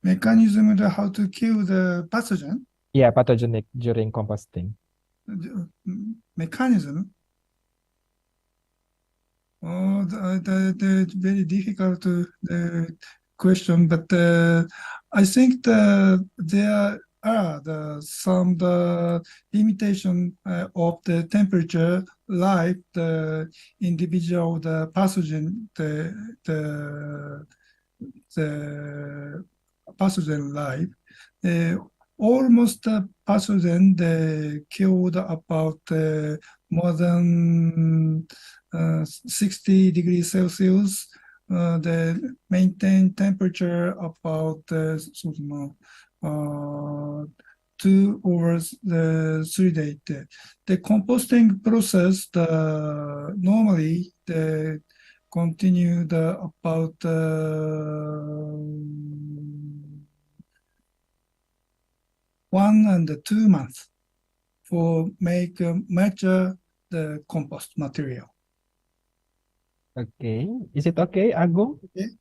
Mechanism to how to kill the pathogen. Yeah, pathogenic during composting. Mechanism. Oh, the very difficult question, but I think there are some limitation of the temperature, like the individual the pathogen the pathogen life. Almost the pathogen they killed about more than 60 degrees Celsius. They maintain temperature about 2 or 3 days. The composting process, normally the continue about 1 and 2 months for mature the compost material. Okay, is it okay, Agung? Okay.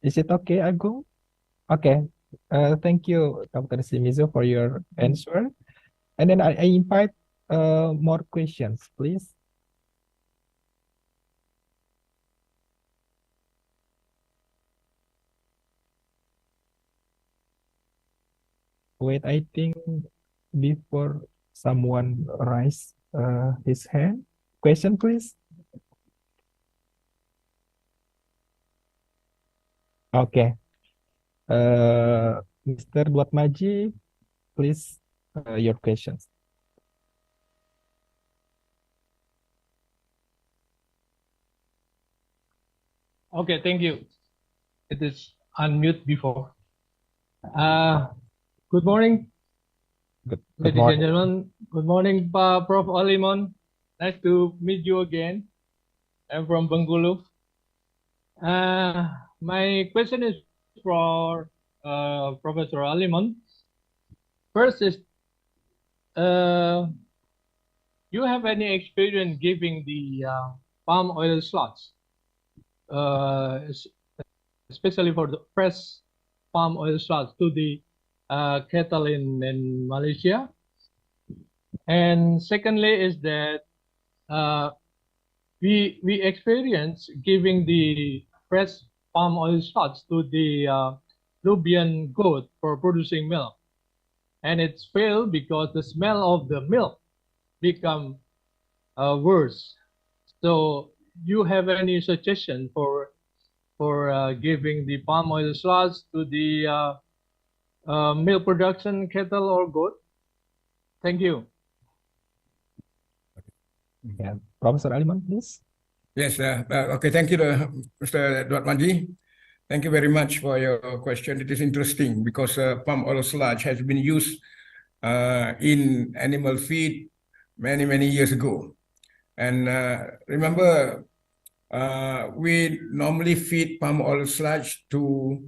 Is it okay, Agung? Okay. Thank you, Dr. Shimizu, for your answer. And then I invite more questions, please. Wait, I think before someone raise his hand. Question, please. Okay. Mr. Duatmaji, please, your questions. Okay, thank you. It is unmute before. Good morning, Good ladies and morning. gentlemen. Good morning, Prof. Alimon. Nice to meet you again. I'm from Bengkulu. My question is for Professor Alimon. First is, you have any experience giving the palm oil slots, especially for the fresh palm oil slots to the cattle in Malaysia? And secondly is that we experience giving the fresh palm oil slots to the Nubian goat for producing milk, and it's failed because the smell of the milk become worse. So you have any suggestion for giving the palm oil slots to the milk production cattle or goat? Thank you. Yeah. Professor Aliman, please. Yes, okay, thank you, Mr. Duatmaji. Thank you very much for your question. It is interesting because palm oil sludge has been used in animal feed many years ago. And remember, we normally feed palm oil sludge to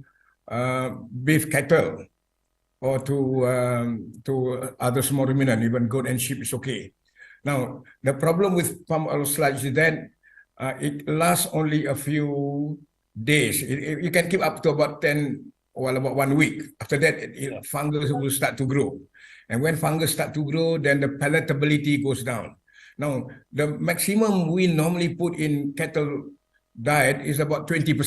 beef cattle or to other small ruminant, even goat and sheep is okay. Now, the problem with palm oil sludge is that it lasts only a few days. You can keep up to about 10 or about 1 week. After that, fungus will start to grow. And when fungus start to grow, then the palatability goes down. Now, the maximum we normally put in cattle diet is about 20%.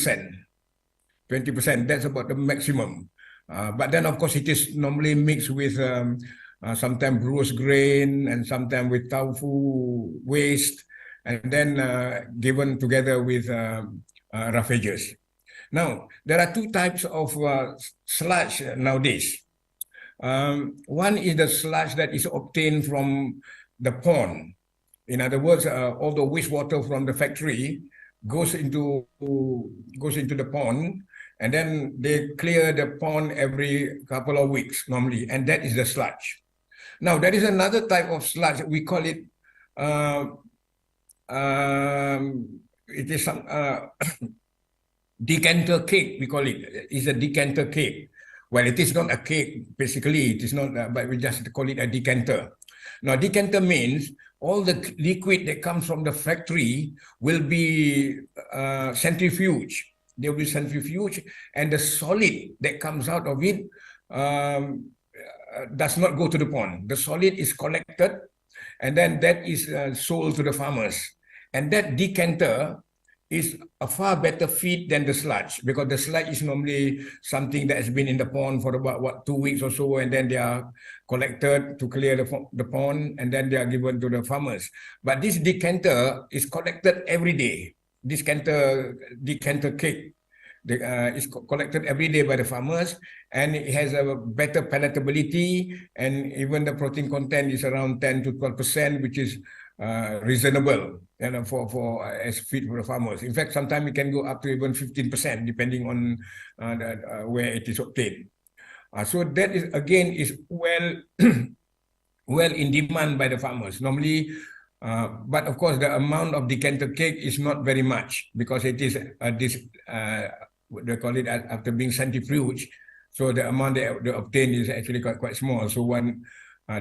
20%, that's about the maximum. But then, of course, it is normally mixed with sometimes roast grain and sometimes with tofu waste, and then given together with roughages. Now, there are two types of sludge nowadays. One is the sludge that is obtained from the pond. In other words, all the wastewater from the factory goes into the pond, and then they clear the pond every couple of weeks normally, and that is the sludge. Now, there is another type of sludge. We call it it is some decanter cake. We call it. It's a decanter cake. Well, it is not a cake. Basically, it is not. But we just call it a decanter. Now, decanter means all the liquid that comes from the factory will be centrifuge. There will be centrifuge, and the solid that comes out of it does not go to the pond. The solid is collected, and then that is sold to the farmers. And that decanter is a far better feed than the sludge, because the sludge is normally something that has been in the pond for about 2 weeks or so, and then they are collected to clear the pond, and then they are given to the farmers. But this decanter is collected every day. This decanter cake is collected every day by the farmers, and it has a better palatability, and even the protein content is around 10 to 12%, which is reasonable, for as feed for the farmers. In fact, sometimes it can go up to even 15%, depending on where it is obtained. So that is again is well well in demand by the farmers. Normally, but of course, the amount of decanter cake is not very much because it is what they call it after being centrifuge. So the amount they obtain is actually quite small. So one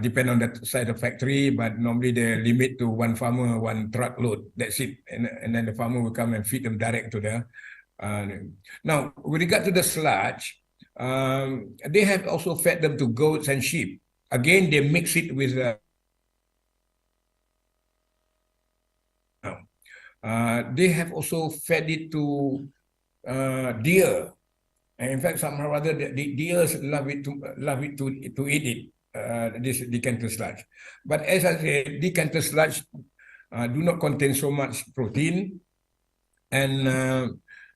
depend on the size of factory, but normally they limit to one farmer, one truckload. That's it, and then the farmer will come and feed them direct to the. Now, with regard to the sludge, they have also fed them to goats and sheep. Again, they mix it with they have also fed it to deer. And in fact, somehow or other, the deers love it to eat it. This decanter sludge. But as I said, decanter sludge do not contain so much protein, and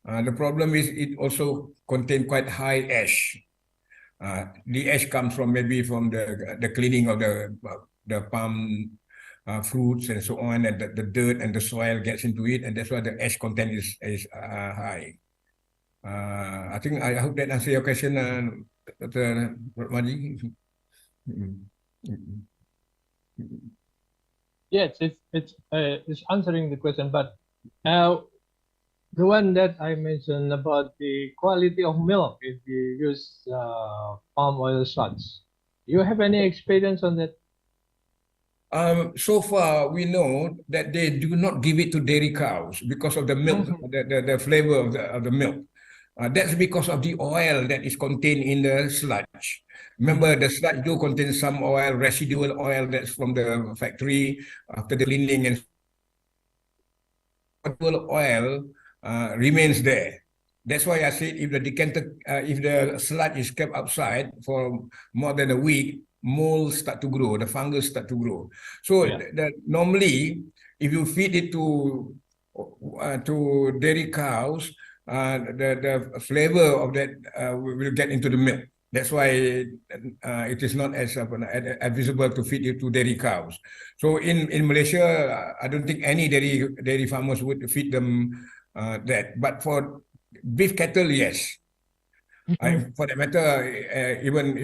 the problem is it also contain quite high ash. The ash comes from maybe from the cleaning of the palm fruits and so on, and the dirt and the soil gets into it, and that's why the ash content is high. I think I hope that answers your question, Dr. Maji. Yes, it's answering the question, but the one that I mentioned about the quality of milk if you use palm oil slugs. Do you have any experience on that? So far, we know that they do not give it to dairy cows because of the milk, the flavor of the milk. That's because of the oil that is contained in the sludge. Remember, the sludge do contain some oil, residual oil that's from the factory after the cleaning, and oil remains there. That's why I said if the sludge is kept outside for more than a week, molds start to grow, the fungus start to grow. So normally, if you feed it to dairy cows, the flavor of that will get into the milk. That's why it is not as visible to feed it to dairy cows. So in Malaysia, I don't think any dairy farmers would feed them that. But for beef cattle, yes. For that matter, even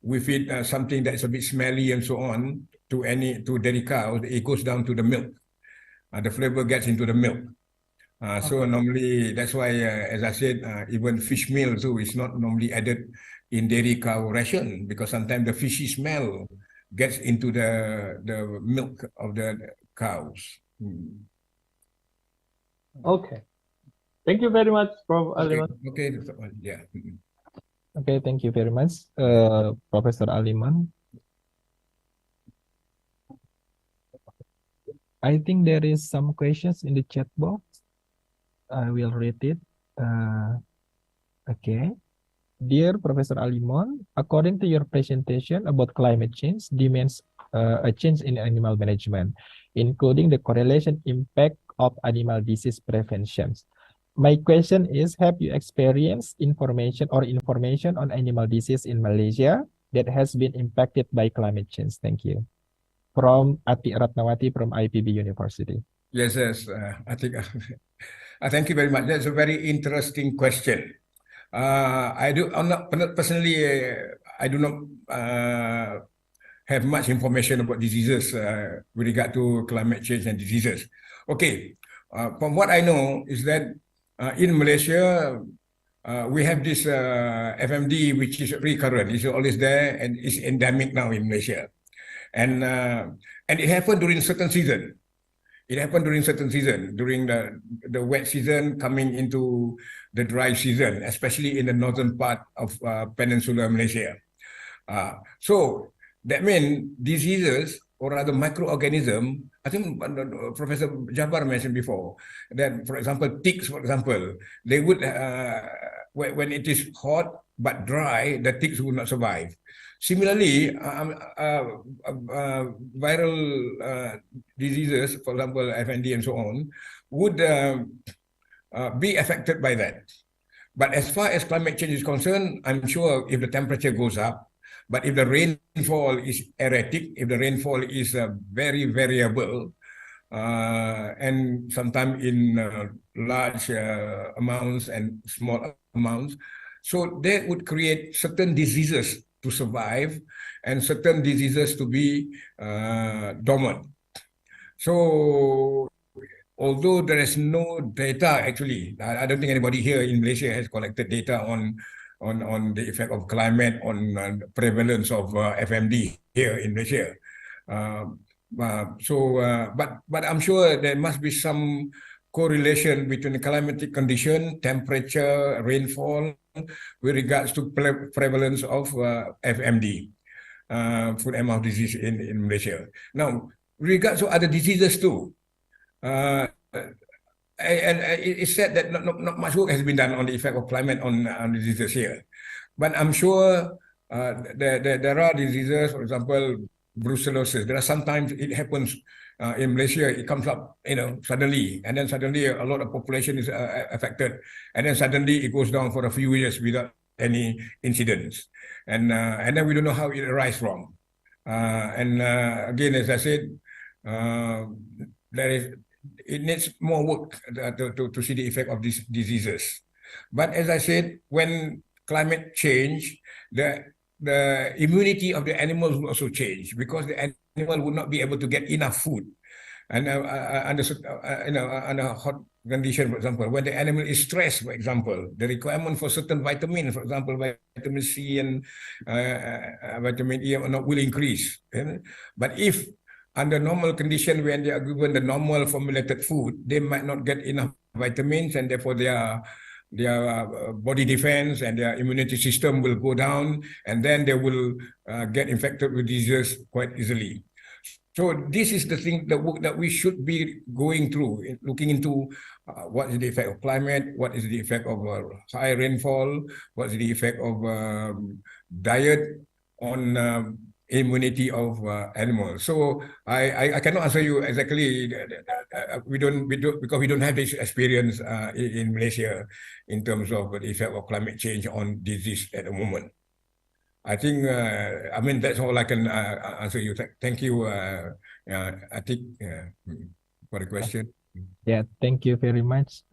we feed something that's a bit smelly and so on to dairy cows, it goes down to the milk. The flavor gets into the milk. So normally, that's why, as I said, even fish meal too is not normally added in dairy cow ration because sometimes the fishy smell gets into the milk of the cows. Okay. Thank you very much, Prof. Aliman. Okay, yeah. Okay, thank you very much, Professor Aliman. I think there is some questions in the chat box. I will read it. Okay. Dear Professor Aliman, according to your presentation about climate change demands a change in animal management, including the correlation impact of animal disease preventions. My question is, have you experienced information on animal disease in Malaysia that has been impacted by climate change? Thank you. From Ati Ratnawati from IPB University. Yes, I think. Thank you very much. That's a very interesting question. I'm not personally. I do not have much information about diseases with regard to climate change and diseases. Okay, from what I know is that in Malaysia we have this FMD which is recurrent. It's always there and it's endemic now in Malaysia, and it happened during certain season. It happened during certain season, during the wet season coming into the dry season, especially in the northern part of peninsular Malaysia. So that means diseases or rather microorganisms, I think Professor Jabbar mentioned before, that for example, ticks, for example, they would, when it is hot but dry, the ticks would not survive. Similarly, viral diseases, for example, FND and so on, would be affected by that. But as far as climate change is concerned, I'm sure if the temperature goes up, but if the rainfall is erratic, if the rainfall is very variable, and sometimes in large amounts and small amounts, so that would create certain diseases to survive and certain diseases to be dormant. So although there is no data, actually, I don't think anybody here in Malaysia has collected data on the effect of climate on prevalence of FMD here in Malaysia. But I'm sure there must be some correlation between the climatic condition, temperature, rainfall, with regards to prevalence of FMD, foot and mouth disease in Malaysia. Now, with regards to other diseases too, and it's said that not much work has been done on the effect of climate on diseases here. But I'm sure there are diseases, for example, brucellosis. There are sometimes it happens in Malaysia, it comes up, suddenly, and then suddenly a lot of population is affected, and then suddenly it goes down for a few years without any incidents, and then we don't know how it arises from. Again, as I said, it needs more work to see the effect of these diseases. But as I said, when climate change, the immunity of the animals will also change, because the animal would not be able to get enough food. And under hot condition, for example, when the animal is stressed, for example, the requirement for certain vitamins, for example, vitamin C and vitamin E will increase. But if under normal condition, when they are given the normal formulated food, they might not get enough vitamins, and therefore their body defense and their immunity system will go down, and then they will get infected with diseases quite easily. So this is the work that we should be going through, looking into what is the effect of climate, what is the effect of high rainfall, what is the effect of diet on immunity of animals. So I cannot answer you exactly. We don't because we don't have this experience in Malaysia in terms of the effect of climate change on disease at the moment. I think that's all I can answer you. Thank you, Atik, for the question. Yeah, thank you very much,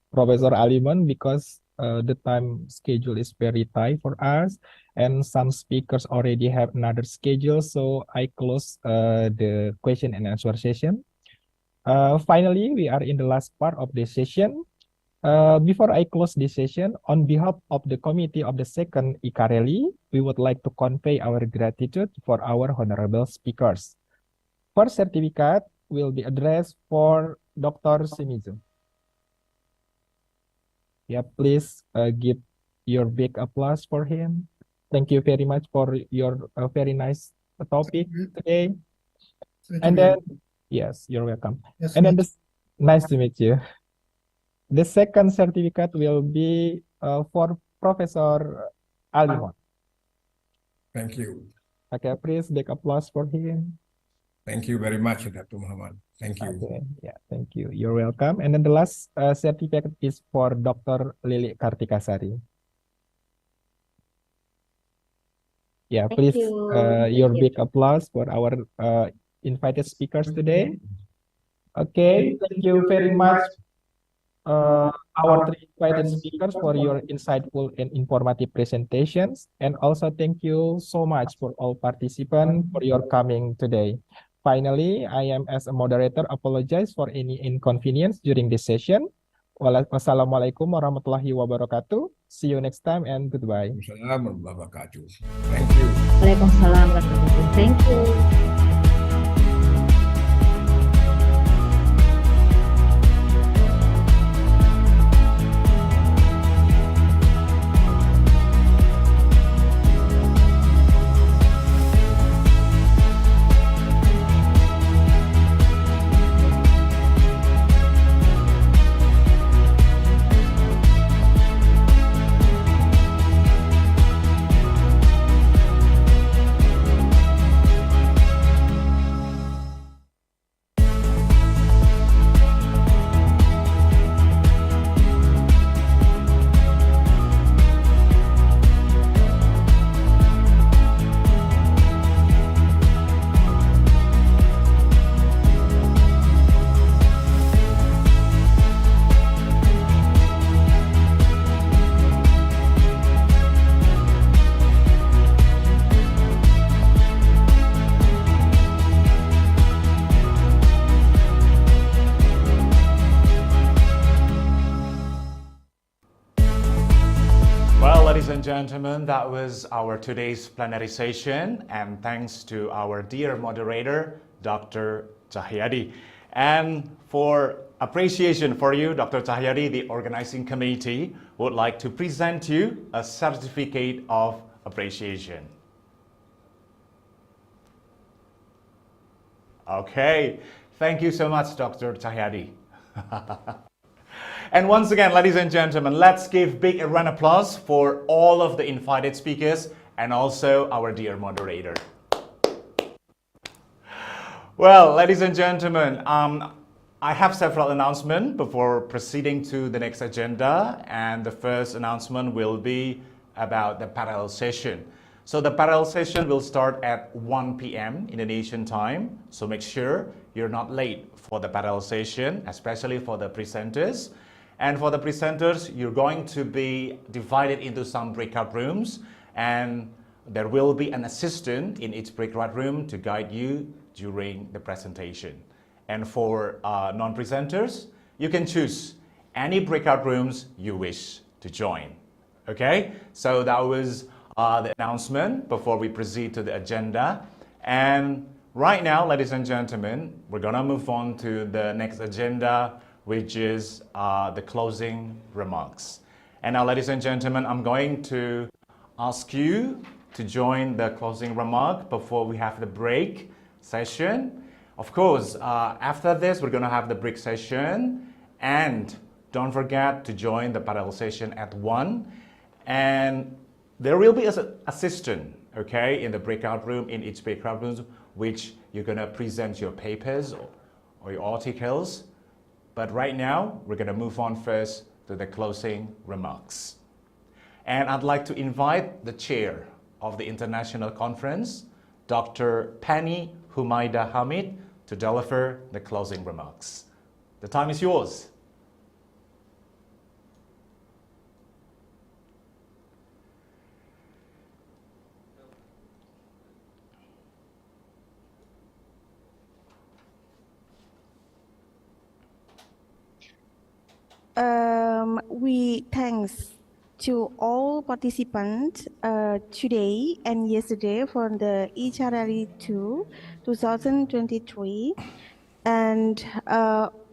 Professor Aliman, because the time schedule is very tight for us, and some speakers already have another schedule, so I close the question and answer session. Finally, we are in the last part of the session. Before I close this session, on behalf of the committee of the second ICARELI, we would like to convey our gratitude for our honorable speakers. First certificate will be addressed for Dr. Shimizu. Yeah, please give your big applause for him. Thank you very much for your very nice topic today. And then, yes, you're welcome. Yes, and then nice to meet you. The second certificate will be for Professor Aliman. Thank you. Okay, please big applause for him. Thank you very much, Dr. Muhammad. Thank you. Okay, yeah, thank you. You're welcome. And then the last certificate is for Dr. Lili Kartikasari. Yeah, Thank please you. your Thank you. big applause for our invited speakers today. Okay, thank you very much, our three invited speakers, for your insightful and informative presentations. And also thank you so much for all participants for your coming today. Finally, I am as a moderator apologize for any inconvenience during this session. Wassalamualaikum warahmatullahi wabarakatuh. See you next time and goodbye. Assalamualaikum warahmatullahi wabarakatuh. Thank you. Waalaikumsalam warahmatullahi wabarakatuh. Thank you. and gentlemen, that was our today's plenary session, and thanks to our dear moderator, Dr. Cahyadi. And for appreciation for you, Dr. Cahyadi, the organizing committee would like to present you a certificate of appreciation. Okay, thank you so much, Dr. Cahyadi. And once again, ladies and gentlemen, let's give big a round of applause for all of the invited speakers and also our dear moderator. Well, ladies and gentlemen, I have several announcements before proceeding to the next agenda, and the first announcement will be about the parallel session. So the parallel session will start at 1 p.m. Indonesian time, so make sure you're not late for the parallel session, especially for the presenters. And for the presenters, you're going to be divided into some breakout rooms, and there will be an assistant in each breakout room to guide you during the presentation. And for non-presenters, you can choose any breakout rooms you wish to join. Okay, so that was the announcement before we proceed to the agenda. And right now, ladies and gentlemen, we're gonna move on to the next agenda, which is the closing remarks. And now, ladies and gentlemen, I'm going to ask you to join the closing remark before we have the break session. Of course, after this, we're going to have the break session. And don't forget to join the parallel session at 1. And there will be an assistant, okay, in the breakout room, in each breakout room, which you're going to present your papers or your articles. But right now, we're going to move on first to the closing remarks. And I'd like to invite the chair of the international conference, Dr. Penny Humaida Hamid, to deliver the closing remarks. The time is yours. We thanks to all participants today and yesterday for the ICARELI 2023, and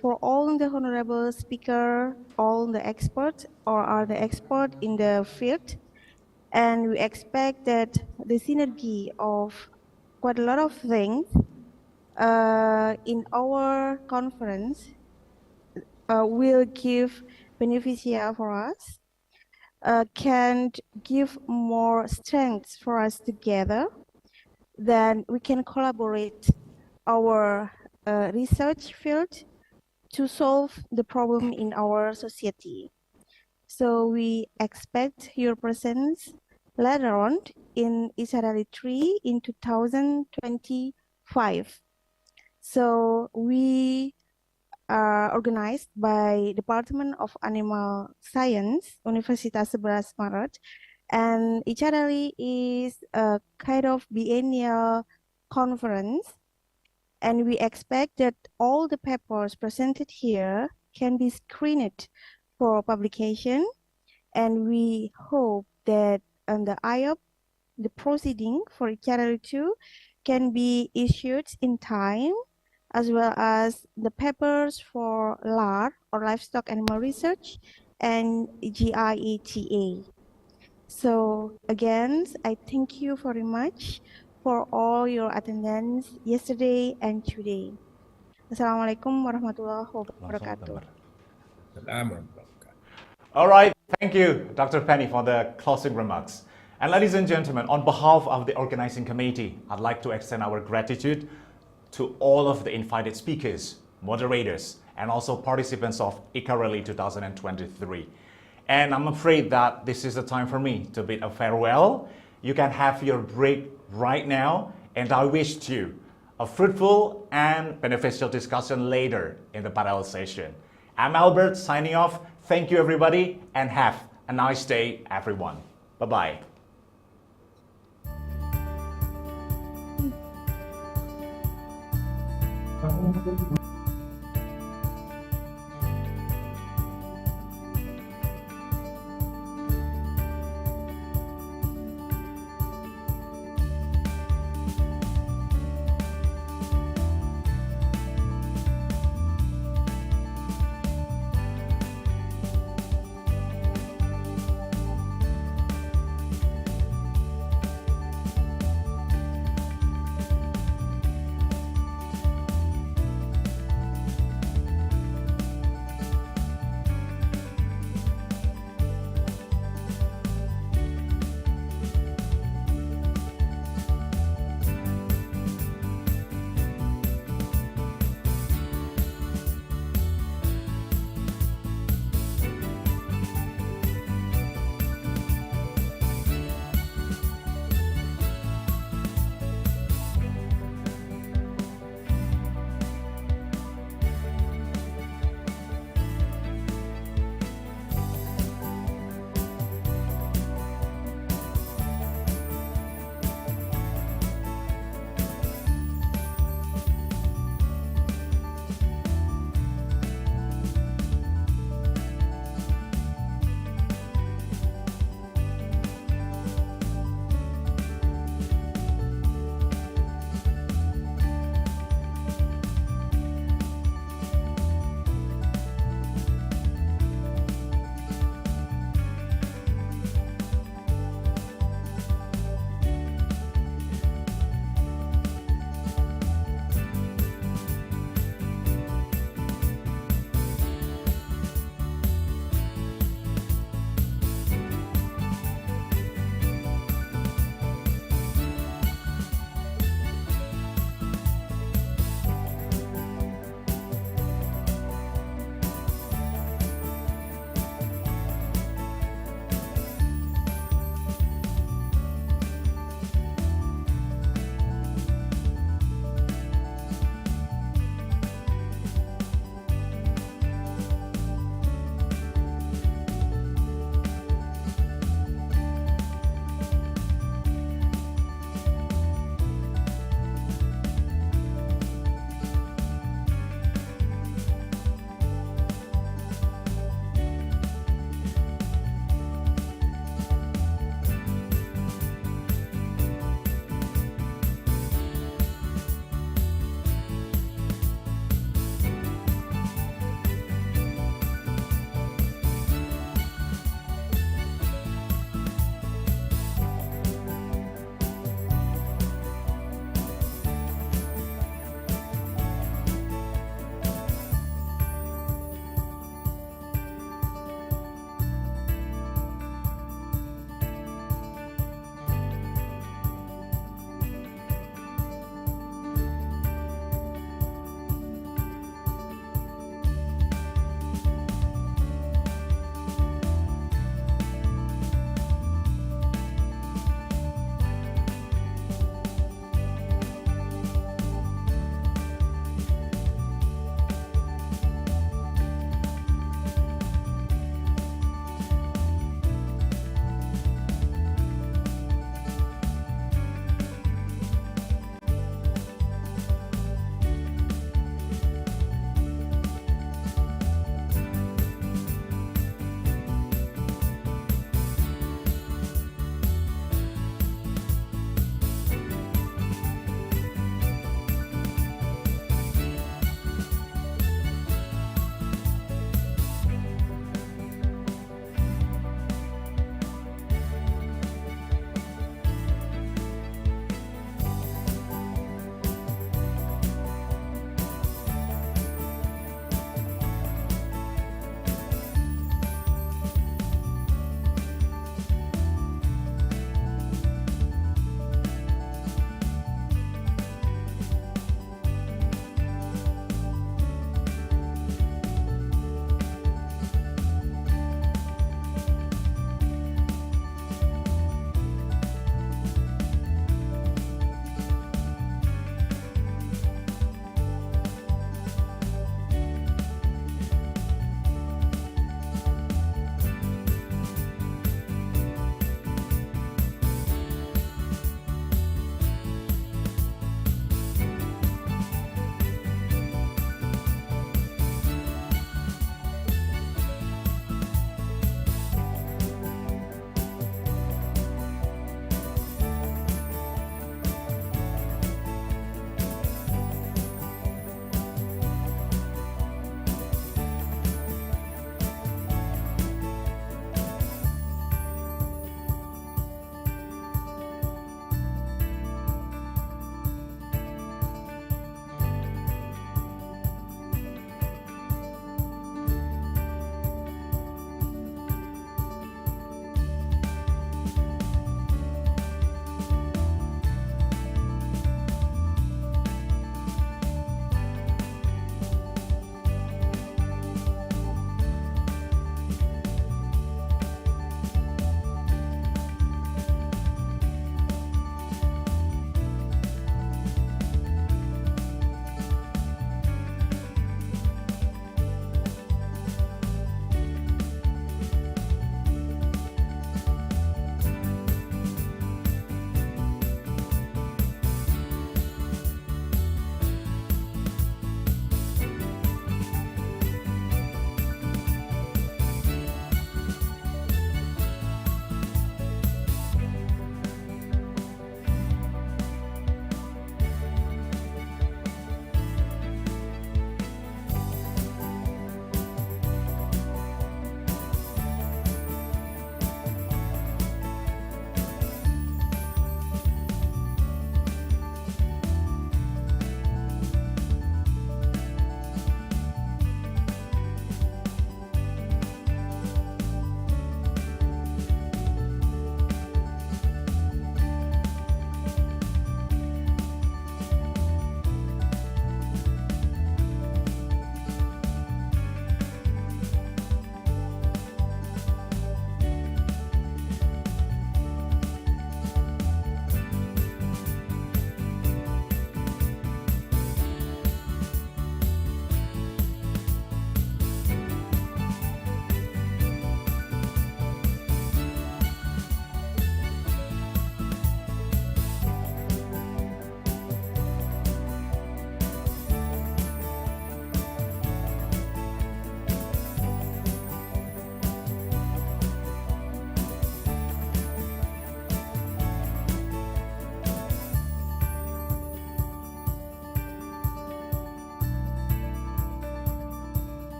for all the honorable speaker, all the experts or are the expert in the field. And we expect that the synergy of quite a lot of things in our conference will give beneficia for us, can give more strength for us together. Then we can collaborate our research field to solve the problem in our society. So we expect your presence later on in ICARELI 3 in 2025. So we are organized by Department of Animal Science, Universitas 11 Maret, and ICARELI is a kind of biennial conference, and we expect that all the papers presented here can be screened for publication, and we hope that the IOP, the proceeding for ICARELI 2, can be issued in time, as well as the papers for LAR, or Livestock Animal Research, and GIETA. So again, I thank you very much for all your attendance yesterday and today. Assalamualaikum warahmatullahi wabarakatuh. All right, thank you, Dr. Penny, for the closing remarks. And ladies and gentlemen, on behalf of the organizing committee, I'd like to extend our gratitude to all of the invited speakers, moderators, and also participants of ICARELI 2023. And I'm afraid that this is the time for me to bid a farewell. You can have your break right now, and I wish you a fruitful and beneficial discussion later in the parallel session. I'm Albert signing off. Thank you, everybody, and have a nice day, everyone. Bye-bye.